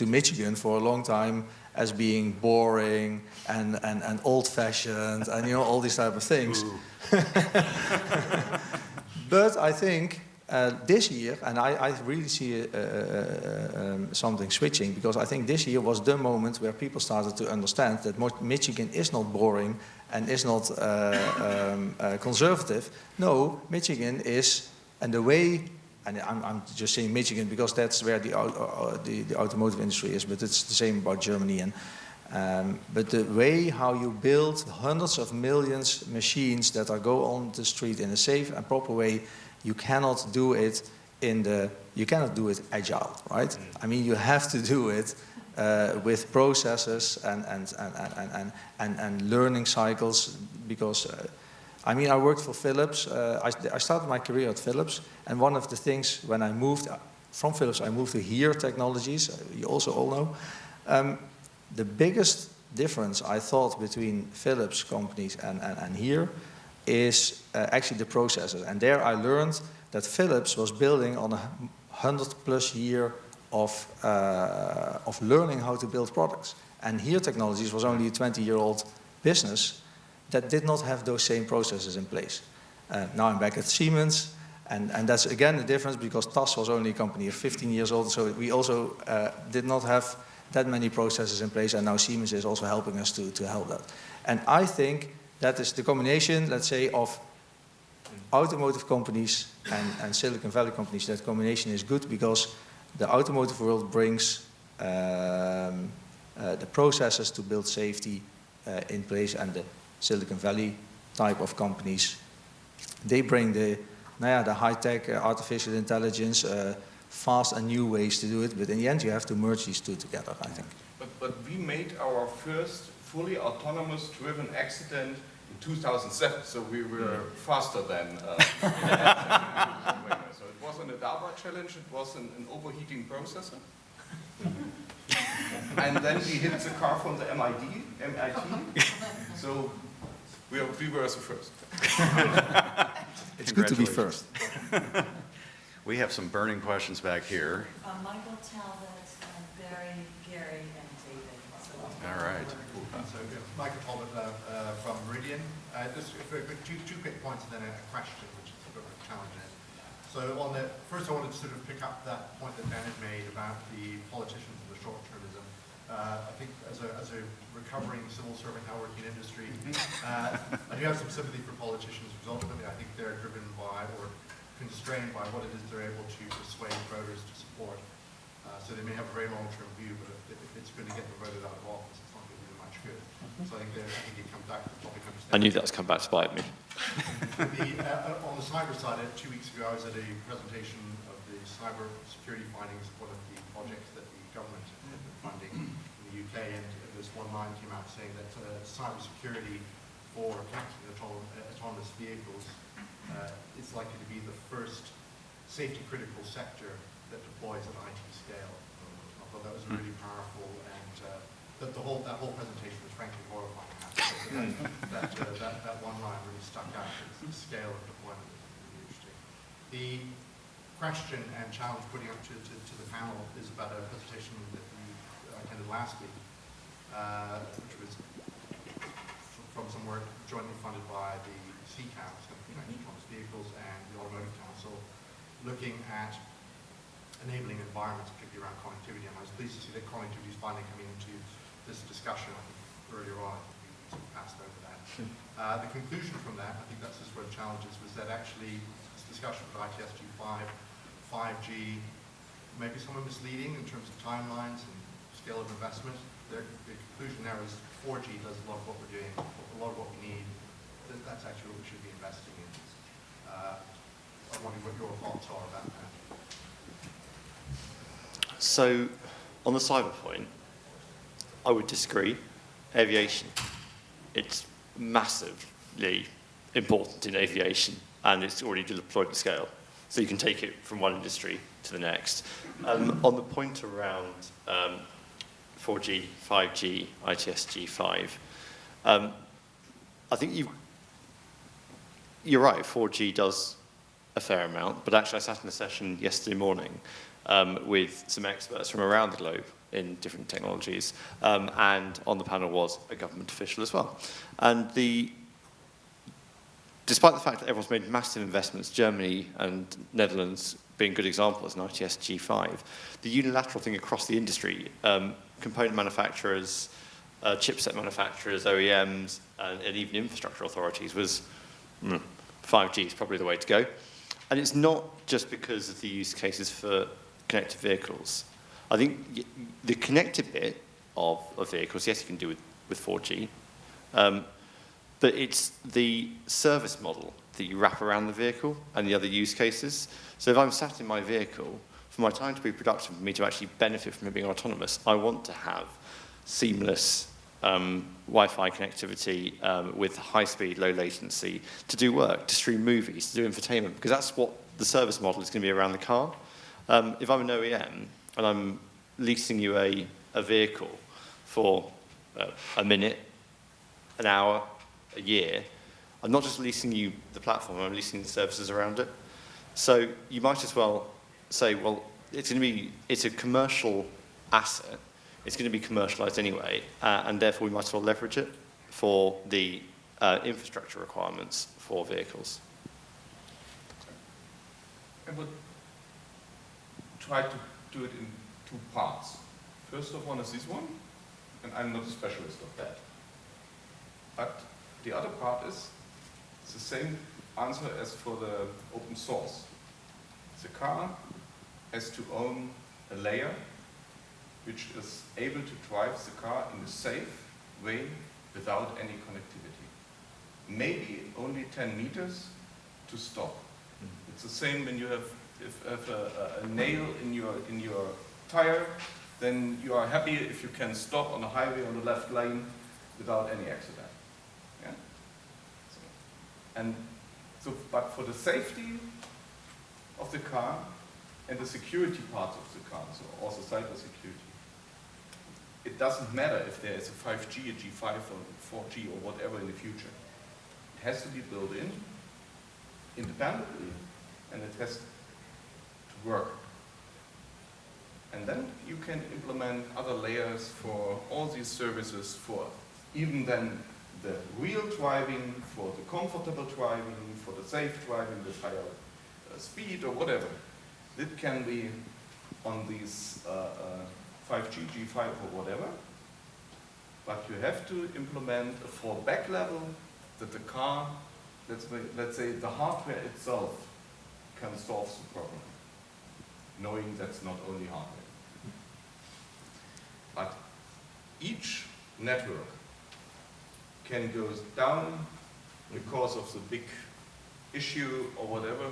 Michigan for a long time as being boring and old-fashioned and, you know, all these type of things. But I think this year, and I really see something switching, because I think this year was the moment where people started to understand that Michigan is not boring and is not conservative. No, Michigan is, and the way, and I'm just saying Michigan because that's where the automotive industry is, but it's the same about Germany. And but the way how you build hundreds of millions machines that go on the street in a safe and proper way, you cannot do it you cannot do it agile, right? I mean, you have to do it with processes and learning cycles, because I mean, I worked for Philips. I started my career at Philips, and one of the things when I moved from Philips, I moved to HERE Technologies. You also all know. The biggest difference I thought between Philips companies and HERE is actually the processes. And there I learned that Philips was building on 100+ year of learning how to build products. And HERE Technologies was only a 20-year-old business that did not have those same processes in place. Now I'm back at Siemens, and that's again the difference, because TAS was only a company of 15 years old, so we also did not have that many processes in place, and now Siemens is also helping us to help that. And I think that is the combination, let's say, of automotive companies and Silicon Valley companies. That combination is good because the automotive world brings the processes to build safety in place, and the Silicon Valley type of companies, they bring the high-tech artificial intelligence, fast and new ways to do it, but in the end you have to merge these two together, I think. But we made our first fully autonomous driven accident in 2007, so we were faster than so it wasn't a DARPA challenge, it was an overheating processor. And then we hit the car from the MIT, so we were the first. It's good to be first. We have some burning questions back here. Michael Talbot, Barry, Gary, and David. So all right. So Michael Talbot from Meridian. Just two quick points and then a question, which is a bit of a challenge. So on the first, I wanted to sort of pick up that point that Dan had made about the politicians and the short-termism. I think as a recovering civil servant now working in industry, I do have some sympathy for politicians, because ultimately I think they're driven by or constrained by what it is they're able to persuade voters to support. So they may have a very long-term view, but if it's going to get them voted out of office, it's not going to do much good. So I think it comes back to the topic of I knew that was come back to bite me. On the cyber side, 2 weeks ago I was at a presentation of the cyber security findings of one of the projects that the government had been funding in the UK, and this one line came out saying that cyber security for connecting autonomous vehicles is likely to be the first safety critical sector that deploys at IT scale. I thought that was really powerful, and that whole presentation was frankly horrifying. That one line really stuck out. The scale of deployment is really interesting. The question and challenge putting up to the panel is about a presentation that you attended last week, which was from some work jointly funded by the CCAP, Autonomous Vehicles, and the Automotive Council, looking at enabling environments, particularly around connectivity. And I was pleased to see that connectivity is finally coming into this discussion. I think earlier on, I think we sort of passed over that. The conclusion from that, I think that's just where the challenge is, was that actually this discussion with ITSG5, 5G, maybe somewhat misleading in terms of timelines and scale of investment. The conclusion there is 4G does a lot of what we're doing, a lot of what we need that's actually what we should be investing in. I'm wondering what your thoughts are about that. So, on the cyber point, I would disagree. Aviation, it's massively important in aviation, and it's already deployed at scale. So you can take it from one industry to the next. On the point around 4G, 5G, ITSG5, I think you're right, 4G does a fair amount, but actually I sat in a session yesterday morning with some experts from around the globe in different technologies, and on the panel was a government official as well. And despite the fact that everyone's made massive investments, Germany and Netherlands being good examples in ITSG5, the unilateral thing across the industry, component manufacturers, chipset manufacturers, OEMs, and even infrastructure authorities was 5G is probably the way to go. And it's not just because of the use cases for connected vehicles. I think the connected bit of vehicles, yes, you can do with 4G, but it's the service model that you wrap around the vehicle and the other use cases. So if I'm sat in my vehicle, for my time to be productive, for me to actually benefit from it being autonomous, I want to have seamless Wi-Fi connectivity with high speed, low latency to do work, to stream movies, to do infotainment, because that's what the service model is going to be around the car. If I'm an OEM and I'm leasing you a vehicle for a minute, an hour, a year, I'm not just leasing you the platform, I'm leasing the services around it. So you might as well say, well, it's a commercial asset. It's going to be commercialized anyway, and therefore we might as well leverage it for the infrastructure requirements for vehicles. I would try to do it in two parts. First of one is this one, and I'm not a specialist of that. But the other part is it's the same answer as for the open source. The car has to own a layer which is able to drive the car in a safe way without any connectivity. Maybe only 10 meters to stop. It's the same when you have a nail in your tire, then you are happy if you can stop on a highway on the left lane without any accident. Yeah? But for the safety of the car and the security parts of the car, so also cyber security, it doesn't matter if there is a 5G, a G5, or 4G, or whatever in the future. It has to be built in independently, and it has to work. And then you can implement other layers for all these services, for even then the real driving, for the comfortable driving, for the safe driving with higher speed or whatever. It can be on these 5G, G5 or whatever, but you have to implement a fallback level that the car, let's say the hardware itself can solve the problem, knowing that's not only hardware. But each network can go down because of the big issue or whatever,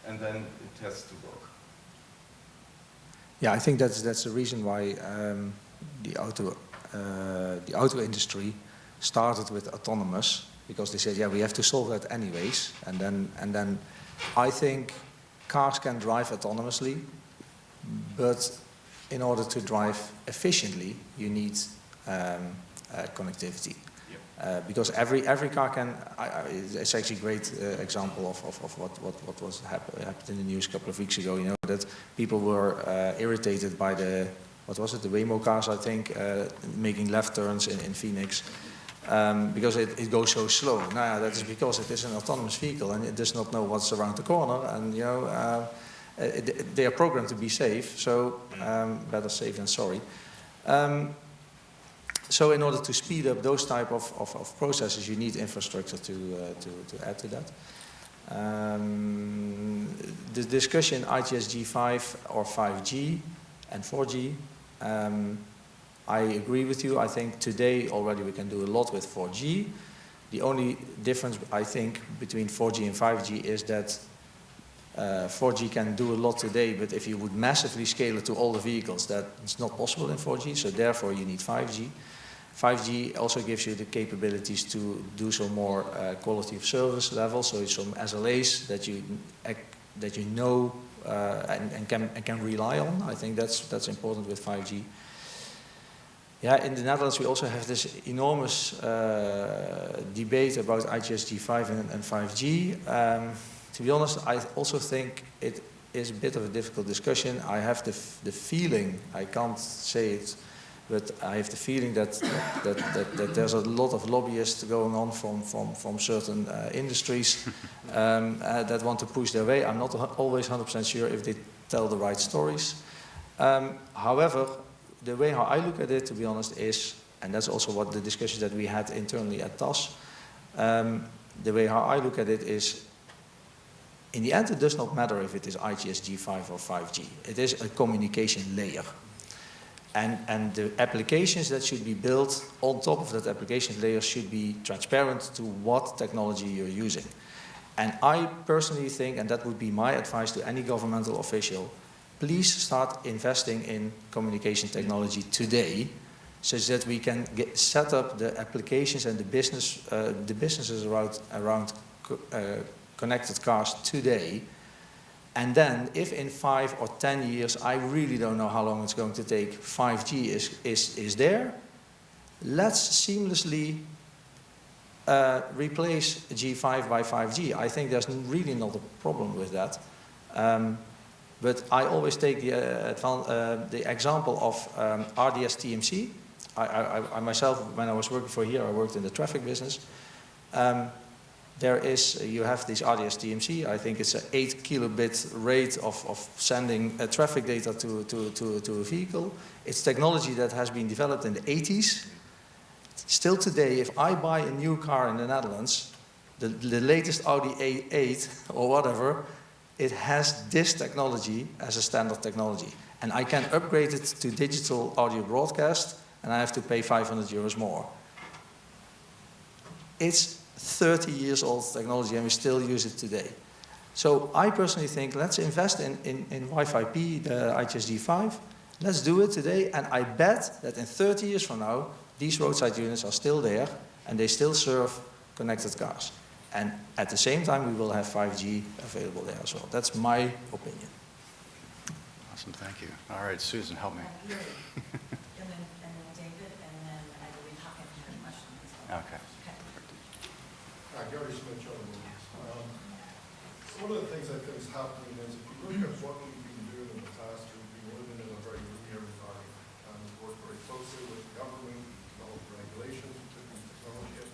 and then it has to work. Yeah, I think that's the reason why the auto industry started with autonomous, because they said, yeah, we have to solve that anyways. And then I think cars can drive autonomously, but in order to drive efficiently, you need connectivity. Because every car can, it's actually a great example of what was happened in the news a couple of weeks ago, you know, that people were irritated by the Waymo cars, I think, making left turns in Phoenix, because it goes so slow. Now, that is because it is an autonomous vehicle and it does not know what's around the corner, and, you know, they are programmed to be safe, so better safe than sorry. So in order to speed up those type of processes, you need infrastructure to add to that. The discussion ITSG5 or 5G and 4G, I agree with you. I think today already we can do a lot with 4G. The only difference, I think, between 4G and 5G is that 4G can do a lot today, but if you would massively scale it to all the vehicles, that's not possible in 4G, so therefore you need 5G. 5G also gives you the capabilities to do some more quality of service level, so it's some SLAs that you know and can rely on. I think that's important with 5G. Yeah, in the Netherlands we also have this enormous debate about IGSG5 and 5G. To be honest, I also think it is a bit of a difficult discussion. I have the feeling, I can't say it, but I have the feeling that there's a lot of lobbyists going on from certain industries that want to push their way. I'm not always 100% sure if they tell the right stories. However, the way how I look at it, to be honest, is, and that's also what the discussions that we had internally at TAS, the way how I look at it is, in the end, it does not matter if it is IGSG5 or 5G. It is a communication layer. And the applications that should be built on top of that application layer should be transparent to what technology you're using. And I personally think, and that would be my advice to any governmental official, please start investing in communication technology today, such that we can set up the applications and the businesses around connected cars today. And then, if in 5 or 10 years, I really don't know how long it's going to take, 5G is there, let's seamlessly replace G5 by 5G. I think there's really not a problem with that. But I always take the example of RDS TMC. I myself, when I was working for here, I worked in the traffic business. You have this RDS TMC. I think it's an 8 kilobit rate of sending traffic data to a vehicle. It's technology that has been developed in the 80s. Still today, if I buy a new car in the Netherlands, the latest Audi A8 or whatever, it has this technology as a standard technology. And I can upgrade it to digital audio broadcast, and I have to pay 500 euros more. It's 30 years old technology, and we still use it today. So I personally think let's invest in Wi-Fi P, the IGSG5. Let's do it today, and I bet that in 30 years from now, these roadside units are still there, and they still serve connected cars. And at the same time, we will have 5G available there as well. That's my opinion. Awesome, thank you. All right, Susan, help me. And then David, and then I believe Hakan had a question as well. Okay. Gary Smith, one of the things I think is happening is if you look at what we've been doing in the past, we've been living in a very linear environment, and we've worked very closely with the government, developed regulations, we took new technology in.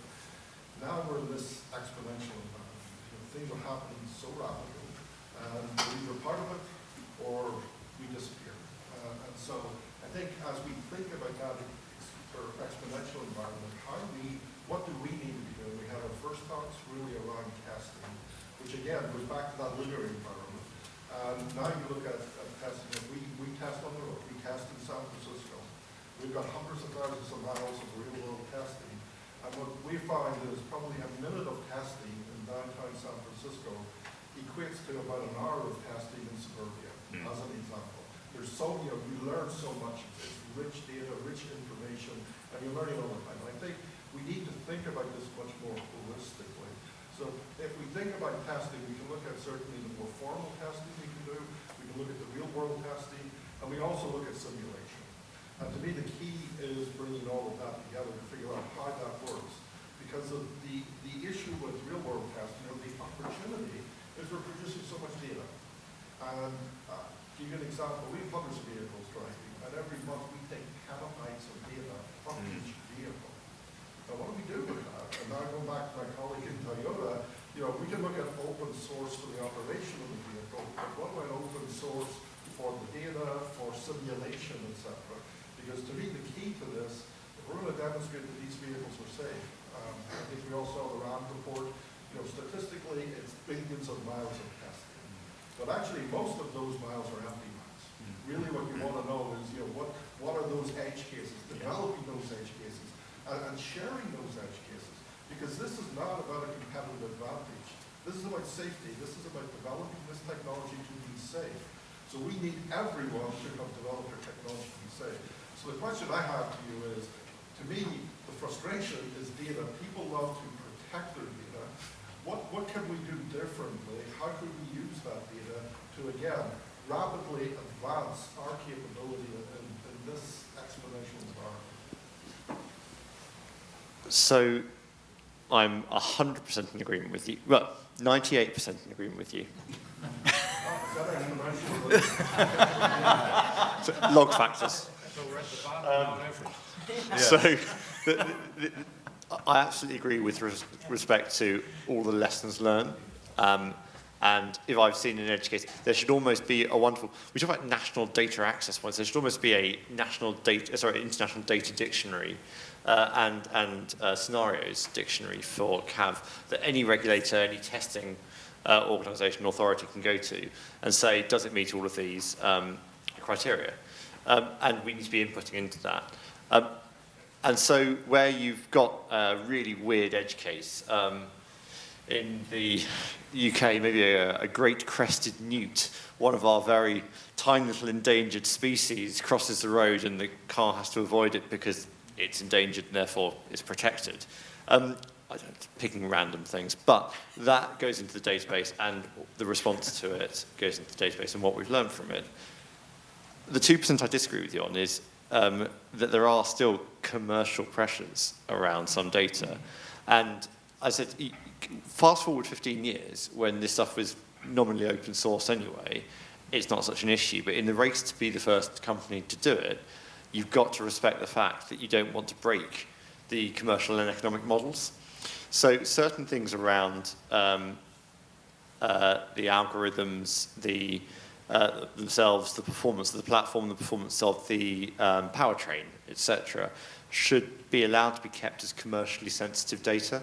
Now we're in this exponential environment. Things are happening so rapidly, and we're either part of it or we disappear. And so I think as we think about that sort of exponential environment, what do we need to be doing? We had our first talks really around testing, which again goes back to that linear environment. And now you look at testing, we test on the road, we test in San Francisco. We've got hundreds of thousands of miles of real world testing. And what we find is probably a minute of testing in downtown San Francisco equates to about an hour of testing in suburbia, as an example. There's so, we learn so much, it's rich data, rich information, and you're learning all the time. I think we need to think about this much more holistically. So if we think about testing, we can look at certainly the more formal testing we can do, we can look at the real world testing, and we also look at simulation. And to me the key is bringing all of that together to figure out how that works. Because of the issue with real world testing, the opportunity is we're producing so much data. And to give you an example, we have hundreds of vehicles driving, and every month we take petabytes of data from each vehicle. Now, what do we do with that? And now going back to my colleague in Toyota, we can look at open source for the operation of the vehicle, but what about open source for the data, for simulation, etc.? Because to me, the key to this, if we're going to demonstrate that these vehicles are safe, I think we all saw the RAM report, statistically, it's billions of miles of testing. But actually, most of those miles are empty miles. Really what you want to know is, what are those edge cases, developing those edge cases, and sharing those edge cases. Because this is not about a competitive advantage. This is about safety. This is about developing this technology to be safe. So we need everyone to have developed their technology to be safe. So the question I have to you is, to me, the frustration is data. People love to protect their data. What can we do differently? How could we use that data to, again, rapidly advance our capability in this exponential environment? So I'm 100% in agreement with you. Well, 98% in agreement with you. So, log factors. So we're at the bottom of So I absolutely agree with respect to all the lessons learned. And if I've seen in education, there should almost be a wonderful, we talk about national data access points, there should almost be a international data dictionary and scenarios dictionary for CAV that any regulator, any testing organisation, authority can go to and say, does it meet all of these criteria? And we need to be inputting into that. And so where you've got a really weird edge case, in the UK, maybe a great crested newt, one of our very tiny little endangered species, crosses the road and the car has to avoid it because it's endangered and therefore it's protected. I don't know, picking random things, but that goes into the database and the response to it goes into the database and what we've learned from it. The 2% I disagree with you on is that there are still commercial pressures around some data. And I said, fast forward 15 years, when this stuff was nominally open source anyway, it's not such an issue. But in the race to be the first company to do it, you've got to respect the fact that you don't want to break the commercial and economic models. So certain things around the algorithms, themselves, the performance of the platform, the performance of the powertrain, etc., should be allowed to be kept as commercially sensitive data.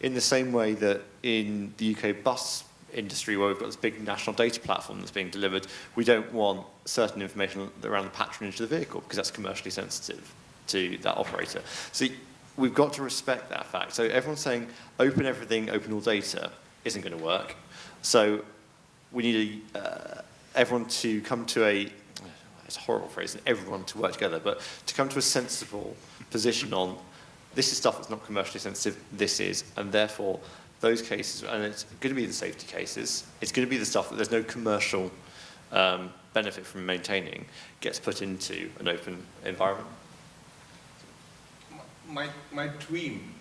In the same way that in the UK bus industry, where we've got this big national data platform that's being delivered, we don't want certain information around the patronage of the vehicle because that's commercially sensitive to that operator. So we've got to respect that fact. So everyone's saying open everything, open all data isn't going to work. So we need everyone to come to it's a horrible phrase, everyone to work together, but to come to a sensible position on this is stuff that's not commercially sensitive, this is, and therefore those cases, and it's going to be the safety cases, it's going to be the stuff that there's no commercial benefit from maintaining, gets put into an open environment. My dream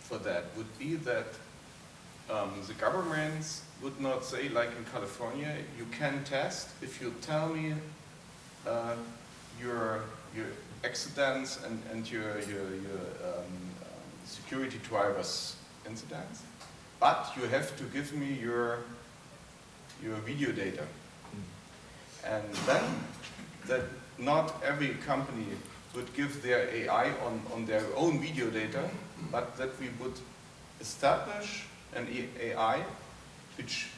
for that would be that the governments would not say, like in California, you can test if you tell me your accidents and your security drivers incidents, but you have to give me your video data. And then that not every company would give their AI on their own video data, but that we would establish an AI which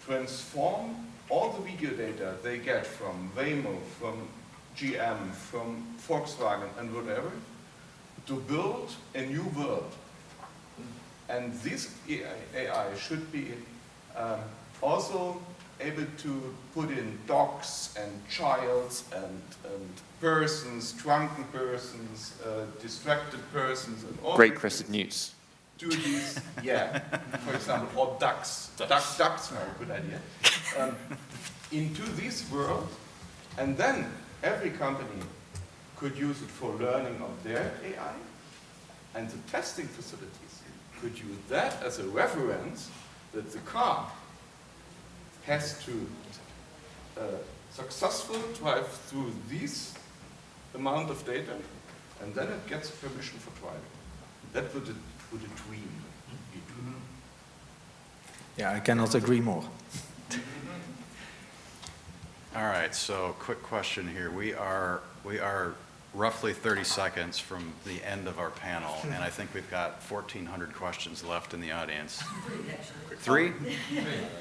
transform all the video data they get from Waymo, from GM, from Volkswagen, and whatever, to build a new world. And this AI should be also able to put in dogs and childs and persons, drunken persons, distracted persons, and all. Great crested newts. Do these, yeah, for example, or ducks. Ducks are a good idea. Into this world, and then every company could use it for learning of their AI, and the testing facilities could use that as a reference that the car has to successfully drive through this amount of data, and then it gets permission for driving. That would a dream be. Yeah, I cannot agree more. All right, so quick question here. We are roughly 30 seconds from the end of our panel, and I think we've got 1,400 questions left in the audience. Three?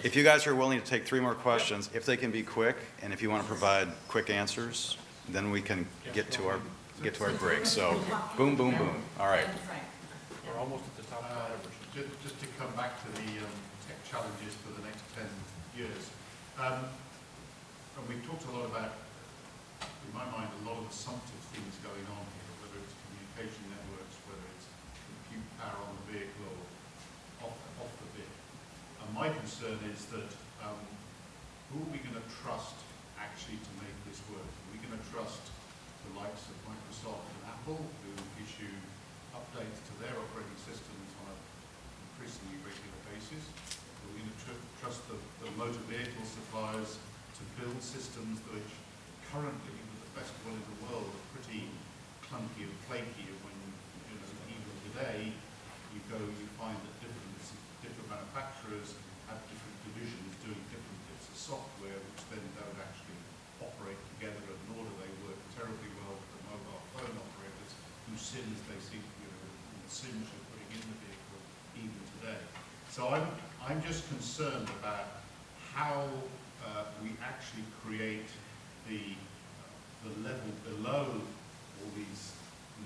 If you guys are willing to take 3 more questions, if they can be quick, and if you want to provide quick answers, then we can get to our break. So boom, boom, boom. All right. We're almost at the top of our average. Just to come back to the tech challenges for the next 10 years. And we've talked a lot about, in my mind, a lot of assumptive things going on here, whether it's communication networks, whether it's compute power on the vehicle or off the vehicle. And my concern is that who are we going to trust actually to make this work? Are we going to trust the likes of Microsoft and Apple, who issue updates to their operating systems on an increasingly regular basis? Are we going to trust the motor vehicle suppliers to build systems which currently, with the best one in the world, are pretty clunky and flaky? And when, you know, even today, you find that different manufacturers have different divisions doing different bits of software, which then don't actually operate together, and nor do they work terribly well with the mobile phone operators, whose SIMs they seem to, the SIMs you're putting in the vehicle even today. So I'm just concerned about how we actually create the level below all these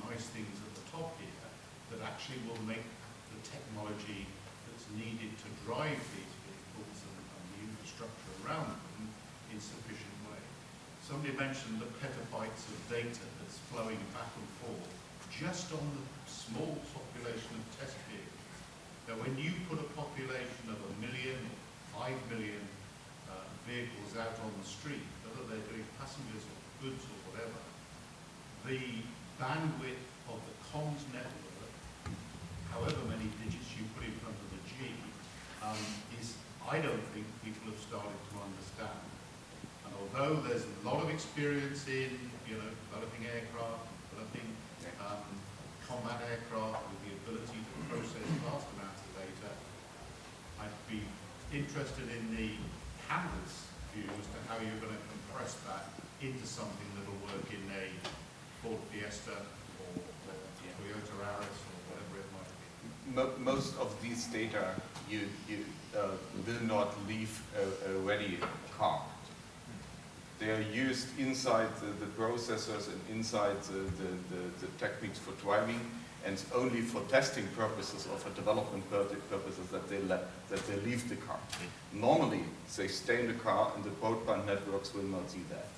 nice things at the top here that actually will make the technology that's needed to drive these vehicles and the infrastructure around them in sufficient way. Somebody mentioned the petabytes of data that's flowing back and forth just on the small population of test vehicles. Now, when you put a population of 1 million, 5 million vehicles out on the street, whether they're doing passengers or goods or whatever, the bandwidth of the comms network, however many digits you put in front of the G, is, I don't think people have started to understand. And although there's a lot of experience in, developing aircraft, developing combat aircraft with the ability to process vast amounts of data, I'd be interested in the panel's view as to how you're going to compress that into something that will work in a Ford Fiesta or Toyota Yaris or whatever it might be. Most of these data you will not leave a ready car. They are used inside the processors and inside the techniques for driving, and it's only for testing purposes or for development purposes that they leave the car. Normally, they stay in the car, and the broadband networks will not see that.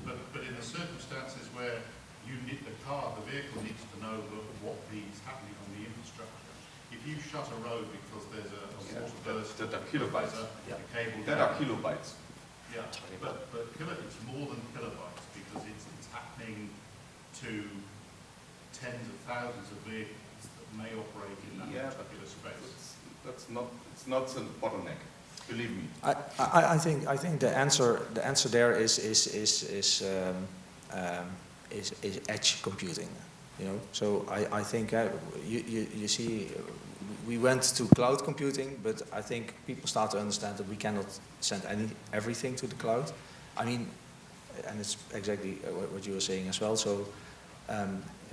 But in the circumstances where you need the car, the vehicle needs to know what is happening on the infrastructure. If you shut a road because there's a water burst, that are kilobytes. a cable That are kilobytes. Yeah, but it's more than kilobytes, because it's happening to tens of thousands of vehicles that may operate in that particular space. It's not a bottleneck. Believe me. I think the answer there is edge computing. So I think you see, we went to cloud computing, but I think people start to understand that we cannot send everything to the cloud. I mean, and it's exactly what you were saying as well. So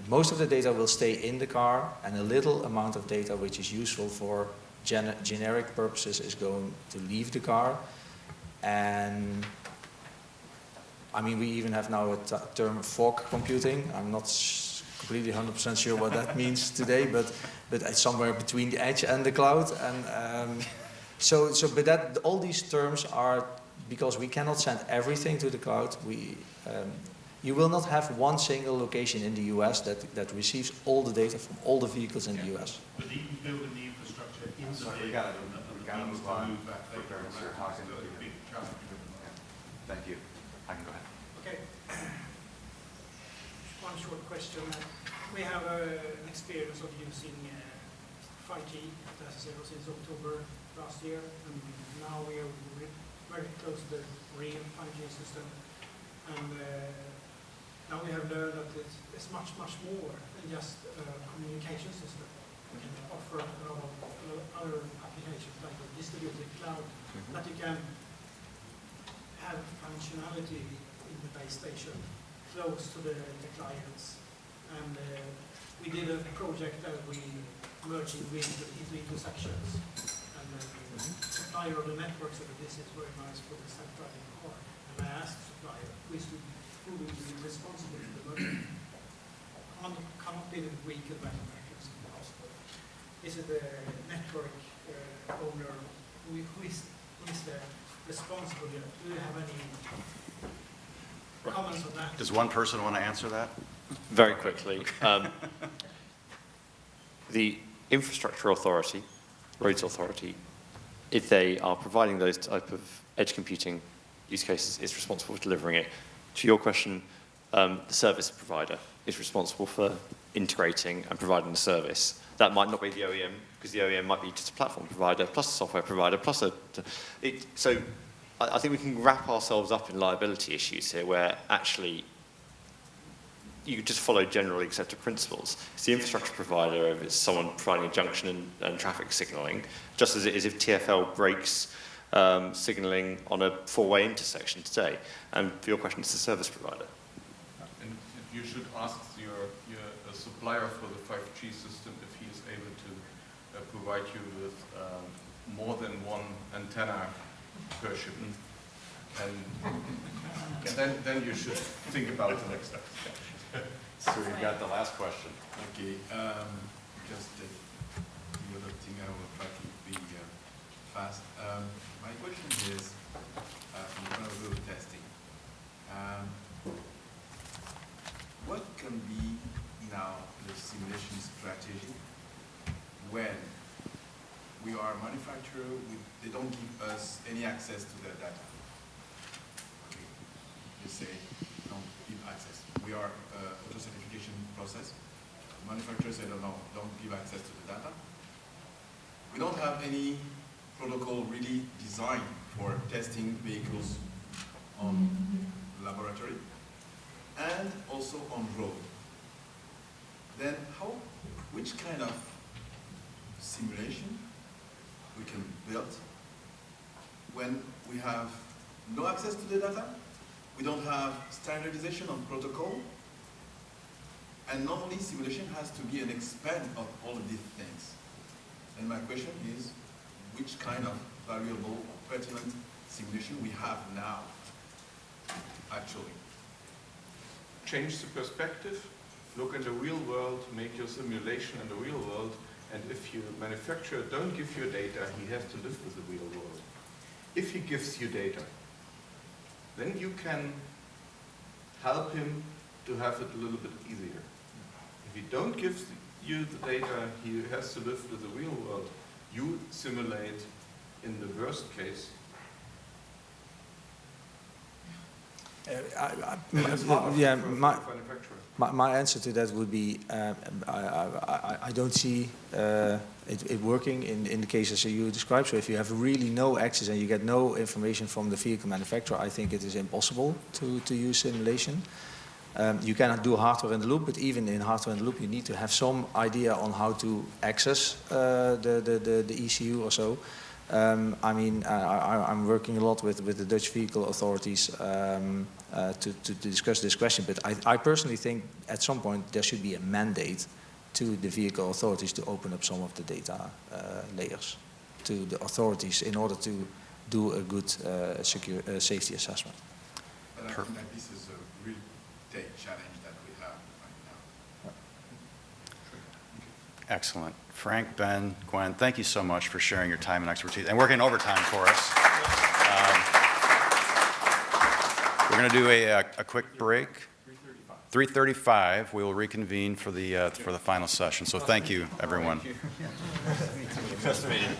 most of the data will stay in the car, and a little amount of data which is useful for generic purposes is going to leave the car. And I mean, we even have now a term fog computing. I'm not completely 100% sure what that means today, but it's somewhere between the edge and the cloud. And but all these terms are, because we cannot send everything to the cloud. You will not have one single location in the US that receives all the data from all the vehicles in the US. But even building the infrastructure in the Sorry, vehicle, we gotta move on. Thank Thank you. I can go ahead. Okay. One short question. We have an experience of using 5G at SSL since October last year, and now we are very close to the real 5G system. And now we have learned that it's much more than just a communication system. We can offer a lot of other applications like a distributed cloud, that you can have functionality in the base station close to the clients. And we did a project that we merged into two sections. And the supplier of the network said that this is very nice for the self-driving car. And I asked the supplier, who will be responsible for the merger? Cannot be the weaker manufacturers, it's impossible. is it the network owner? Who is the responsible here? Do you have any comments on that? Does one person want to answer that? Very quickly. The infrastructure authority, roads authority, if they are providing those type of edge computing use cases, is responsible for delivering it. To your question, the service provider is responsible for integrating and providing the service. That might not be the OEM, because the OEM might be just a platform provider, plus a software provider, plus so I think we can wrap ourselves up in liability issues here, where actually you just follow generally accepted principles. It's the infrastructure provider, if it's someone providing a junction and traffic signaling, just as it is if TfL breaks signaling on a four-way intersection today. And for your question, it's the service provider. And you should ask your supplier for the 5G system if he is able to provide you with more than one antenna per shipment. And then you should think about the next step. So we got the last question. Okay, just the other thing, I will try to be fast. My question is, in vulnerability testing, what can be now the simulation strategy when we are a manufacturer, they don't give us any access to their data? Okay, you say don't give access. We are auto certification process. Manufacturers say don't give access to the data. We don't have any protocol really designed for testing vehicles on laboratory and also on road. Then which kind of simulation we can build when we have no access to the data, we don't have standardization on protocol, and normally simulation has to be an expand of all of these things. And my question is, which kind of valuable or pertinent simulation we have now, actually? Change the perspective, look in the real world, make your simulation in the real world, and if your manufacturer don't give you data, he has to live with the real world. If he gives you data, then you can help him to have it a little bit easier. If he don't give you the data, he has to live with the real world. You simulate in the worst case. My answer to that would be I don't see it working in the cases you described. So if you have really no access and you get no information from the vehicle manufacturer, I think it is impossible to use simulation. You cannot do hardware in the loop, but even in hardware in the loop, you need to have some idea on how to access the ECU or so. I mean, I'm working a lot with the Dutch vehicle authorities to discuss this question, but I personally think at some point there should be a mandate to the vehicle authorities to open up some of the data layers to the authorities in order to do a good safety assessment. But I think that this is a real big challenge that we have right now. Excellent. Frank, Ben, Gwen, thank you so much for sharing your time and expertise and working overtime for us. We're going to do a quick break. 3:35. We will reconvene for the final session. So thank you, everyone. Best meeting.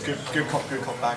Good call back.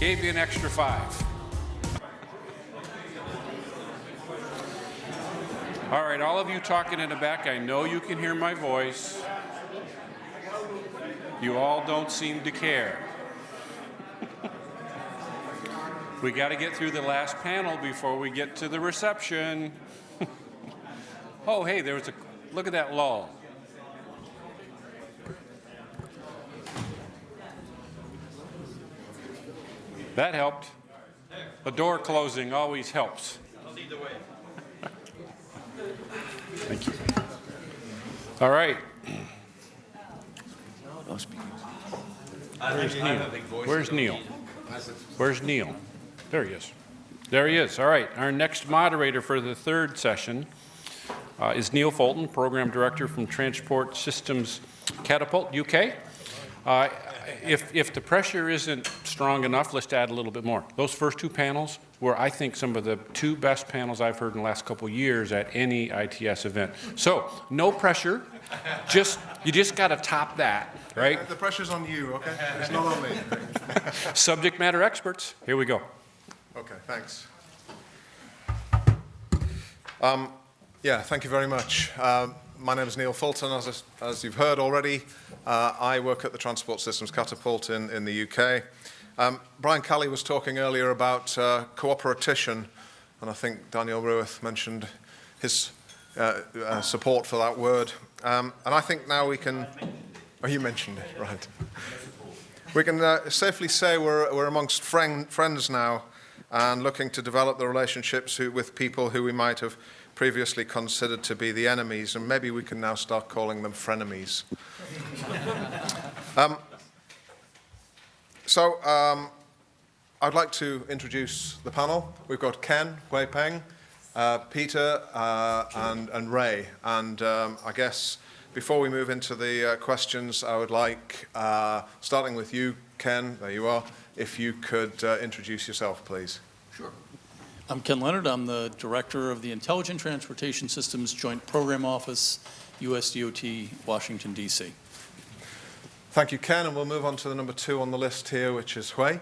Gave you an extra 5. All right, all of you talking in the back, I know you can hear my voice. You all don't seem to care. We got to get through the last panel before we get to the reception. Oh, hey, there was a, look at that lull. That helped. The door closing always helps. Thank you. All right. Where's Neil? Where's Neil? Where's Neil? There he is. There he is. All right. Our next moderator for the third session is Neil Fulton, Program Director from Transport Systems Catapult, UK. If the pressure isn't strong enough, let's add a little bit more. Those first 2 panels were, I think, some of the 2 best panels I've heard in the last couple of years at any ITS event. So, no pressure. You just got to top that, right? The pressure's on you, okay? It's not on me. Subject matter experts. Here we go. Okay, thanks. Yeah, thank you very much. My name is Neil Fulton. As you've heard already, I work at the Transport Systems Catapult in the UK. Brian Kelly was talking earlier about cooperation, and I think Daniel Rueth mentioned his support for that word. And I think now we can... Oh, you mentioned it, right. We can safely say we're amongst friends now and looking to develop the relationships with people who we might have previously considered to be the enemies, and maybe we can now start calling them frenemies. I'd like to introduce the panel. We've got Ken, Hui Peng, Peter, and Ray. And I guess before we move into the questions, I would like, starting with you, Ken, there you are, if you could introduce yourself, please. Sure. I'm Ken Leonard. I'm the Director of the Intelligent Transportation Systems Joint Program Office, USDOT, Washington, D.C. Thank you, Ken, and we'll move on to the number 2 on the list here, which is Hui.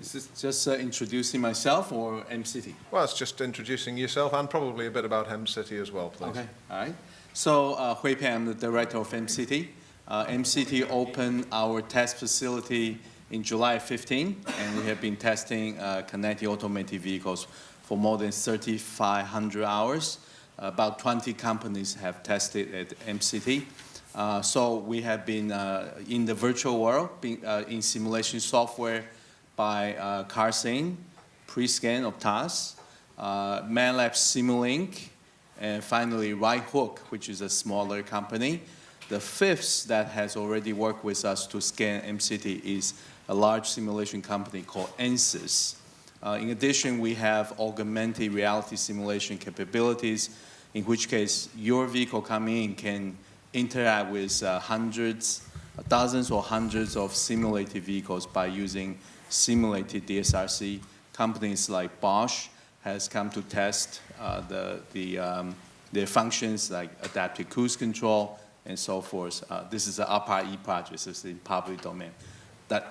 Is this just introducing myself or MCT? Well, it's just introducing yourself and probably a bit about MCT as well, please. Okay, all right. So, Hui Peng, I'm the Director of MCT. MCT opened our test facility in July 15, and we have been testing connected automated vehicles for more than 3,500 hours. About 20 companies have tested at MCT. So we have been in the virtual world, in simulation software by CarScene, Prescan of TAS, MATLAB Simulink, and finally RightHook, which is a smaller company. The fifth that has already worked with us to scan MCT is a large simulation company called ANSYS. In addition, we have augmented reality simulation capabilities, in which case your vehicle coming in can interact with dozens or hundreds of simulated vehicles by using simulated DSRC. Companies like Bosch has come to test their functions like adaptive cruise control and so forth. This is an APA-E project. It's in public domain,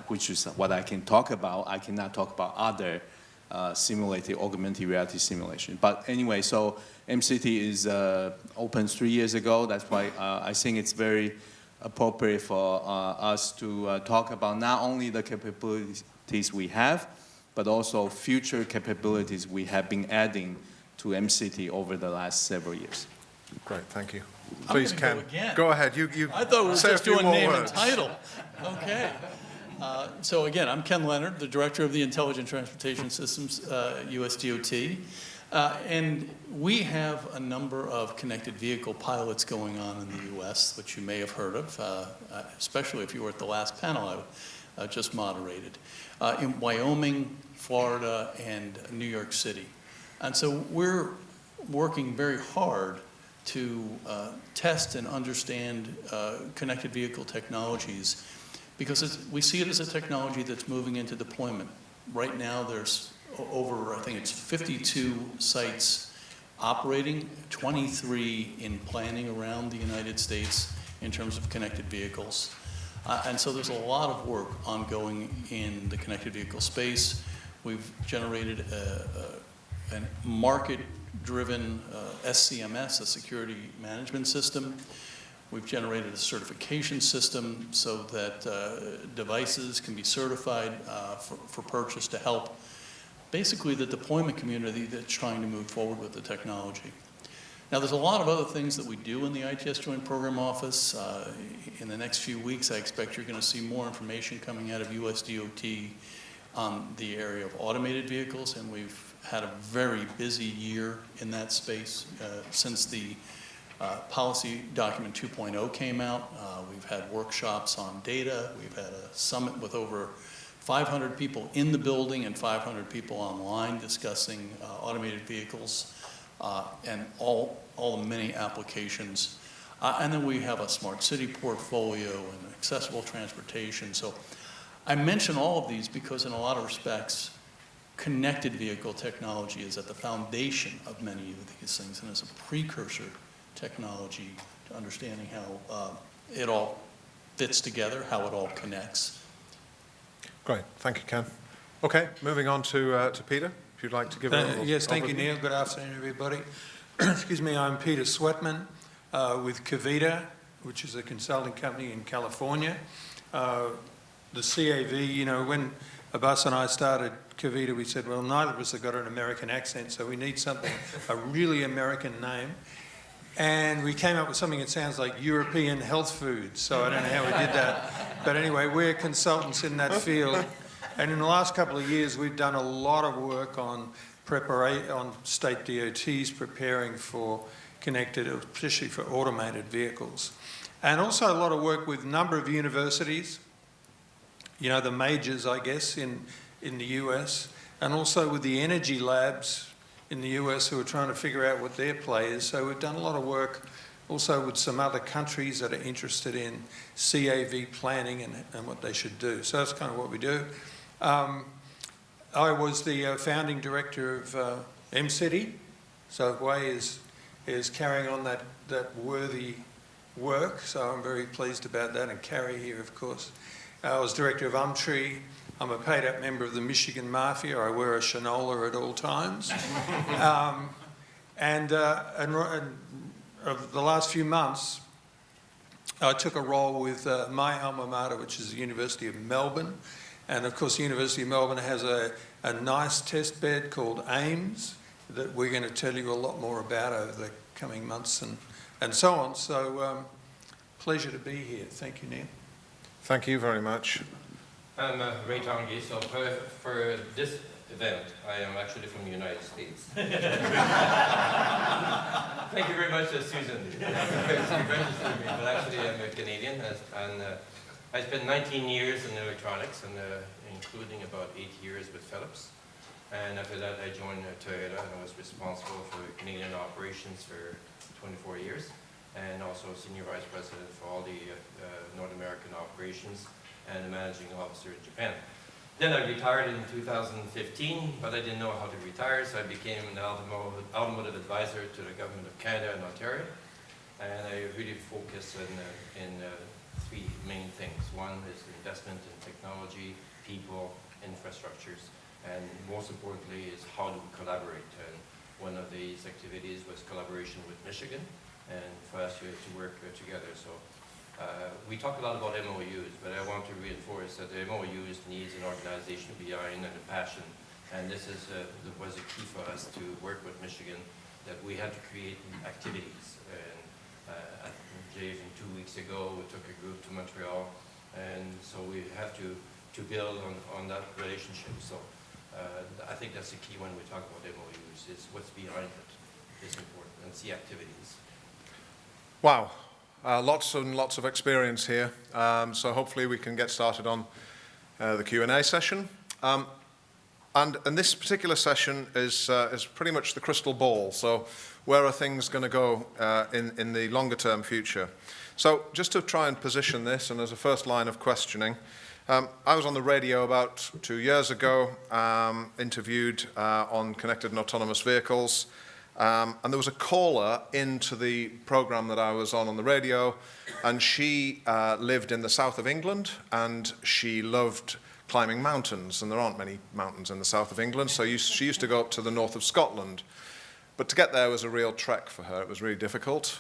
which is what I can talk about. I cannot talk about other simulated augmented reality simulation. But anyway, so MCT is opened 3 years ago. That's why I think it's very appropriate for us to talk about not only the capabilities we have, but also future capabilities we have been adding to MCT over the last several years. Great, thank you. Please, Ken. Go again. Go ahead. You I thought we were say just a few doing more name words. and title. Okay. So again, I'm Ken Leonard, the Director of the Intelligent Transportation Systems, USDOT. And we have a number of connected vehicle pilots going on in the U.S., which you may have heard of, especially if you were at the last panel I just moderated, in Wyoming, Florida, and New York City. And so we're working very hard to test and understand connected vehicle technologies, because we see it as a technology that's moving into deployment. Right now there's over, I think it's 52 sites operating, 23 in planning around the United States in terms of connected vehicles. And so there's a lot of work ongoing in the connected vehicle space. We've generated a market-driven SCMS, a security management system. We've generated a certification system so that devices can be certified for purchase to help basically the deployment community that's trying to move forward with the technology. Now, there's a lot of other things that we do in the ITS Joint Program Office. In the next few weeks, I expect you're going to see more information coming out of USDOT on the area of automated vehicles, and we've had a very busy year in that space since the policy document 2.0 came out. We've had workshops on data. We've had a summit with over 500 people in the building and 500 people online discussing automated vehicles and all the many applications. And then we have a smart city portfolio and accessible transportation. So I mention all of these because in a lot of respects, connected vehicle technology is at the foundation of many of these things and is a precursor technology to understanding how it all fits together, how it all connects. Great, thank you, Ken. Okay, moving on to Peter, if you'd like to give a Yes, thank you, Neil. Good afternoon, everybody. Excuse me, I'm Peter Sweatman with Kavita, which is a consulting company in California. The CAV, you know, when Abbas and I started Kavita, we said, well, neither of us have got an American accent, so we need something, a really American name. And we came up with something that sounds like European health food, so I don't know how we did that. But anyway, we're consultants in that field. And in the last couple of years, we've done a lot of work on state DOTs preparing for connected, especially for automated vehicles. And also a lot of work with a number of universities, you know, the majors, I guess, in the US, and also with the energy labs in the US who are trying to figure out what their play is. So we've done a lot of work also with some other countries that are interested in CAV planning and what they should do. So that's kind of what we do. I was the founding director of MCity, so Hui is carrying on that worthy work, so I'm very pleased about that, and Carrie here, of course. I was director of Umtree. I'm a paid-up member of the Michigan Mafia. I wear a Shinola at all times. And over the last few months, I took a role with my alma mater, which is the University of Melbourne. And of course, the University of Melbourne has a nice test bed called AIMS that we're going to tell you a lot more about over the coming months and so on. So pleasure to be here. Thank you, Neil. Thank you very much. I'm Ray Tongi, so for this event, I am actually from the United States. Thank you very much, Susan. Registered me, but actually I'm a Canadian, and I spent 19 years in electronics, and including about 8 years with Philips. And after that, I joined Toyota, and I was responsible for Canadian operations for 24 years, and also senior vice president for all the North American operations and the managing officer in Japan. Then I retired in 2015, but I didn't know how to retire, so I became an automotive advisor to the government of Canada and Ontario. And I really focus in three main things. One is investment in technology, people, infrastructures, and most importantly is how do we collaborate. And one of these activities was collaboration with Michigan, and for us to work together. So we talk a lot about MOUs, but I want to reinforce that the MOUs needs an organization behind and a passion. And this was a key for us to work with Michigan, that we had to create activities. And Jason, 2 weeks ago, we took a group to Montreal, and so we have to build on that relationship. So I think that's the key when we talk about MOUs, is what's behind it is important, and see activities. Wow. Lots and lots of experience here, so hopefully we can get started on the Q&A session. And this particular session is pretty much the crystal ball, so where are things going to go in the longer term future? So just to try and position this, and as a first line of questioning, I was on the radio about 2 years ago, interviewed on connected and autonomous vehicles, And there was a caller into the program that I was on the radio, and she lived in the south of England, and she loved climbing mountains, and there aren't many mountains in the south of England, so she used to go up to the north of Scotland. But to get there was a real trek for her. It was really difficult.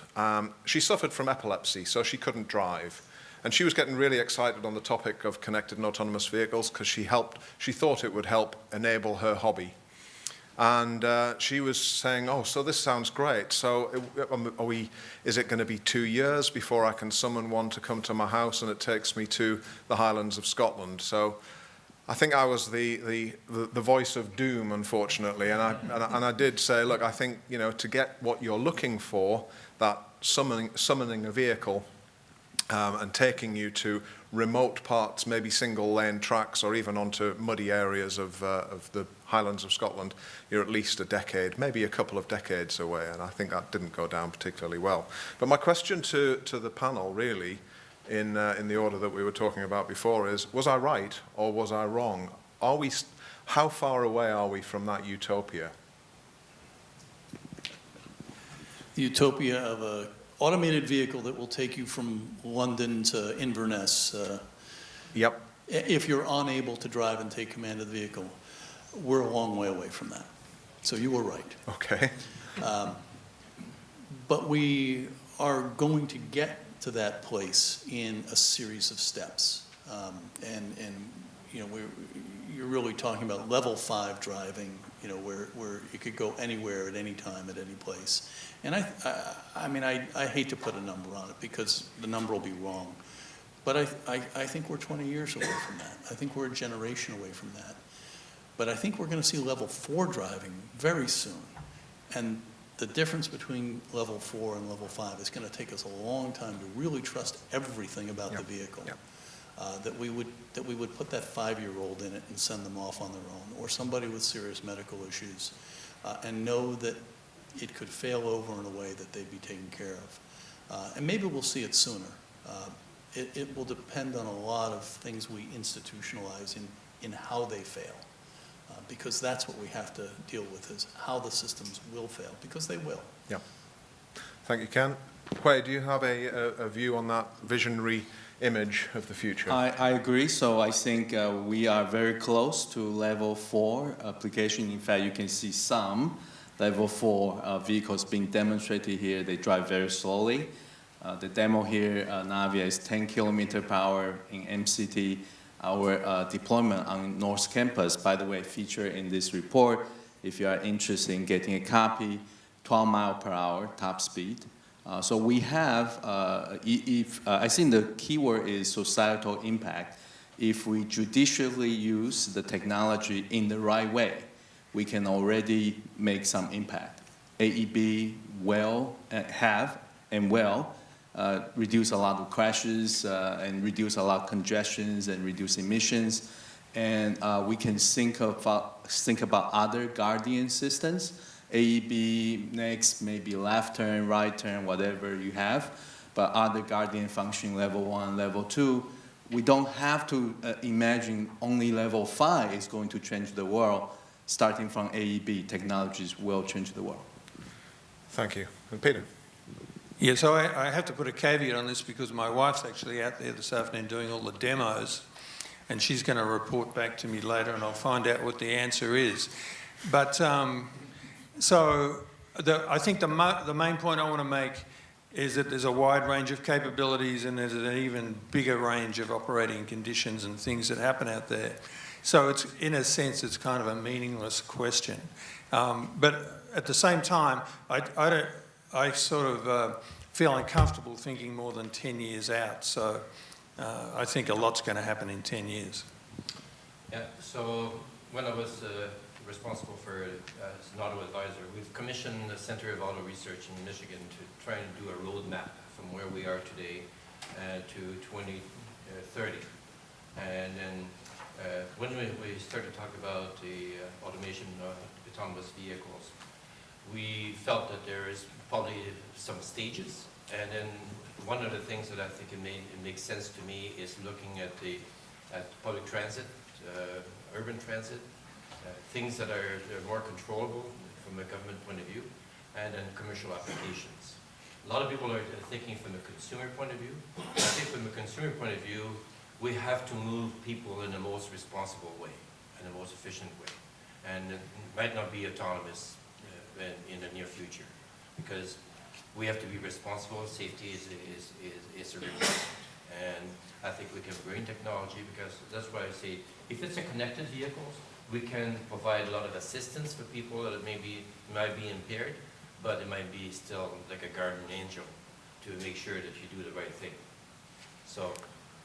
She suffered from epilepsy, so she couldn't drive. And she was getting really excited on the topic of connected and autonomous vehicles because she thought it would help enable her hobby. And she was saying, oh, so this sounds great. So is it going to be 2 years before I can summon one to come to my house and it takes me to the Highlands of Scotland? So I think I was the voice of doom, unfortunately. And I did say, look, I think, you know, to get what you're looking for, that summoning a vehicle and taking you to remote parts, maybe single-lane tracks, or even onto muddy areas of the Highlands of Scotland, you're at least a decade, maybe a couple of decades away, and I think that didn't go down particularly well. But my question to the panel, really, in the order that we were talking about before, is, was I right or was I wrong? How far away are we from that utopia? The utopia of a automated vehicle that will take you from London to Inverness. Yep. If you're unable to drive and take command of the vehicle, we're a long way away from that. So you were right. Okay. But we are going to get to that place in a series of steps. And you know, you're really talking about level 5 driving, you know, where you could go anywhere at any time at any place. And I mean, I hate to put a number on it because the number will be wrong. But I think we're 20 years away from that. I think we're a generation away from that. But I think we're going to see level 4 driving very soon. And the difference between level 4 and level 5 is going to take us a long time to really trust everything about the vehicle. Yep. That we would put that 5-year-old in it and send them off on their own, or somebody with serious medical issues, and know that it could fail over in a way that they'd be taken care of. And maybe we'll see it sooner. It will depend on a lot of things we institutionalize in how they fail. Because that's what we have to deal with, is how the systems will fail, because they will. Yeah. Thank you, Ken. Hui, do you have a view on that visionary image of the future? I agree. So I think we are very close to level 4 application. In fact, you can see some level 4 vehicles being demonstrated here. They drive very slowly. The demo here, Navia, is 10 km per hour in MCT. Our deployment on North Campus, by the way, featured in this report. If you are interested in getting a copy, 12 miles per hour top speed. So we have, I think the keyword is societal impact. If we judiciously use the technology in the right way, we can already make some impact. AEB will reduce a lot of crashes and reduce a lot of congestions and reduce emissions. And we can think about other guardian systems. AEB, next, maybe left turn, right turn, whatever you have. But other guardian function, level 1, level 2, we don't have to imagine only level 5 is going to change the world. Starting from AEB, technologies will change the world. Thank you. And Peter? Yeah, so I have to put a caveat on this because my wife's actually out there this afternoon doing all the demos, and she's going to report back to me later, and I'll find out what the answer is. But I think the main point I want to make is that there's a wide range of capabilities and there's an even bigger range of operating conditions and things that happen out there. So it's, in a sense, it's kind of a meaningless question. But at the same time, I sort of feel uncomfortable thinking more than 10 years out. So I think a lot's going to happen in 10 years. Yeah, so when I was responsible for as an auto advisor, we've commissioned the Center of Auto Research in Michigan to try and do a roadmap from where we are today to 2030. And then when we started talking about the automation of autonomous vehicles, we felt that there is probably some stages. And then one of the things that I think it makes sense to me is looking at public transit, urban transit, things that are more controllable from a government point of view. and then commercial applications. A lot of people are thinking from a consumer point of view. I think from a consumer point of view, we have to move people in the most responsible way, and the most efficient way. And it might not be autonomous in the near future, because we have to be responsible. Safety is a requirement. And I think we can bring technology, because that's why I say, if it's a connected vehicles, we can provide a lot of assistance for people that might be impaired, but it might be still like a guardian angel to make sure that you do the right thing. So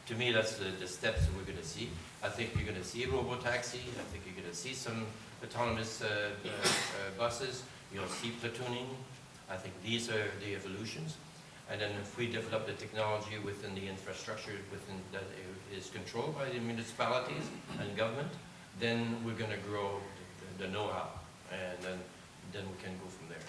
to me, that's the steps that we're going to see. I think you're going to see a robo-taxi. I think you're going to see some autonomous buses. You'll see platooning. I think these are the evolutions. And then if we develop the technology within the infrastructure that is controlled by the municipalities and government, then we're going to grow the know-how, and then we can go from there.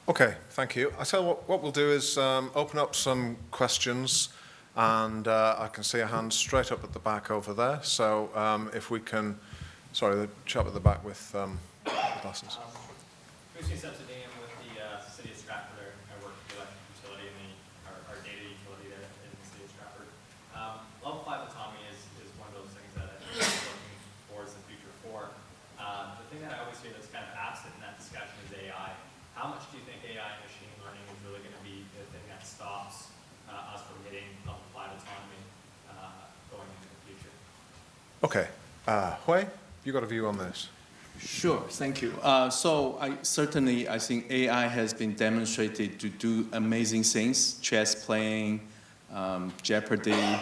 Okay, thank you. I tell you what we'll do is open up some questions, and I can see a hand straight up at the back over there. So if we can, sorry, the chap at the back with glasses. Lucy Sepsidane with the City of Stratford. I work for the electric utility and our data utility there in the City of Stratford. Level 5 autonomy is one of those things that I think we're looking towards the future for. The thing that I always hear that's kind of absent in that discussion is AI. How much do you think AI and machine learning is really going to be the thing that stops us from hitting level 5 autonomy going into the future? Okay. Hui, you got a view on this? Sure, thank you. So I think AI has been demonstrated to do amazing things: chess playing, Jeopardy,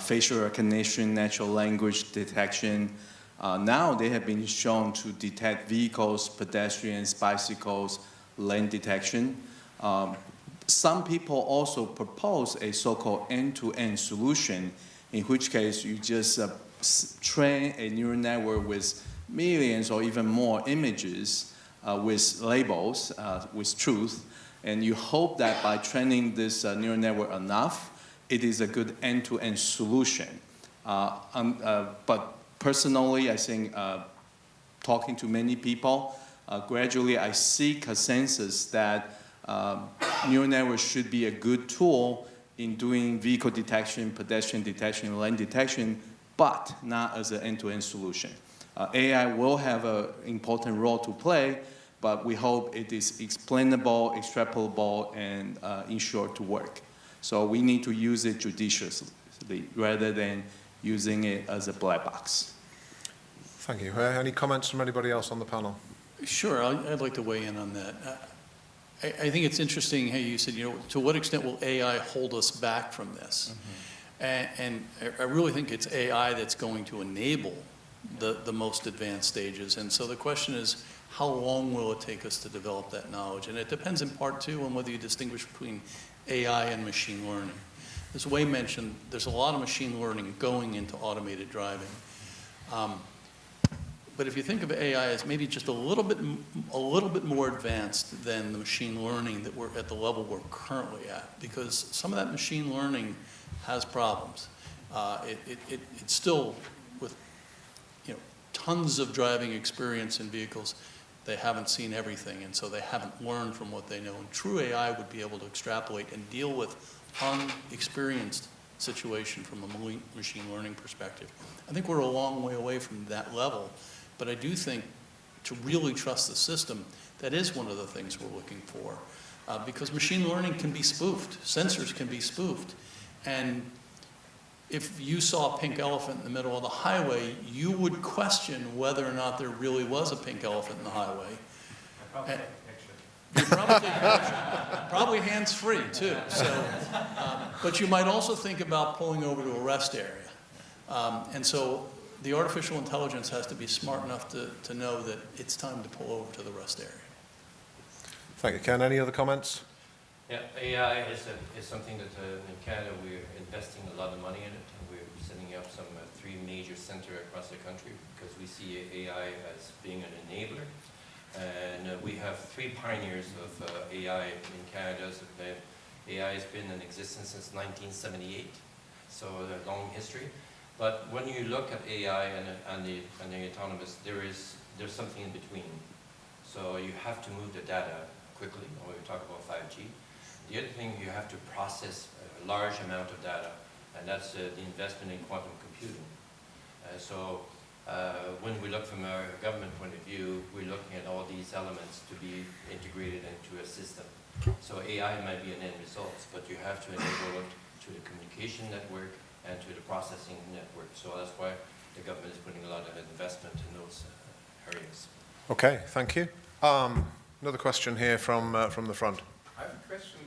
facial recognition, natural language detection. Now they have been shown to detect vehicles, pedestrians, bicycles, lane detection. Some people also propose a so-called end-to-end solution, in which case you just train a neural network with millions or even more images with labels, with truth, and you hope that by training this neural network enough, it is a good end-to-end solution. But personally, I think talking to many people, gradually I see consensus that neural networks should be a good tool in doing vehicle detection, pedestrian detection, lane detection, but not as an end-to-end solution. AI will have an important role to play, but we hope it is explainable, extrapolable, and ensured to work. So we need to use it judiciously rather than using it as a black box. Thank you. Any comments from anybody else on the panel? Sure, I'd like to weigh in on that. I think it's interesting how you said, to what extent will AI hold us back from this? Mm-hmm. And I really think it's AI that's going to enable the most advanced stages. And so the question is, how long will it take us to develop that knowledge? And it depends in part, too, on whether you distinguish between AI and machine learning. As Wei mentioned, there's a lot of machine learning going into automated driving. But if you think of AI as maybe just a little bit more advanced than the machine learning that we're at the level we're currently at, because some of that machine learning has problems. It's still, with tons of driving experience in vehicles, they haven't seen everything, and so they haven't learned from what they know. And true AI would be able to extrapolate and deal with unexperienced situation from a machine learning perspective. I think we're a long way away from that level, but I do think to really trust the system, that is one of the things we're looking for. Because machine learning can be spoofed, sensors can be spoofed. And if you saw a pink elephant in the middle of the highway, you would question whether or not there really was a pink elephant in the highway. I'd probably take a picture. You'd probably take a picture. Probably hands-free, too. So, but you might also think about pulling over to a rest area. And so the artificial intelligence has to be smart enough to know that it's time to pull over to the rest area. Thank you, Ken. Any other comments? Yeah, AI is something that in Canada we're investing a lot of money in it, and we're setting up some 3 major centers across the country because we see AI as being an enabler. And we have 3 pioneers of AI in Canada. So AI has been in existence since 1978, so a long history. But when you look at AI and the autonomous, there's something in between. So you have to move the data quickly when we talk about 5G. The other thing, you have to process a large amount of data, and that's the investment in quantum computing. When we look from a government point of view, we're looking at all these elements to be integrated into a system. So AI might be an end result, but you have to enable it to the communication network and to the processing network. So that's why the government is putting a lot of investment in those areas. Okay, thank you. Another question here from the front. I have a question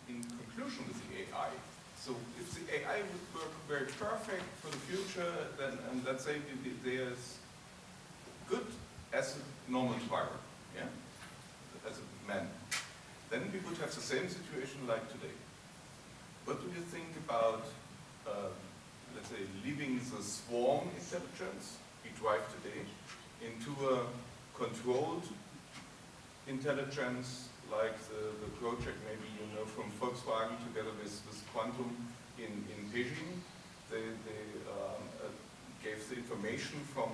in conclusion with the AI. So if the AI would work very perfect for the future, then, and let's say there's good as a normal driver, yeah, as a man, then we would have the same situation like today. What do you think about, let's say, leaving the swarm intelligence we drive today into a controlled intelligence, like the project maybe you know from Volkswagen together with Quantum in Beijing? They gave the information from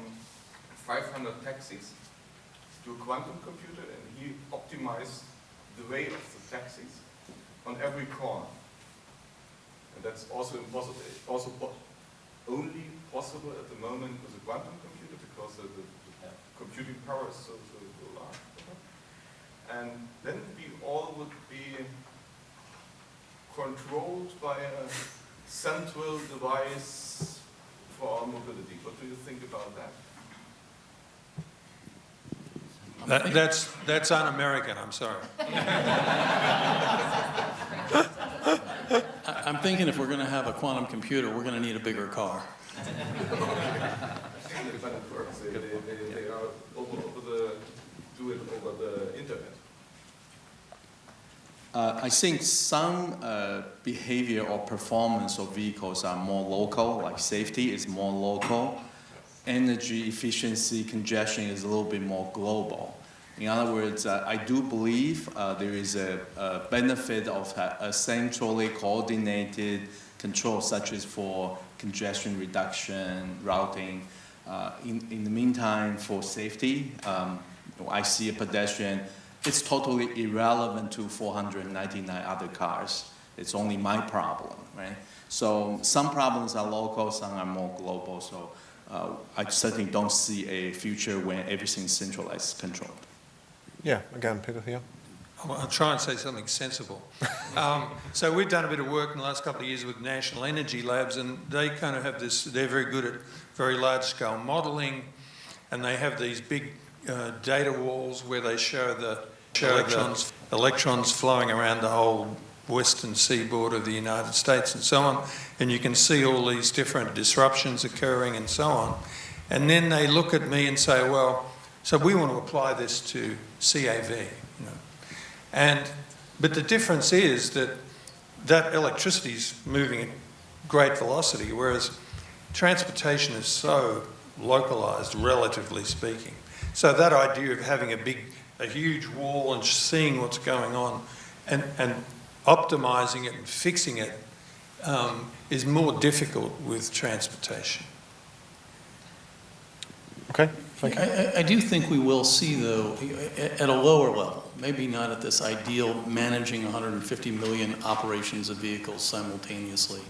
500 taxis to a quantum computer, and he optimized the way of the taxis on every corner. And that's also impossible. Only possible at the moment with a quantum computer because the computing power is so large. And then we all would be controlled by a central device for our mobility. What do you think about that? That's un-American, I'm sorry. I'm thinking if we're going to have a quantum computer, we're going to need a bigger car. But it works. They are do it over the internet. I think some behavior or performance of vehicles are more local, like safety is more local. Energy efficiency, congestion is a little bit more global. In other words, I do believe there is a benefit of a centrally coordinated control, such as for congestion reduction, routing. In the meantime, for safety, I see a pedestrian. It's totally irrelevant to 499 other cars. It's only my problem, right? So some problems are local, some are more global. So I certainly don't see a future when everything's centralized, controlled. Yeah, again, Peter, yeah. I'll try and say something sensible. So we've done a bit of work in the last couple of years with National Energy Labs, and they kind of have this, they're very good at very large-scale modelling, and they have these big data walls where they show the electrons flowing around the whole western seaboard of the United States and so on, and you can see all these different disruptions occurring and so on. And then they look at me and say, well, so we want to apply this to CAV, you know. But the difference is that electricity is moving at great velocity, whereas transportation is so localized, relatively speaking. So that idea of having a huge wall and seeing what's going on and optimizing it and fixing it is more difficult with transportation. Okay, thank you. I do think we will see, though, at a lower level, maybe not at this ideal managing 150 million operations of vehicles simultaneously,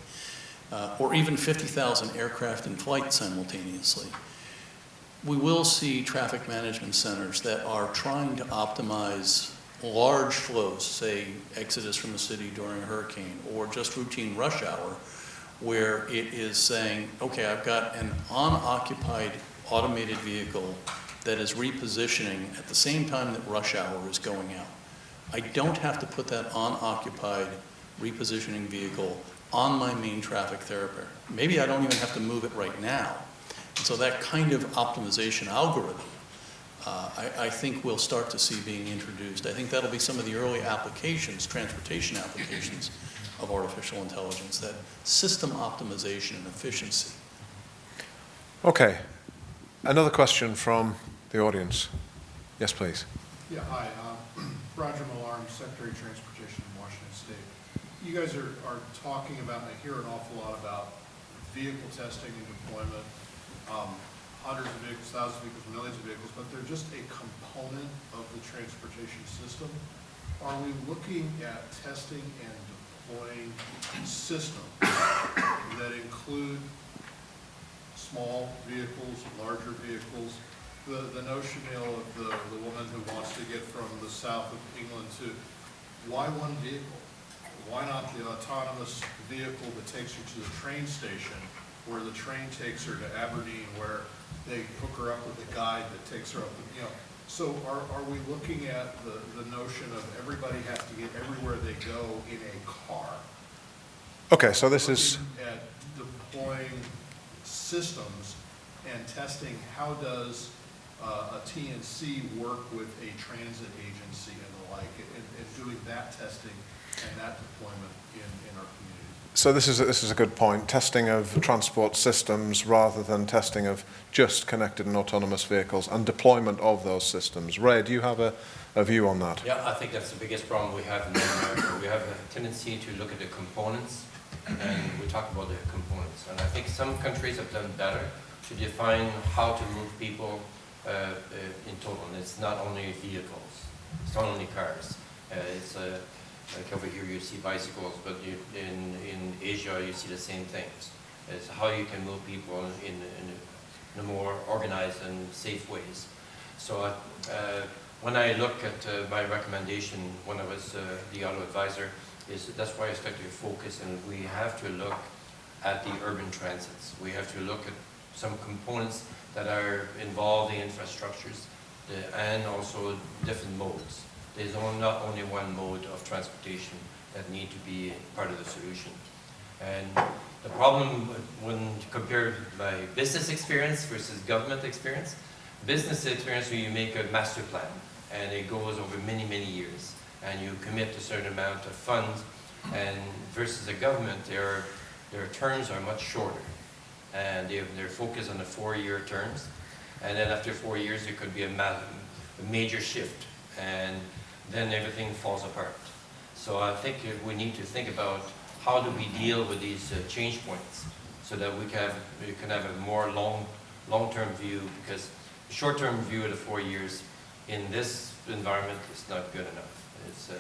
or even 50,000 aircraft in flight simultaneously. We will see traffic management centers that are trying to optimize large flows, say exodus from a city during a hurricane, or just routine rush hour, where it is saying, okay, I've got an unoccupied automated vehicle that is repositioning at the same time that rush hour is going out. I don't have to put that unoccupied repositioning vehicle on my main traffic thoroughfare. Maybe I don't even have to move it right now. And so that kind of optimization algorithm, I think we'll start to see being introduced. I think that'll be some of the early applications, transportation applications of artificial intelligence, that system optimization and efficiency. Okay. Another question from the audience. Yes, please. Yeah, hi. Roger Millar, I'm Secretary of Transportation in Washington State. You guys are talking about, and I hear an awful lot about vehicle testing and deployment, hundreds of vehicles, thousands of vehicles, millions of vehicles, but they're just a component of the transportation system. are we looking at testing and deploying systems that include small vehicles, larger vehicles? The notion, Neil, of the woman who wants to get from the south of England to, why one vehicle? Why not the autonomous vehicle that takes you to the train station, where the train takes her to Aberdeen, where they hook her up with a guide that takes her up, you know. So are we looking at the notion of everybody has to get everywhere they go in a car? Okay, so this is... At deploying systems and testing, how does a TNC work with a transit agency and the like, and doing that testing and that deployment in our community? So this is a good point. Testing of transport systems rather than testing of just connected and autonomous vehicles and deployment of those systems. Ray, do you have a view on that? Yeah, I think that's the biggest problem we have in America. We have a tendency to look at the components, and we talk about the components. And I think some countries have done better to define how to move people in total. And it's not only vehicles, it's not only cars. It's like over here you see bicycles, but in Asia you see the same things. It's how you can move people in a more organized and safe ways. So when I look at my recommendation when I was the auto advisor, that's why I started to focus, and we have to look at the urban transits. We have to look at some components that are involved in infrastructures and also different modes. There's not only one mode of transportation that need to be part of the solution. And the problem when compared my business experience versus government experience, business experience where you make a master plan and it goes over many, many years and you commit a certain amount of funds, and versus the government, their terms are much shorter. And they're focused on the 4-year terms. And then after 4 years, there could be a major shift. And then everything falls apart. So I think we need to think about how do we deal with these change points so that we can have a more long-term view, because the short-term view of the 4 years in this environment is not good enough. It's,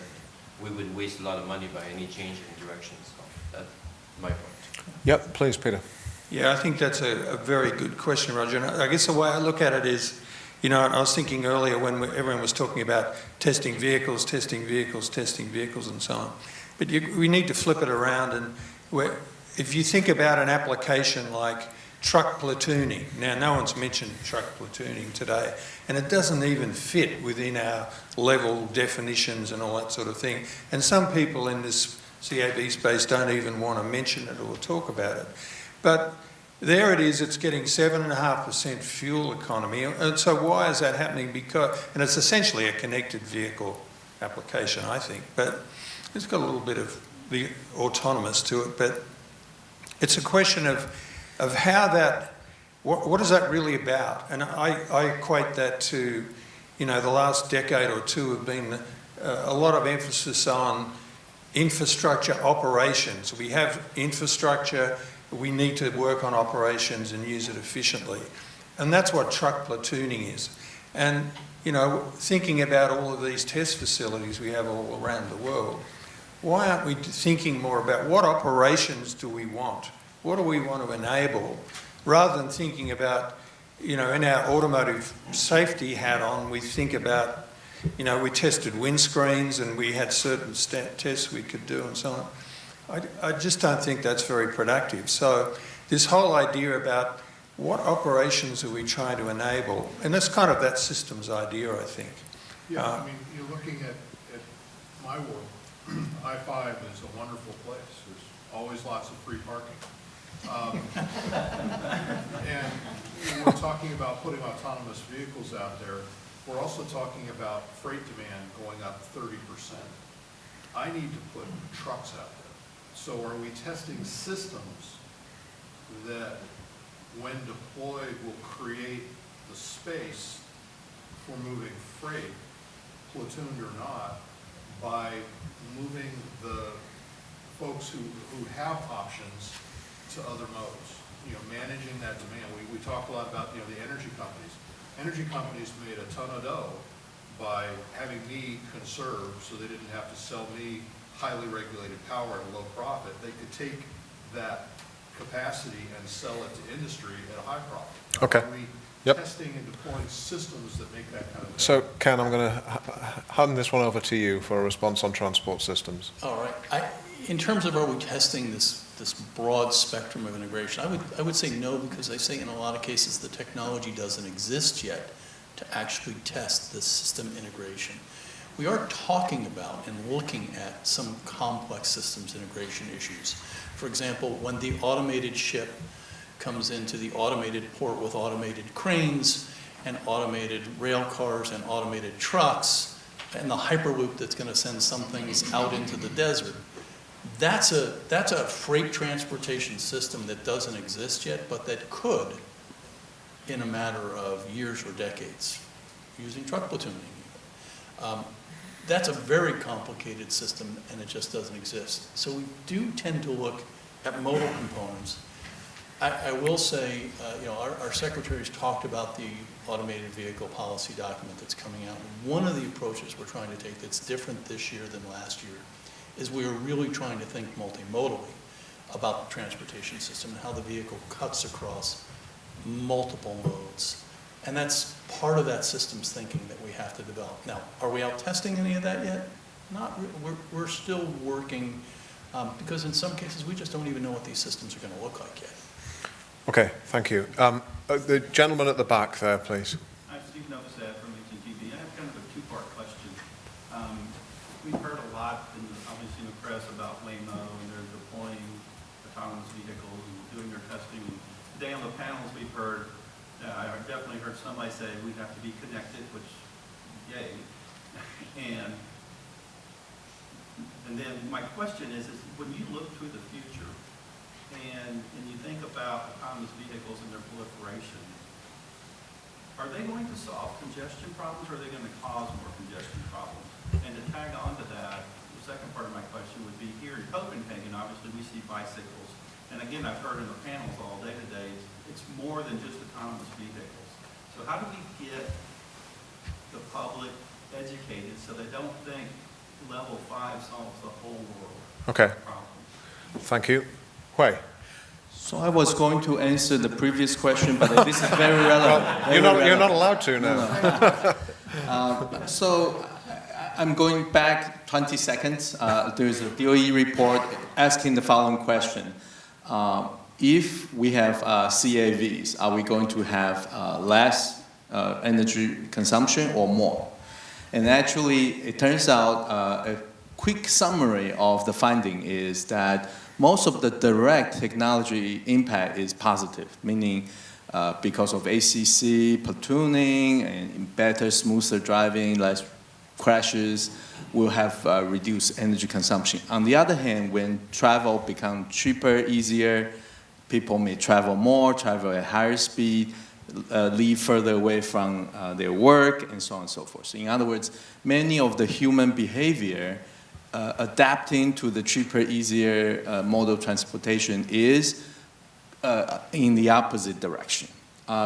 we would waste a lot of money by any change in direction. So that's my point. Yep, please, Peter. Yeah, I think that's a very good question, Roger. And I guess the way I look at it is, you know, I was thinking earlier when everyone was talking about testing vehicles, and so on. But we need to flip it around. And if you think about an application like truck platooning, now no one's mentioned truck platooning today, and it doesn't even fit within our level definitions and all that sort of thing. And some people in this CAB space don't even want to mention it or talk about it. But there it is, it's getting 7.5% fuel economy. And so why is that happening? And it's essentially a connected vehicle application, I think. But it's got a little bit of the autonomous to it. But it's a question of how that, what is that really about? And I equate that to, you know, the last decade or two have been a lot of emphasis on infrastructure operations. We have infrastructure, we need to work on operations and use it efficiently. And that's what truck platooning is. And, you know, thinking about all of these test facilities we have all around the world, why aren't we thinking more about what operations do we want? What do we want to enable? Rather than thinking about, you know, in our automotive safety hat on, we think about, you know, we tested windscreens and we had certain tests we could do and so on. I just don't think that's very productive. So this whole idea about what operations are we trying to enable, and that's kind of that systems idea, I think. Yeah, I mean, you're looking at my world. I-5 is a wonderful place. There's always lots of free parking. And we're talking about putting autonomous vehicles out there. We're also talking about freight demand going up 30%. I need to put trucks out there. So are we testing systems that, when deployed, will create the space for moving freight, platooned or not, by moving the folks who have options to other modes? You know, managing that demand. We talk a lot about, you know, the energy companies. Energy companies made a ton of dough by having me conserve so they didn't have to sell me highly regulated power at a low profit, they could take that capacity and sell it to industry at a high profit. Okay. Are we Yep. testing and deploying systems that make that kind of thing? So, Ken, I'm going to hand this one over to you for a response on transport systems. All right. In terms of are we testing this broad spectrum of integration, I would say no, because I say in a lot of cases the technology doesn't exist yet to actually test the system integration. We are talking about and looking at some complex systems integration issues. For example, when the automated ship comes into the automated port with automated cranes and automated rail cars and automated trucks and the hyperloop that's going to send some things out into the desert, that's a freight transportation system that doesn't exist yet, but that could in a matter of years or decades using truck platooning. That's a very complicated system and it just doesn't exist. So we do tend to look at modal components. I will say, our secretaries talked about the automated vehicle policy document that's coming out. One of the approaches we're trying to take that's different this year than last year is we are really trying to think multimodally about the transportation system and how the vehicle cuts across multiple modes. And that's part of that systems thinking that we have to develop. Now, are we out testing any of that yet? Not really. We're still working, because in some cases we just don't even know what these systems are going to look like yet. Okay, thank you. The gentleman at the back there, please. I'm Steve Novosad from HTTV. I have kind of a two-part question. We've heard a lot, obviously in the press, about Waymo, and they're deploying autonomous vehicles and doing their testing. Today on the panels we've heard, I definitely heard somebody say we have to be connected, which, yay. And then my question is when you look to the future, and you think about autonomous vehicles and their proliferation, are they going to solve congestion problems, or are they going to cause more congestion problems? And to tag on to that, the second part of my question would be here in Copenhagen, obviously we see bicycles. And again, I've heard in the panels all day today, it's more than just autonomous vehicles. So how do we get the public educated so they don't think level 5 solves the whole world? Okay. Thank you. Hui. So I was going to answer the previous question, but this is very relevant. Well, you're not allowed to now. So I'm going back 20 seconds. There's a DOE report asking the following question. If we have CAVs, are we going to have less energy consumption or more? And actually, it turns out a quick summary of the finding is that most of the direct technology impact is positive, meaning because of ACC, platooning, and better, smoother driving, less crashes, will have reduced energy consumption. On the other hand, when travel becomes cheaper, easier, people may travel more, travel at higher speed, live further away from their work, and so on and so forth. So in other words, many of the human behavior adapting to the cheaper, easier mode of transportation is in the opposite direction.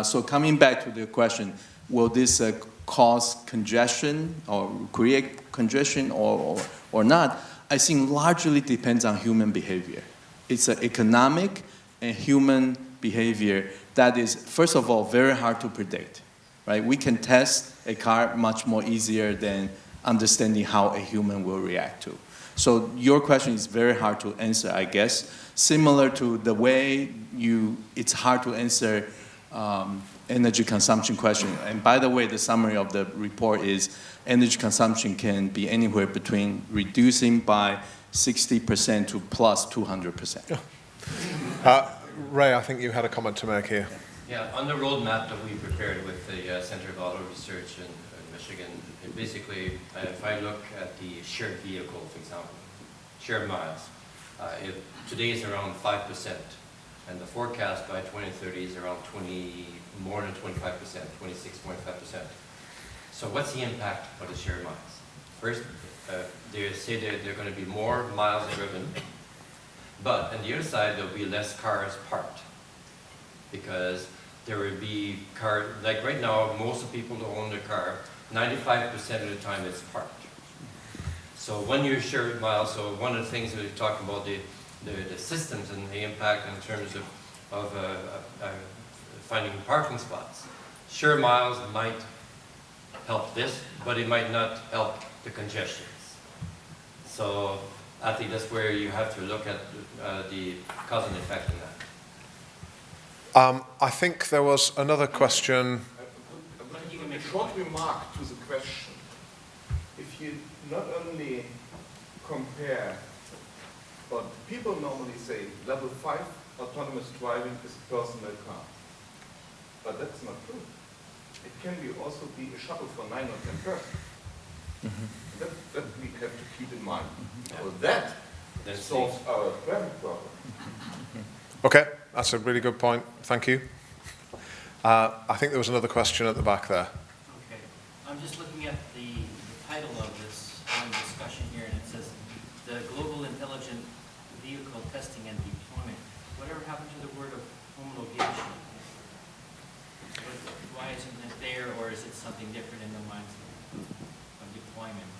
So coming back to the question, will this cause congestion or create congestion or not? I think largely depends on human behavior. It's an economic and human behavior that is, first of all, very hard to predict, right? We can test a car much more easier than understanding how a human will react to. So your question is very hard to answer, I guess. Similar to the way it's hard to answer energy consumption question. And by the way, the summary of the report is energy consumption can be anywhere between reducing by 60% to plus 200%. Ray, I think you had a comment to make here. Yeah, on the roadmap that we prepared with the Center of Auto Research in Michigan, basically, if I look at the shared vehicle, for example, shared miles, today is around 5%, and the forecast by 2030 is around more than 25%, 26.5%. So what's the impact of the shared miles? First, they say that there are going to be more miles driven, but on the other side, there'll be less cars parked, because there would be car, like right now, most of the people who own their car, 95% of the time it's parked. So when you're shared miles, so one of the things we talk about the systems and the impact in terms of finding parking spots. Shared miles might help this, but it might not help the congestions. So I think that's where you have to look at the cause and effect in that. I think there was another question. A short remark to the question. If you not only compare what people normally say, level 5 autonomous driving is a personal car. But that's not true. It can also be a shuttle for 9 or 10 persons. That we have to keep in mind. So that solves our traffic problem. Okay, that's a really good point. Thank you. I think there was another question at the back there. Okay. I'm just looking at the title of this discussion here, and it says the Global Intelligent Vehicle Testing and Deployment. Whatever happened to the word of homologation? Why isn't it there, or is it something different in the minds of deployment?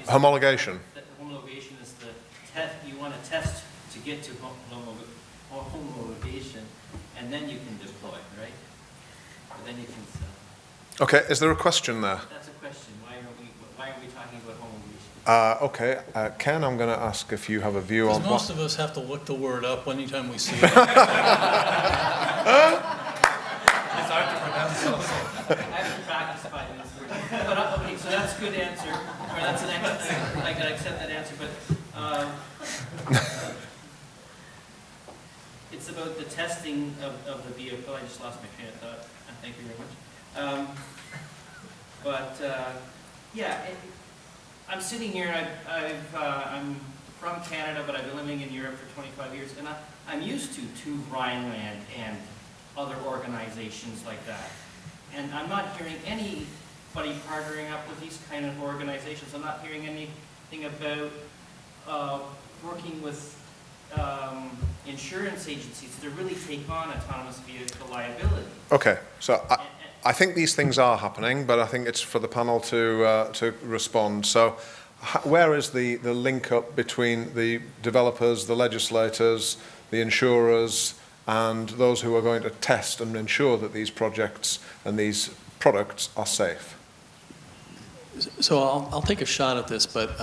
Homologation. Homologation is the test. You want to test to get to homologation, and then you can deploy, right? Or then you can sell. Okay, is there a question there? That's a question. Why are we talking about homologation? Okay, Ken, I'm going to ask if you have a view on Most of us have to look the word up anytime we see it. It's hard to pronounce also. I have to practice 5 minutes. But okay, so that's a good answer. Or that's an answer. I can accept that answer. But it's about the testing of the vehicle. I just lost my train of thought. Thank you very much. Yeah, I'm sitting here. I'm from Canada, but I've been living in Europe for 25 years, and I'm used to Rhineland and other organizations like that. And I'm not hearing anybody partnering up with these kind of organizations. I'm not hearing anything about working with insurance agencies to really take on autonomous vehicle liability. Okay, so I think these things are happening, but I think it's for the panel to respond. So where is the link up between the developers, the legislators, the insurers, and those who are going to test and ensure that these projects and these products are safe? So I'll take a shot at this, but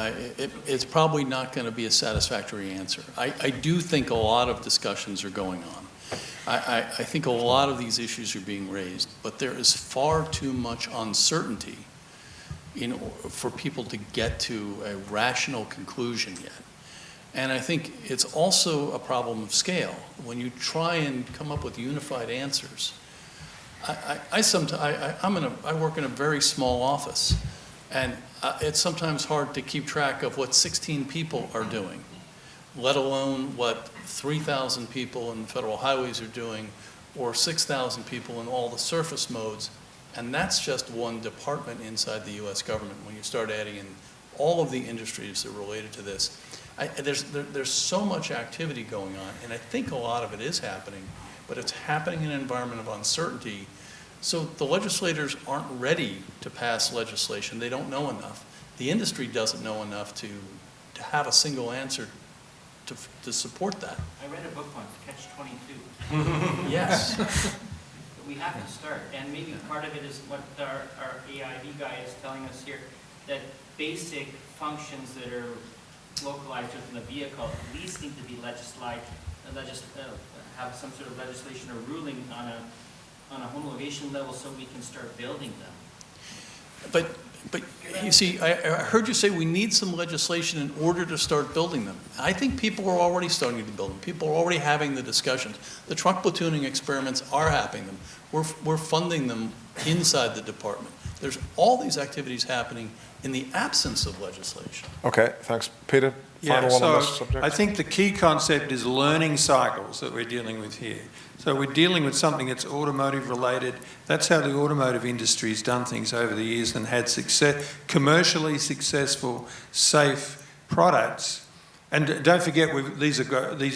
it's probably not going to be a satisfactory answer. I do think a lot of discussions are going on. I think a lot of these issues are being raised, but there is far too much uncertainty for people to get to a rational conclusion yet. And I think it's also a problem of scale. When you try and come up with unified answers, I work in a very small office, and it's sometimes hard to keep track of what 16 people are doing, let alone what 3,000 people in federal highways are doing, or 6,000 people in all the surface modes. And that's just one department inside the U.S. government. When you start adding in all of the industries that are related to this, there's so much activity going on, and I think a lot of it is happening, but it's happening in an environment of uncertainty. So the legislators aren't ready to pass legislation. They don't know enough. The industry doesn't know enough to have a single answer to support that. I read a book once, Catch-22. Yes. We have to start, and maybe part of it is what our AIV guy is telling us here, that basic functions that are localized within the vehicle at least need to be have some sort of legislation or ruling on a homologation level so we can start building them. But you see, I heard you say we need some legislation in order to start building them. I think people are already starting to build them. People are already having the discussions. The truck platooning experiments are happening. We're funding them inside the department. There's all these activities happening in the absence of legislation. Okay, thanks. Peter, final one on this subject? I think the key concept is learning cycles that we're dealing with here. So we're dealing with something that's automotive related. That's how the automotive industry has done things over the years and had commercially successful, safe products. And don't forget, these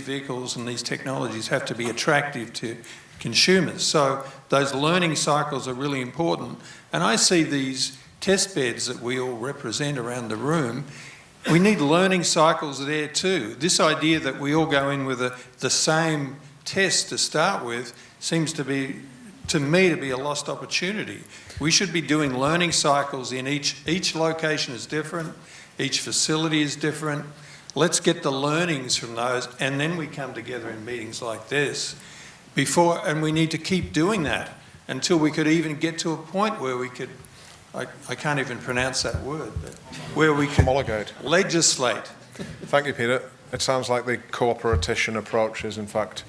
vehicles and these technologies have to be attractive to consumers. So those learning cycles are really important. And I see these test beds that we all represent around the room, we need learning cycles there too. This idea that we all go in with the same test to start with seems to me to be a lost opportunity. We should be doing learning cycles in each location is different, each facility is different. Let's get the learnings from those, and then we come together in meetings like this. And we need to keep doing that until we could even get to a point where we could, I can't even pronounce that word, but where we could homologate, legislate. Thank you, Peter. It sounds like the cooperation approach is in fact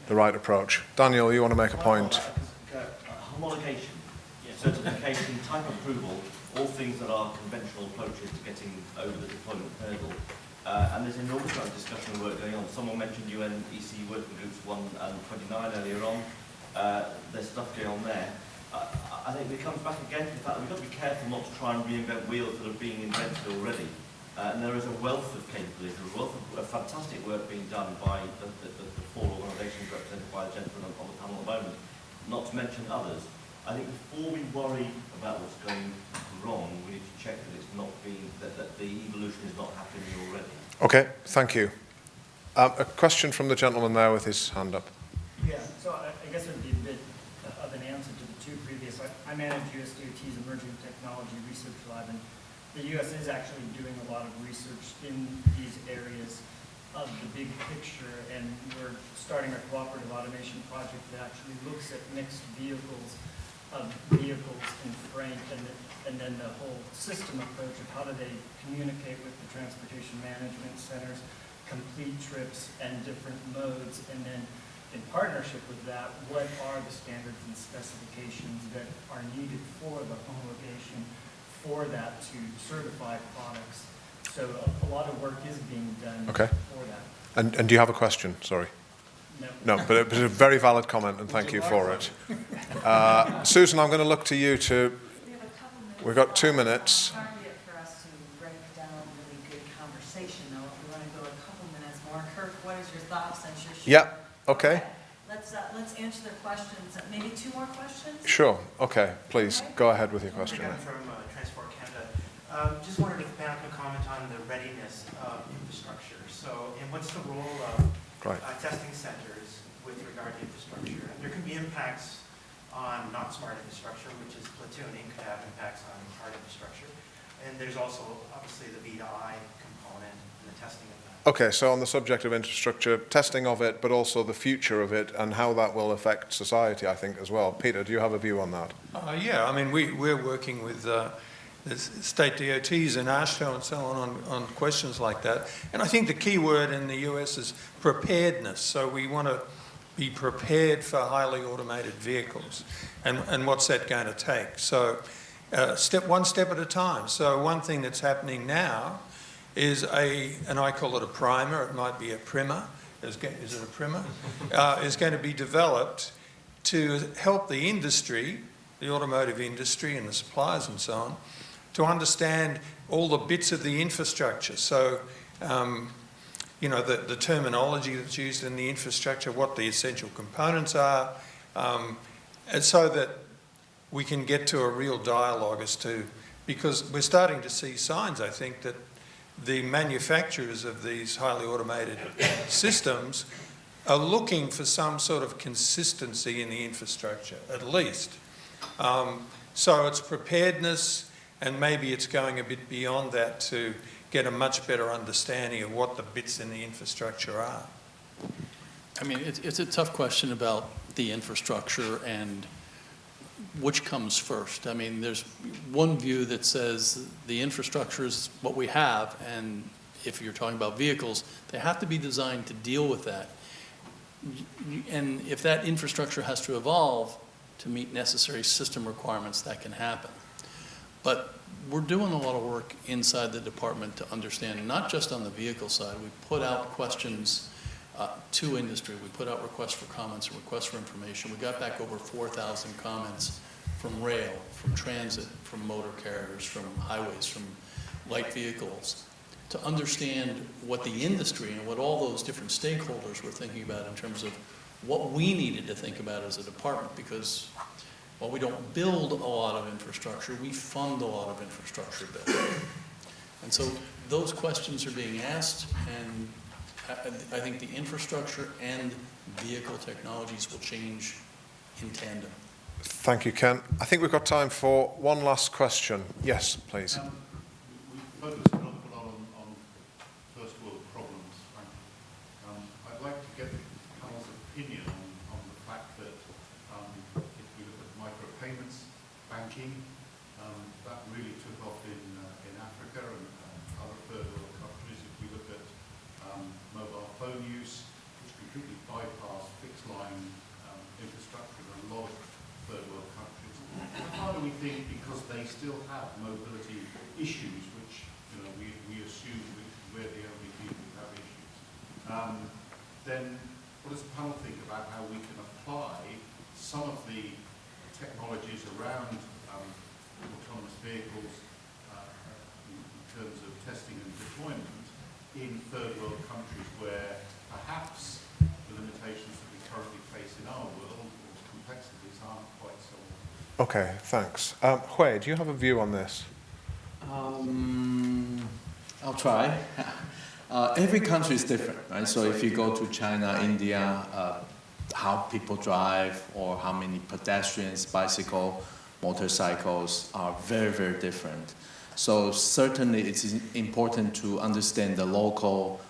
the right approach. Daniel, you want to make a point? Homologation, certification, type approval, all things that are conventional approaches to getting over the deployment hurdle. And there's an enormous amount of discussion and work going on. Someone mentioned UNEC working groups 1 and 29 earlier on. There's stuff going on there. I think it comes back again to the fact that we've got to be careful not to try and reinvent wheels that are being invented already. And there is a wealth of capability, a wealth of fantastic work being done by the 4 organisations represented by the gentleman on the panel at the moment, not to mention others. I think before we worry about what's going wrong, we need to check that it's not being, that the evolution is not happening already. Okay, thank you. A question from the gentleman there with his hand up. Yeah, so I guess it would be a bit of an answer to the 2 previous. I manage USDOT's Emerging Technology Research Lab, and the U.S. is actually doing a lot of research in these areas of the big picture, and we're starting a cooperative automation project that actually looks at mixed vehicles in freight, and then the whole system approach of how do they communicate with the transportation management centers, complete trips and different modes, and then in partnership with that, what are the standards and specifications that are needed for the homologation for that to certify products. So a lot of work is being done for that. And do you have a question? Sorry. No. No, but it was a very valid comment, and thank you for it. Susan, I'm going to look to you to... We've got 2 minutes. Target for us to break down a really good conversation, though. If we want to go a couple minutes more, Kirk, what is your thoughts on your? Yeah. Okay. Let's answer their questions. Maybe 2 more questions. Sure. Okay. Please go ahead with your question. I'm from Transport Canada. Just wondered if the panel could comment on the readiness of infrastructure. So, and what's the role of testing centers with regard to infrastructure? And there can be impacts on not smart infrastructure, which is platooning, could have impacts on hard infrastructure. And there's also obviously the V2I component and the testing of that. Okay, so on the subject of infrastructure, testing of it, but also the future of it and how that will affect society, I think, as well. Peter, do you have a view on that? Yeah, I mean, we're working with the state DOTs in AASHTO and so on questions like that. And I think the key word in the US is preparedness. So we want to be prepared for highly automated vehicles. And what's that going to take? So one step at a time. So one thing that's happening now is and I call it a primer, it might be a primer, is it a primer? Is going to be developed to help the industry, the automotive industry and the suppliers and so on, to understand all the bits of the infrastructure. So, the terminology that's used in the infrastructure, what the essential components are, and so that we can get to a real dialogue as to, because we're starting to see signs, I think, that the manufacturers of these highly automated systems are looking for some sort of consistency in the infrastructure, at least. So it's preparedness, and maybe it's going a bit beyond that to get a much better understanding of what the bits in the infrastructure are. I mean, it's a tough question about the infrastructure and which comes first. I mean, there's one view that says the infrastructure is what we have, and if you're talking about vehicles, they have to be designed to deal with that. And if that infrastructure has to evolve to meet necessary system requirements, that can happen. But we're doing a lot of work inside the department to understand, not just on the vehicle side. We put out questions to industry. We put out requests for comments and requests for information. We got back over 4,000 comments from rail, from transit, from motor carriers, from highways, from light vehicles, to understand what the industry and what all those different stakeholders were thinking about in terms of what we needed to think about as a department, because while we don't build a lot of infrastructure, we fund a lot of infrastructure building. And so those questions are being asked, and I think the infrastructure and vehicle technologies will change in tandem. Thank you, Ken. I think we've got time for one last question. Yes, please. We focused an awful lot on first world problems, frankly. I'd like to get the panel's opinion on the fact that if we look at micropayments, banking, that really took off in Africa and other third world countries. If we look at mobile phone use, which completely bypassed fixed line infrastructure in a lot of third world countries. How do we think, because they still have mobility issues, which we assume we're the only people who have issues, then what does the panel think about how we can apply some of the technologies around autonomous vehicles in terms of testing and deployment in third world countries where perhaps the limitations that we currently face in our world or complexities aren't quite so. Okay, thanks. Hui, do you have a view on this? I'll try. Every country is different, right? So if you go to China, India, how people drive or how many pedestrians, bicycle, motorcycles are very, very different. So certainly it's important to understand the local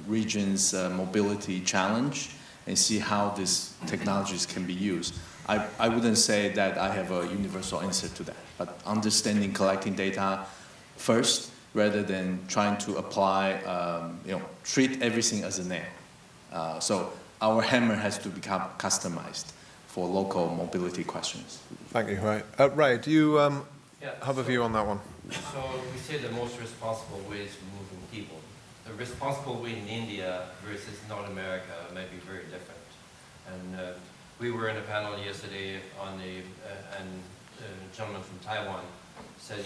region's mobility challenge and see how these technologies can be used. I wouldn't say that I have a universal answer to that, but understanding, collecting data first, rather than trying to apply, treat everything as a nail. So our hammer has to become customized for local mobility questions. Thank you, Hui. Ray, do you have a view on that one? So we say the most responsible ways of moving people. The responsible way in India versus North America may be very different. And we were in a panel yesterday on and a gentleman from Taiwan said,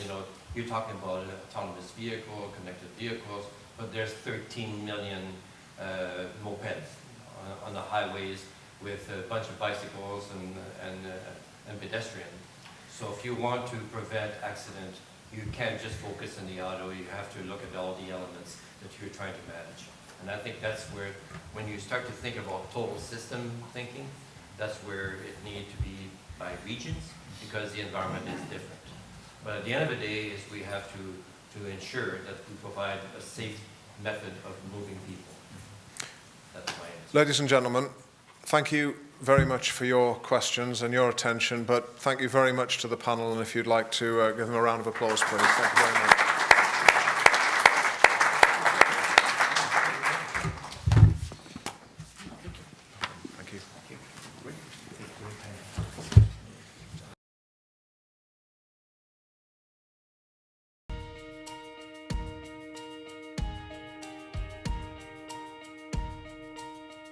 you're talking about an autonomous vehicle, connected vehicles, but there's 13 million mopeds on the highways with a bunch of bicycles and pedestrians. So if you want to prevent accident, you can't just focus on the auto, you have to look at all the elements that you're trying to manage. And I think that's where, when you start to think about total system thinking, that's where it needs to be by regions, because the environment is different. But at the end of the day, is we have to ensure that we provide a safe method of moving people. That's my answer. Ladies and gentlemen, thank you very much for your questions and your attention, but thank you very much to the panel, and if you'd like to give them a round of applause, please. Thank you very much.